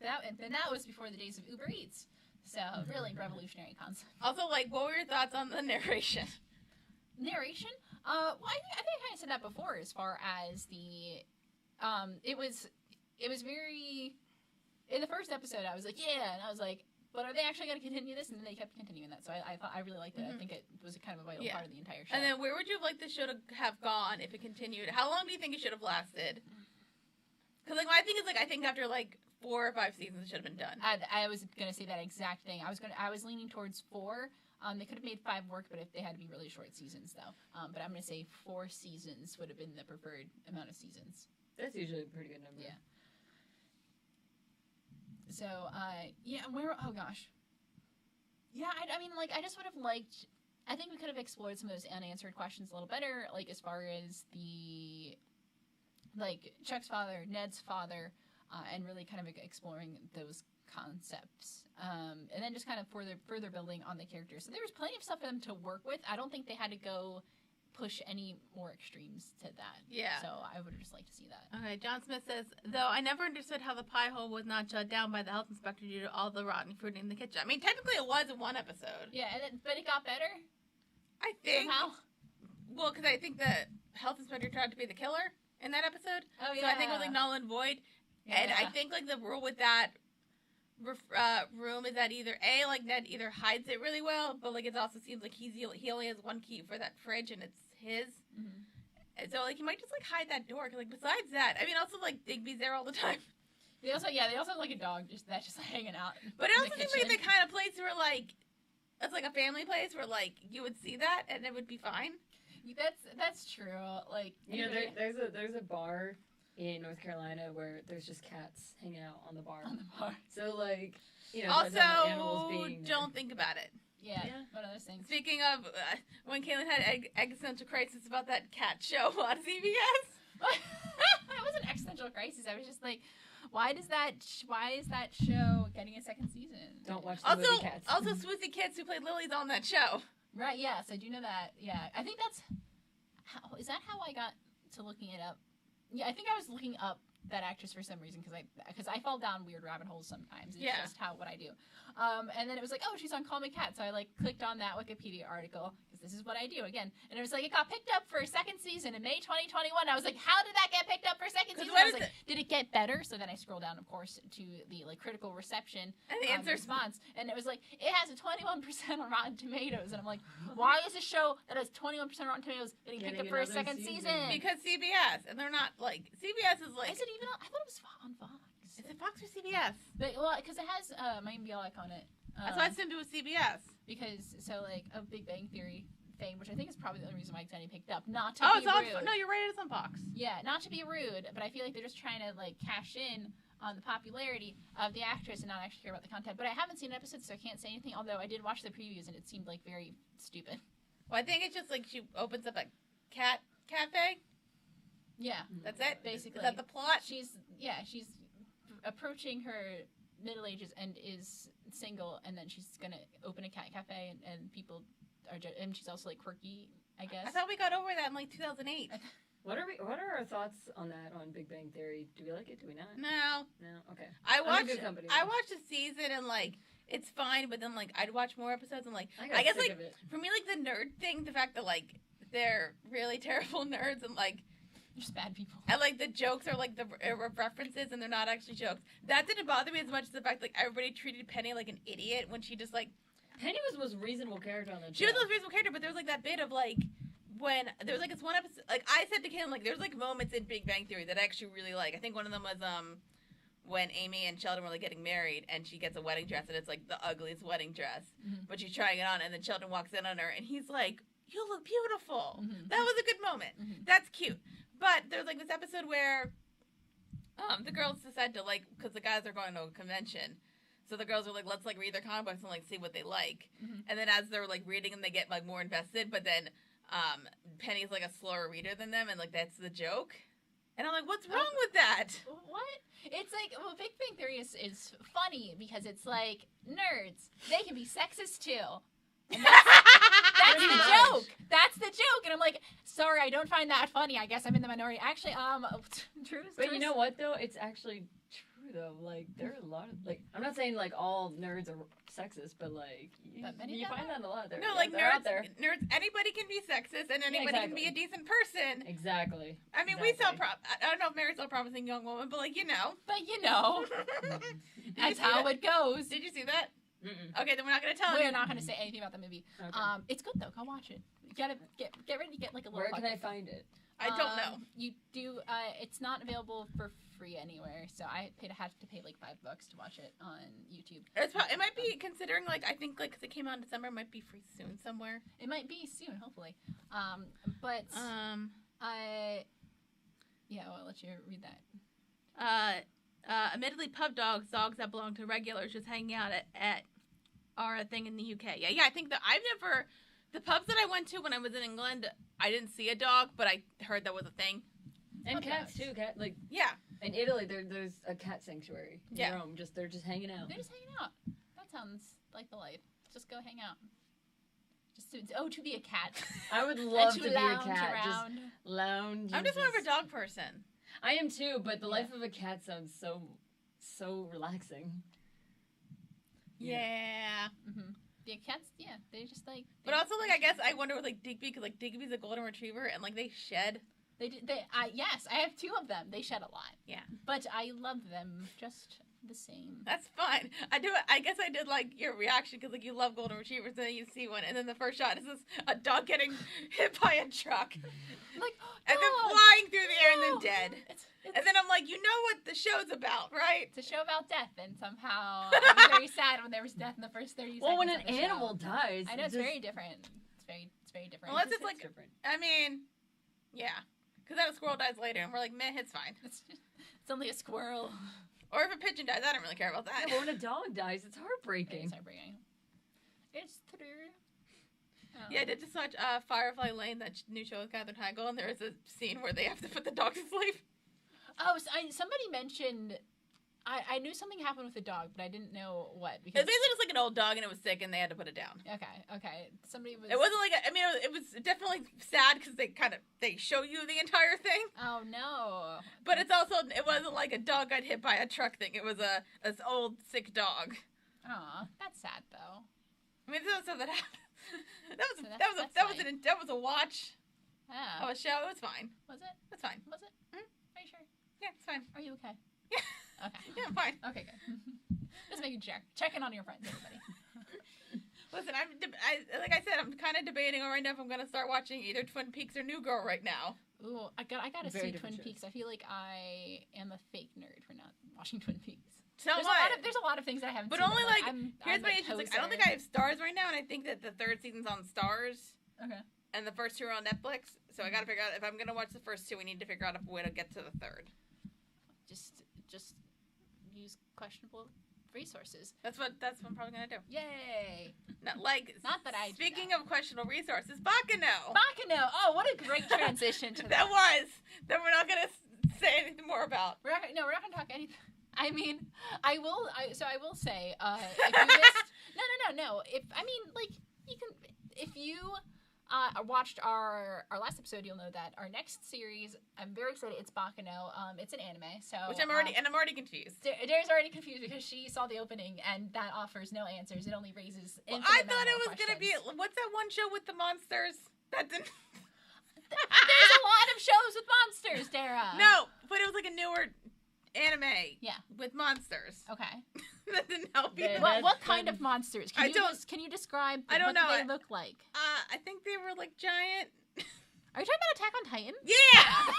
That was before the days of Uber Eats. So really revolutionary concept. Also, like, what were your thoughts on the narration? Narration? Well, I think I kind of said that before. As far as the, it was very. In the first episode, I was like, yeah, and I was like, but are they actually going to continue this? And then they kept continuing that. So I thought I really liked it. I think it was kind of a vital part of the entire show. And then where would you have liked the show to have gone if it continued? How long do you think it should have lasted? Because like my thing is like I think after like 4 or 5 seasons it should have been done. I was gonna say that exact thing. I was leaning towards 4. They could have made 5 work, but if they had to be really short seasons though. But I'm gonna say 4 seasons would have been the preferred amount of seasons. That's usually a pretty good number. Yeah. So oh gosh. Yeah, I mean like I just would have liked. I think we could have explored some of those unanswered questions a little better, like as far as the. Like Chuck's father, Ned's father, and really kind of exploring those concepts, and then just kind of further building on the characters. So there was plenty of stuff for them to work with. I don't think they had to go push any more extremes to that. Yeah. So I would just like to see that. Okay, John Smith says, though I never understood how the pie hole was not shut down by the health inspector due to all the rotten fruit in the kitchen. I mean, technically it was in one episode. Yeah, but it got better. I think. Somehow. Well, because I think the health inspector tried to be the killer in that episode. Oh, yeah. So I think it was like null and void. Yeah. And I think like the rule with that room is that either like Ned either hides it really well, but like it also seems like he only has one key for that fridge and it's his. And so like he might just like hide that door. Cause like besides that, I mean also like Digby's there all the time. They also have like a dog that's just like, hanging out. But it also seems like the kind of place where like it's like a family place where like you would see that and it would be fine. That's true. Like there's a bar in North Carolina where there's just cats hanging out on the bar. So like also animals being don't think about it. Yeah. One of those things. Speaking of when Caitlin had existential crisis about that cat show on CBS. It wasn't existential crisis. I was just like, why is that show getting a second season? Don't watch the movie Cats. Also, Swoozy Kids who played Lily's on that show. Right, yes, I do know that. Yeah, I think that's is that how I got to looking it up? Yeah, I think I was looking up that actress for some reason because I fall down weird rabbit holes sometimes. It's just what I do. And then it was like, oh, she's on Call Me Kat, so I like clicked on that Wikipedia article because this is what I do again. And it was like it got picked up for a second season in May 2021. I was like, how did that get picked up for a second season? I was like, did it get better? So then I scroll down, of course, to the like critical reception and the answer response, and it was like it has a 21% on Rotten Tomatoes, and I'm like, why is a show that has 21% Rotten Tomatoes getting picked up for a second season? Because CBS, and they're not like CBS is like. Is it even? I thought it was on Fox. Is it Fox or CBS? But well, because it has Miami Bialik on it. That's why I assumed it was CBS. Because like a Big Bang Theory fame, which I think is probably the only reason why it's getting picked up. Not to be rude. No, you're right. It's on Fox. Yeah, not to be rude, but I feel like they're just trying to like cash in on the popularity of the actress and not actually care about the content. But I haven't seen an episode, so I can't say anything. Although I did watch the previews and it seemed like very stupid. Well, I think it's just like she opens up a cat cafe. Yeah, that's it. Basically, is that the plot? She's approaching her middle ages and is single, and then she's gonna open a cat cafe, and people are and she's also like quirky, I guess. I thought we got over that in like 2008. What are our thoughts on that on Big Bang Theory? Do we like it? Do we not? No. Okay. I watched a season and like it's fine, but then like I'd watch more episodes and like I guess like for me like the nerd thing, the fact that like they're really terrible nerds and like. Just bad people. And, like, the jokes are, like, the references, and they're not actually jokes. That didn't bother me as much as the fact, like, everybody treated Penny like an idiot when she just, like... Penny was a reasonable character on that show. She was a reasonable character, but there was, like, that bit of, like, when... There was, like, this one episode... Like, I said to Kim, like, there's, like, moments in Big Bang Theory that I actually really like. I think one of them was, when Amy and Sheldon were like getting married, and she gets a wedding dress, and it's like the ugliest wedding dress, but she's trying it on, and then Sheldon walks in on her, and he's like, "You look beautiful." That was a good moment. That's cute. But there's like this episode where the girls decide to like, because the guys are going to a convention. So the girls are like, let's like read their comic books and like see what they like. And then as they're like reading them, they get like more invested. But then Penny's like a slower reader than them, and like that's the joke. And I'm like, what's wrong with that? What? It's like, well, Big Bang Theory is funny because it's like nerds. They can be sexist too. And that's the joke. That's the joke. And I'm like, sorry, I don't find that funny. I guess I'm in the minority. Actually, true. But you know what though? It's actually true though. Like there are a lot of like, I'm not saying like all nerds are sexist, but like you find that a lot. No, like nerds, out there. Nerds. Anybody can be sexist, and anybody can be a decent person. Exactly. I mean, we saw. I don't know if Mary saw Promising Young Woman, but like that's how it goes. Did you see that? Okay, then we're not gonna tell you. We're not gonna say anything about the movie. Okay. It's good though. Go watch it. You gotta get ready to get like a little. Where can I find it? I don't know. You do. It's not available for free anywhere, so I had to pay like $5 to watch it on YouTube. It might be considering like I think like because it came out in December, it might be free soon somewhere. It might be soon, hopefully. But I'll let you read that. Admittedly, pub dogs that belong to regulars, just hanging out at are a thing in the UK. Yeah, I think that the pubs that I went to when I was in England, I didn't see a dog, but I heard that was a thing. And cats too, yeah. In Italy, there's a cat sanctuary in Rome. They're just hanging out. They're just hanging out. That sounds like the life. Just go hang out. To be a cat. I would love to be a cat. Around. Just lounge. I'm just more of a dog person. I am too, but the life of a cat sounds so relaxing. Yeah. The cats, they just like. But also, like, I guess I wonder with like Digby, because like Digby's a golden retriever, and like they shed. Yes, I have 2 of them. They shed a lot. Yeah. But I love them just the same. That's fine. I guess I did like your reaction because like you love golden retrievers, and then you see one, and then the first shot is a dog getting hit by a truck, like, and then flying through the air and then dead. And then I'm like, you know what the show's about, right? It's a show about death, and somehow I was very sad when there was death in the first 30 seconds. Well, when an animal dies, I know it's very different. It's very different. Unless it's like different. I mean, yeah, because then a squirrel dies later, and we're like, meh, it's fine. It's only a squirrel. Or if a pigeon dies, I don't really care about that. Yeah, but when a dog dies, it's heartbreaking. It's true. Oh. Yeah, I did just watch Firefly Lane, that new show with Katherine Heigl, and there is a scene where they have to put the dog to sleep. Oh, somebody mentioned... I knew something happened with the dog, but I didn't know what. Because it was basically just like an old dog, and it was sick, and they had to put it down. Okay. Somebody was... It wasn't like... it was definitely sad, because they show you the entire thing. Oh, no. But it wasn't like a dog got hit by a truck thing. It was this old, sick dog. Aw, that's sad, though. I mean, this was stuff that happened. That was a watch of a show. It was fine. Was it? It's fine. Was it? Mm-hmm. Are you sure? Yeah, it's fine. Are you okay? Yeah. Okay. Yeah, I'm fine. Okay, good. Just making sure. Checking on your friends, everybody. Listen, like I said, I'm kind of debating right now if I'm going to start watching either Twin Peaks or New Girl right now. Ooh, I gotta see Twin Peaks. I feel like I am a fake nerd for not watching Twin Peaks. There's a lot of things that I haven't but seen. But only like, here's I'm my issue. Like, I don't think I have Stars right now, and I think that the 3rd season's on Stars. Okay. And the first 2 are on Netflix, so I gotta figure out, if I'm gonna watch the first 2, we need to figure out a way to get to the 3rd. Just use questionable resources. That's what I'm probably gonna do. Yay! Not that I. Speaking of questionable resources, Bacano. Oh, what a great transition to that. That was. That we're not gonna say anything more about. We're not gonna talk anything. I mean, I will say, if you missed, no. If you watched our last episode, you'll know that our next series, I'm very excited. It's Bacano. It's an anime, so which I'm already confused. Dara's already confused because she saw the opening and that offers no answers. It only raises. I thought it was gonna be what's that one show with the monsters? That didn't. There's a lot of shows with monsters, Dara. No, but it was like a newer anime. Yeah. With monsters. Okay. That didn't help you. What kind of monsters? Can you describe what they look like? I think they were like giant. Are you talking about Attack on Titan? Yeah!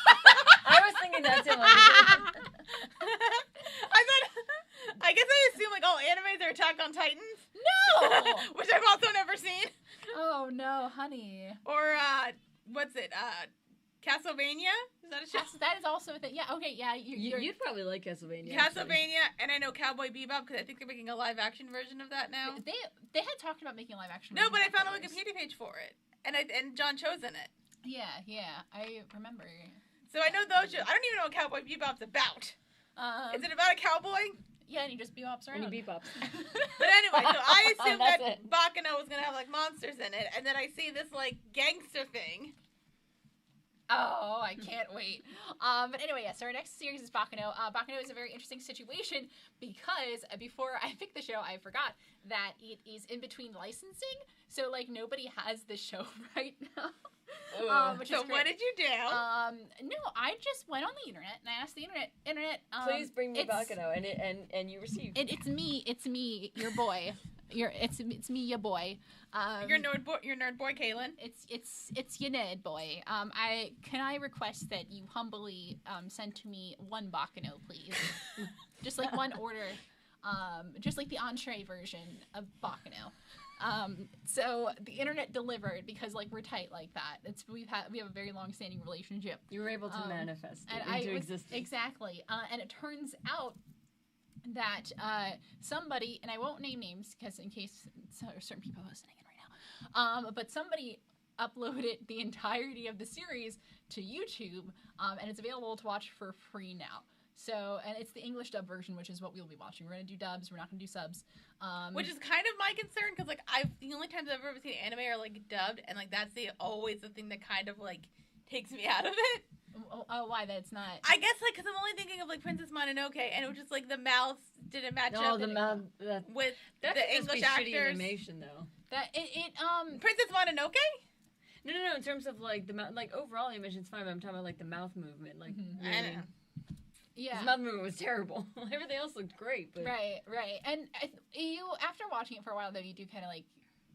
I was thinking that too. I thought Attack on Titans. No! Which I've also never seen. Oh, no, honey. Or, what's it? Castlevania? Is that a show? That is also a thing. Yeah, okay, yeah. You'd probably like Castlevania. Castlevania, and I know Cowboy Bebop, because I think they're making a live-action version of that now. They had talked about making a live-action No, version but I of found a those. Wikipedia page for it. And John Cho's in it. Yeah, I remember. So I know those shows. I don't even know what Cowboy Bebop's about. Is it about a cowboy? Yeah, and he just bebops around. And he bebops. But anyway, so I assumed That's that it. Baccano was going to have, like, monsters in it, and then I see this, like, gangster thing. Oh, I can't wait. But anyway, yes, so our next series is Baccano. Baccano is a very interesting situation because before I picked the show, I forgot that it is in between licensing. So, like, nobody has the show right now. Which So is what great. did you do? No, I just went on the internet and I asked the internet. Please bring me it's- Baccano, and you received. It's me, your boy. It's me, your boy. Your nerd boy, Kaylin. It's your nerd boy. I request that you humbly send to me one Baccano, please. Just like one order. Just like the entree version of Baccano. So the internet delivered because like we're tight like that. We have a very long-standing relationship. You were able to manifest it And into existence. Exactly. And it turns out that somebody, and I won't name names because in case certain people are listening in right now, but somebody uploaded the entirety of the series to YouTube, and it's available to watch for free now. So, and it's the English dub version, which is what we'll be watching. We're going to do dubs. We're not going to do subs. Which is kind of my concern, because, like, the only times I've ever seen anime are, like, dubbed, and, like, that's always the thing that kind of, like, takes me out of it. Oh, why? That's not... I guess, like, because I'm only thinking of, like, Princess Mononoke, and it was just, like, the mouths didn't match up the mouth. with That the English actors. Shitty animation, though. Princess Mononoke? No. In terms of like the mouth, like overall animation's fine, but I'm talking about like the mouth movement, like. Mm-hmm. I know. Yeah. His mouth movement was terrible. Everything else looked great, but. Right. And you, after watching it for a while, though, you do kind of like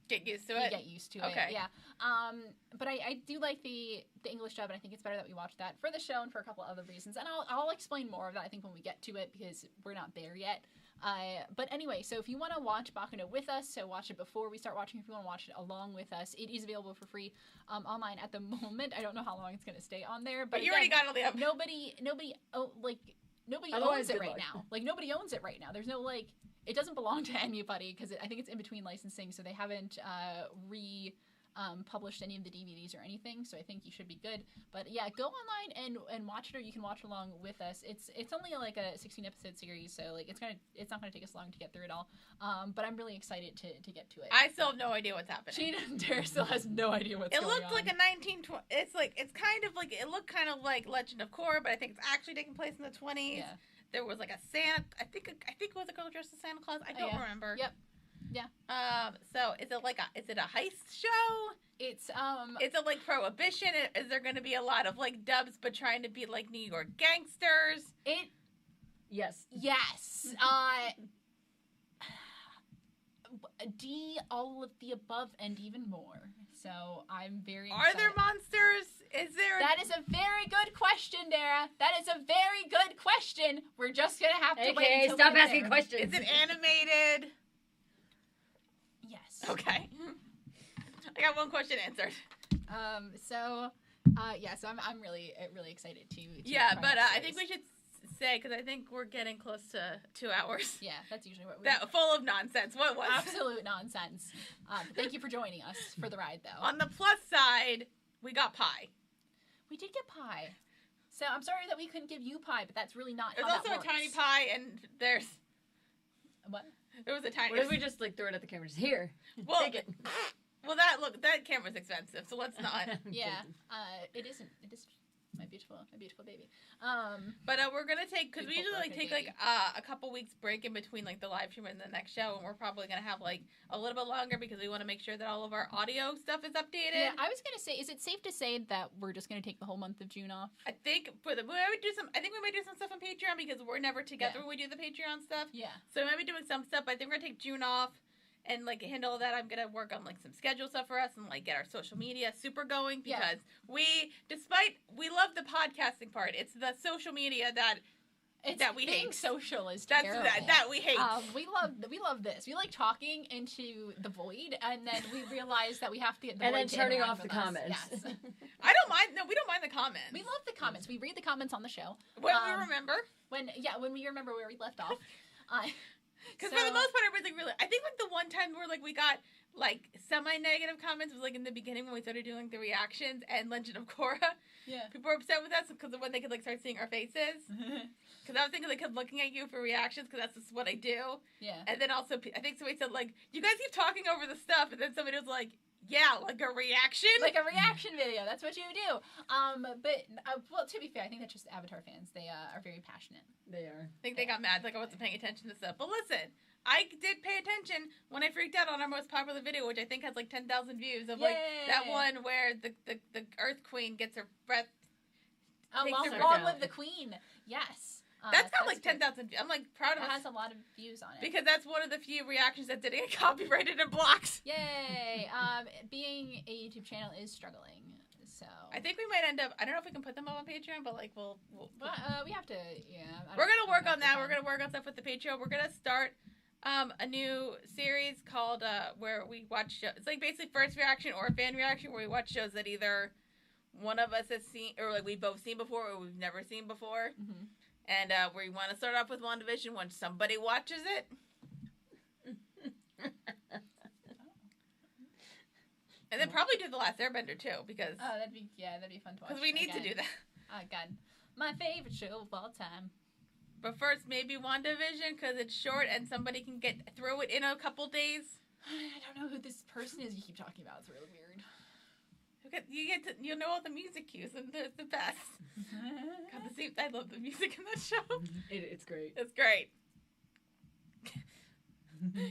Get used to you it. get used to Okay. it. Yeah. But I do like the English dub, and I think it's better that we watch that for the show and for a couple other reasons. And I'll explain more of that, I think, when we get to it, because we're not there yet. But anyway, so if you want to watch Baccano with us, so watch it before we start watching. If you want to watch it along with us, it is available for free online at the moment. I don't know how long it's going to stay on there, but you again, already got all the up. Nobody Otherwise, owns it good right luck. now. Like, nobody owns it right now. There's no, like, it doesn't belong to anybody because I think it's in between licensing, so they haven't published any of the DVDs or anything, so I think you should be good. But yeah, go online and watch it, or you can watch along with us. It's only like a 16-episode series, so like it's not gonna take us long to get through it all. But I'm really excited to get to it. I still have no idea what's happening. Gina and Dara still has no idea what's It going on. looked like a 1920. It looked kind of like Legend of Korra, but I think it's actually taking place in the 20s. Yeah. There was like a Santa. I think it was a girl dressed as Santa Claus. I don't remember. Yep. Yeah. So is it a heist show? It's Is it like Prohibition? Is there going to be a lot of like dubs, but trying to be like New York gangsters? Yes. D, all of the above and even more. So I'm very Are excited. there monsters? Is there? That is a very good question, Dara. That is a very good question. We're just gonna have to wait Okay, until stop we get asking there. questions. Is it animated? Yes. Okay. I got one question answered. So I'm really excited to Yeah, try but this I think we series. should say, because I think we're getting close to 2 hours. Yeah, that's usually what we. That full of nonsense. What was? Absolute nonsense. Thank you for joining us for the ride, though. On the plus side, we got pie. We did get pie. So I'm sorry that we couldn't give you pie, but that's really not There's how also that a tiny works. pie, and there was a tiny. What if we just like throw it at the camera? Just here. Well, Take it. Well, that camera's expensive, so let's not. Yeah, it isn't. It is my beautiful baby. But we're gonna take, because we Big usually like broken take like a couple weeks break in between like the live stream and the next show, and we're probably gonna have like a little bit longer because we want to make sure that all of our audio stuff is updated. Yeah, I was gonna say, is it safe to say that we're just gonna take the whole month of June off? I think we might do some stuff on Patreon because we're never together when we do the Patreon stuff. Yeah. So we might be doing some stuff, but I think we're gonna take June off and like handle that. I'm gonna work on like some schedule stuff for us and like get our social media super going because we love the podcasting part. It's the social media that It's that we being hate. social is That's terrible. that we hate. We love this. We like talking into the void, and then we realize that we have to get the And void then to turning interact off the with us. comments. Yes. I don't mind. No, we don't mind the comments. We love the comments. We read the comments on the show. When we remember. When we remember where we left off. Because for the most part, everybody's like really. I think like the one time where like we got like semi-negative comments was like in the beginning when we started doing like, the reactions and Legend of Korra. Yeah. People were upset with us because of when they could like start seeing our faces. Because I was thinking they kept looking at you for reactions because that's just what I do. Yeah. And then also I think somebody said like, you guys keep talking over the stuff, and then somebody was like, yeah, like a reaction. Like a reaction video. That's what you do. But well, to be fair, I think that's just Avatar fans. They are very passionate. They are. I think they got mad like I wasn't paying attention to stuff. But listen, I did pay attention when I freaked out on our most popular video, which I think has like 10,000 views of like that one where the Earth Queen gets her breath. Along with the Queen. Yes. That's got like 10,000 views. I'm like proud of it. us. Has a lot of views on it. Because that's one of the few reactions that didn't get copyrighted and blocked. Yay. Being a YouTube channel is struggling. So I think we might end up. I don't know if we can put them up on Patreon, but like we'll we have to. Yeah. We're gonna work on that. We're gonna work on stuff with the Patreon. We're gonna start a new series called where we watch shows. It's like basically first reaction or fan reaction where we watch shows that either one of us has seen or like we've both seen before or we've never seen before. Mm-hmm. And we want to start off with WandaVision when somebody watches it. And then probably do The Last Airbender too, because that'd be fun to watch. Because we need to do that. Oh God, my favorite show of all time. But first, maybe WandaVision because it's short and somebody can get through it in a couple days. I don't know who this person is you keep talking about. It's really weird. You know all the music cues and they're the best. God, I love the music in that show. It's great. It's great.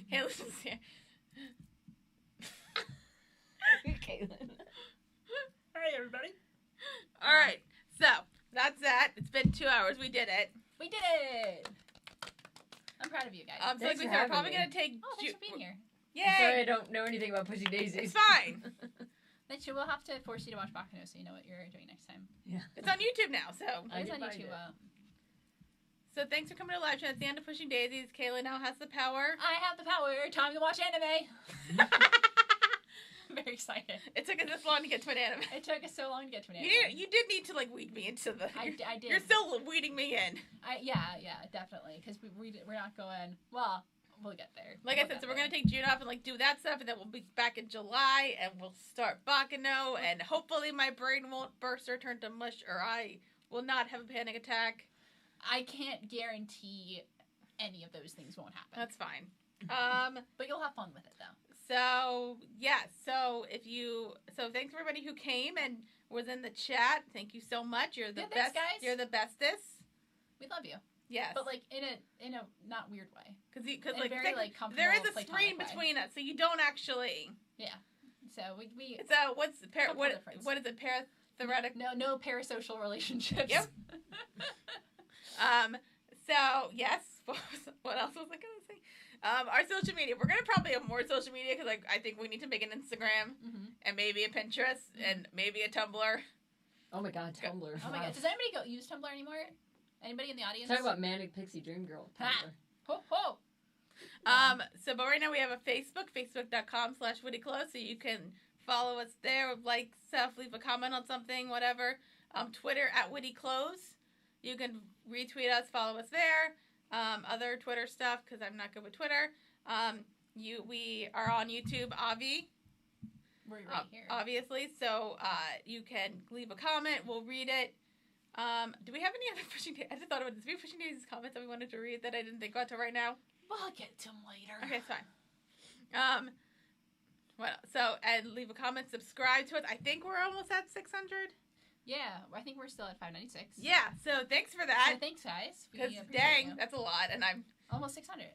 Hey, listen here. Caitlin. Hi, everybody. All right, so that's that. It's been 2 hours. We did it. We did it. I'm proud of you guys. So like we said, we're probably gonna take. Thanks for being here. Yay! I'm sorry, I don't know anything about Pushing Daisies. It's fine. Then we'll have to force you to watch Baccano so you know what you're doing next time. Yeah. It's on YouTube now, so. It's on YouTube. So thanks for coming to live chat. It's the end of Pushing Daisies. Kayla now has the power. I have the power. Time to watch anime. I'm very excited. It took us this long to get to an anime. It took us so long to get to an anime. You did need to like weed me into the. I did. You're still weeding me in. Yeah, definitely. Because we're not going. Well, we'll get there. Like I said, so we're gonna take June off and like do that stuff, and then we'll be back in July, and we'll start Baccano, and hopefully my brain won't burst or turn to mush, or I will not have a panic attack. I can't guarantee any of those things won't happen. That's fine. But you'll have fun with it though. So yeah, so thanks everybody who came and was in the chat. Thank you so much. You're the best, thanks, guys. You're the bestest. We love you. Yes, but like in a not weird way. Because like very, like, there is a platonic screen way. between us, so you don't actually. Yeah. So we. It's what is it? Paratheretic. No parasocial relationships. Yep. So yes. What else was I gonna say? Our social media. We're gonna probably have more social media because I think we need to make an Instagram and maybe a Pinterest and maybe a Tumblr. Oh my God, Tumblr. Oh my God. Does anybody use Tumblr anymore? Anybody in the audience? Talk about Manic Pixie Dream Girl. Tumblr. Ho ho. But right now we have a Facebook, facebook.com/WittyClothes, so you can follow us there, like stuff, leave a comment on something, whatever. Twitter @WittyClothes. You can retweet us, follow us there. Other Twitter stuff, because I'm not good with Twitter. We are on YouTube, We're right here. obviously, so you can leave a comment, we'll read it. Do we have any other Pushing Daisies? I just thought about this. Do we have Pushing Daisies comments that we wanted to read that I didn't think about till right now? We'll get to them later. Okay, it's fine. And leave a comment, subscribe to us. I think we're almost at 600. Yeah, I think we're still at 596. Yeah, so thanks for that. So thanks, guys. Because dang, that's a lot, and I'm almost 600.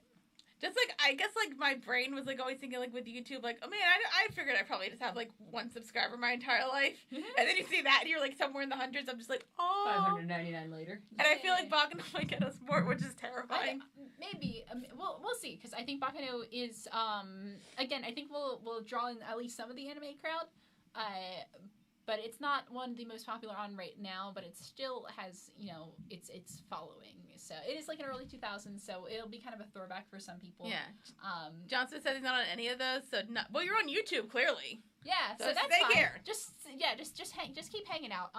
Just like I guess like my brain was like always thinking like with YouTube like, oh man, I figured I probably just have like one subscriber my entire life, and then you see that and you're like somewhere in the hundreds. I'm just like, oh, 599 later, and I feel like Baccano might get us more, which is terrifying. Maybe we'll see, because I think Baccano is again, I think we'll draw in at least some of the anime crowd, but it's not one of the most popular on right now, but it still has, its following. So it is like an early 2000s, so it'll be kind of a throwback for some people. Yeah. Johnson says he's not on any of those, so well, you're on YouTube, clearly. Yeah, so that's stay fine. here. Just keep hanging out.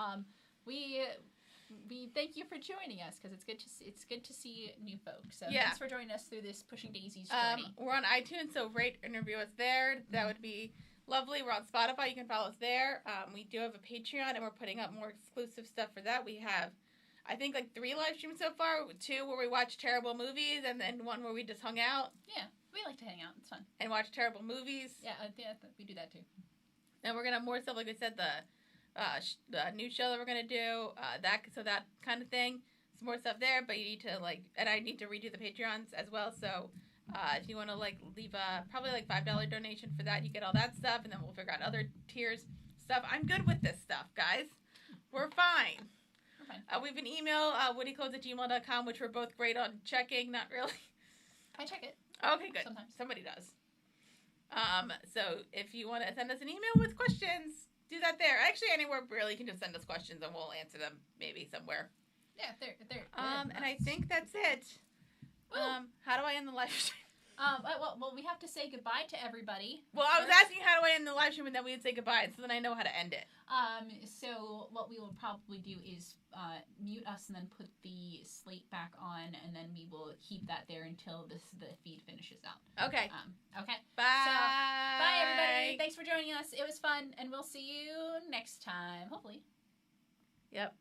We thank you for joining us because it's good to see new folks. So thanks for joining us through this Pushing Daisies journey. We're on iTunes, so rate and review us there. That would be lovely. We're on Spotify. You can follow us there. We do have a Patreon, and we're putting up more exclusive stuff for that. We have, I think, like 3 live streams so far. 2 where we watch terrible movies, and then 1 where we just hung out. Yeah, we like to hang out. It's fun. And watch terrible movies. Yeah, we do that too. And we're going to have more stuff, like I said, the new show that we're going to do, that kind of thing. Some more stuff there, but you need to, and I need to redo the Patreons as well, so if you want to, leave a probably, $5 donation for that, you get all that stuff, and then we'll figure out other tiers stuff. I'm good with this stuff, guys. We're fine. We have an email, WittyClothes@gmail.com, which we're both great on checking. Not really. I check it. Okay, good. Sometimes. Somebody does. So if you want to send us an email with questions, do that there. Actually, anywhere really, you can just send us questions and we'll answer them maybe somewhere. Yeah, they're and I think that's it. How do I end the live stream? Well, we have to say goodbye to everybody. Well, I was asking how do I end the live stream, and then we'd say goodbye, so then I know how to end it. So what we will probably do is mute us and then put the slate back on, and then we will keep that there until the feed finishes out. Okay. Okay. Bye. So, bye, everybody. Thanks for joining us. It was fun, and we'll see you next time, hopefully. Yep.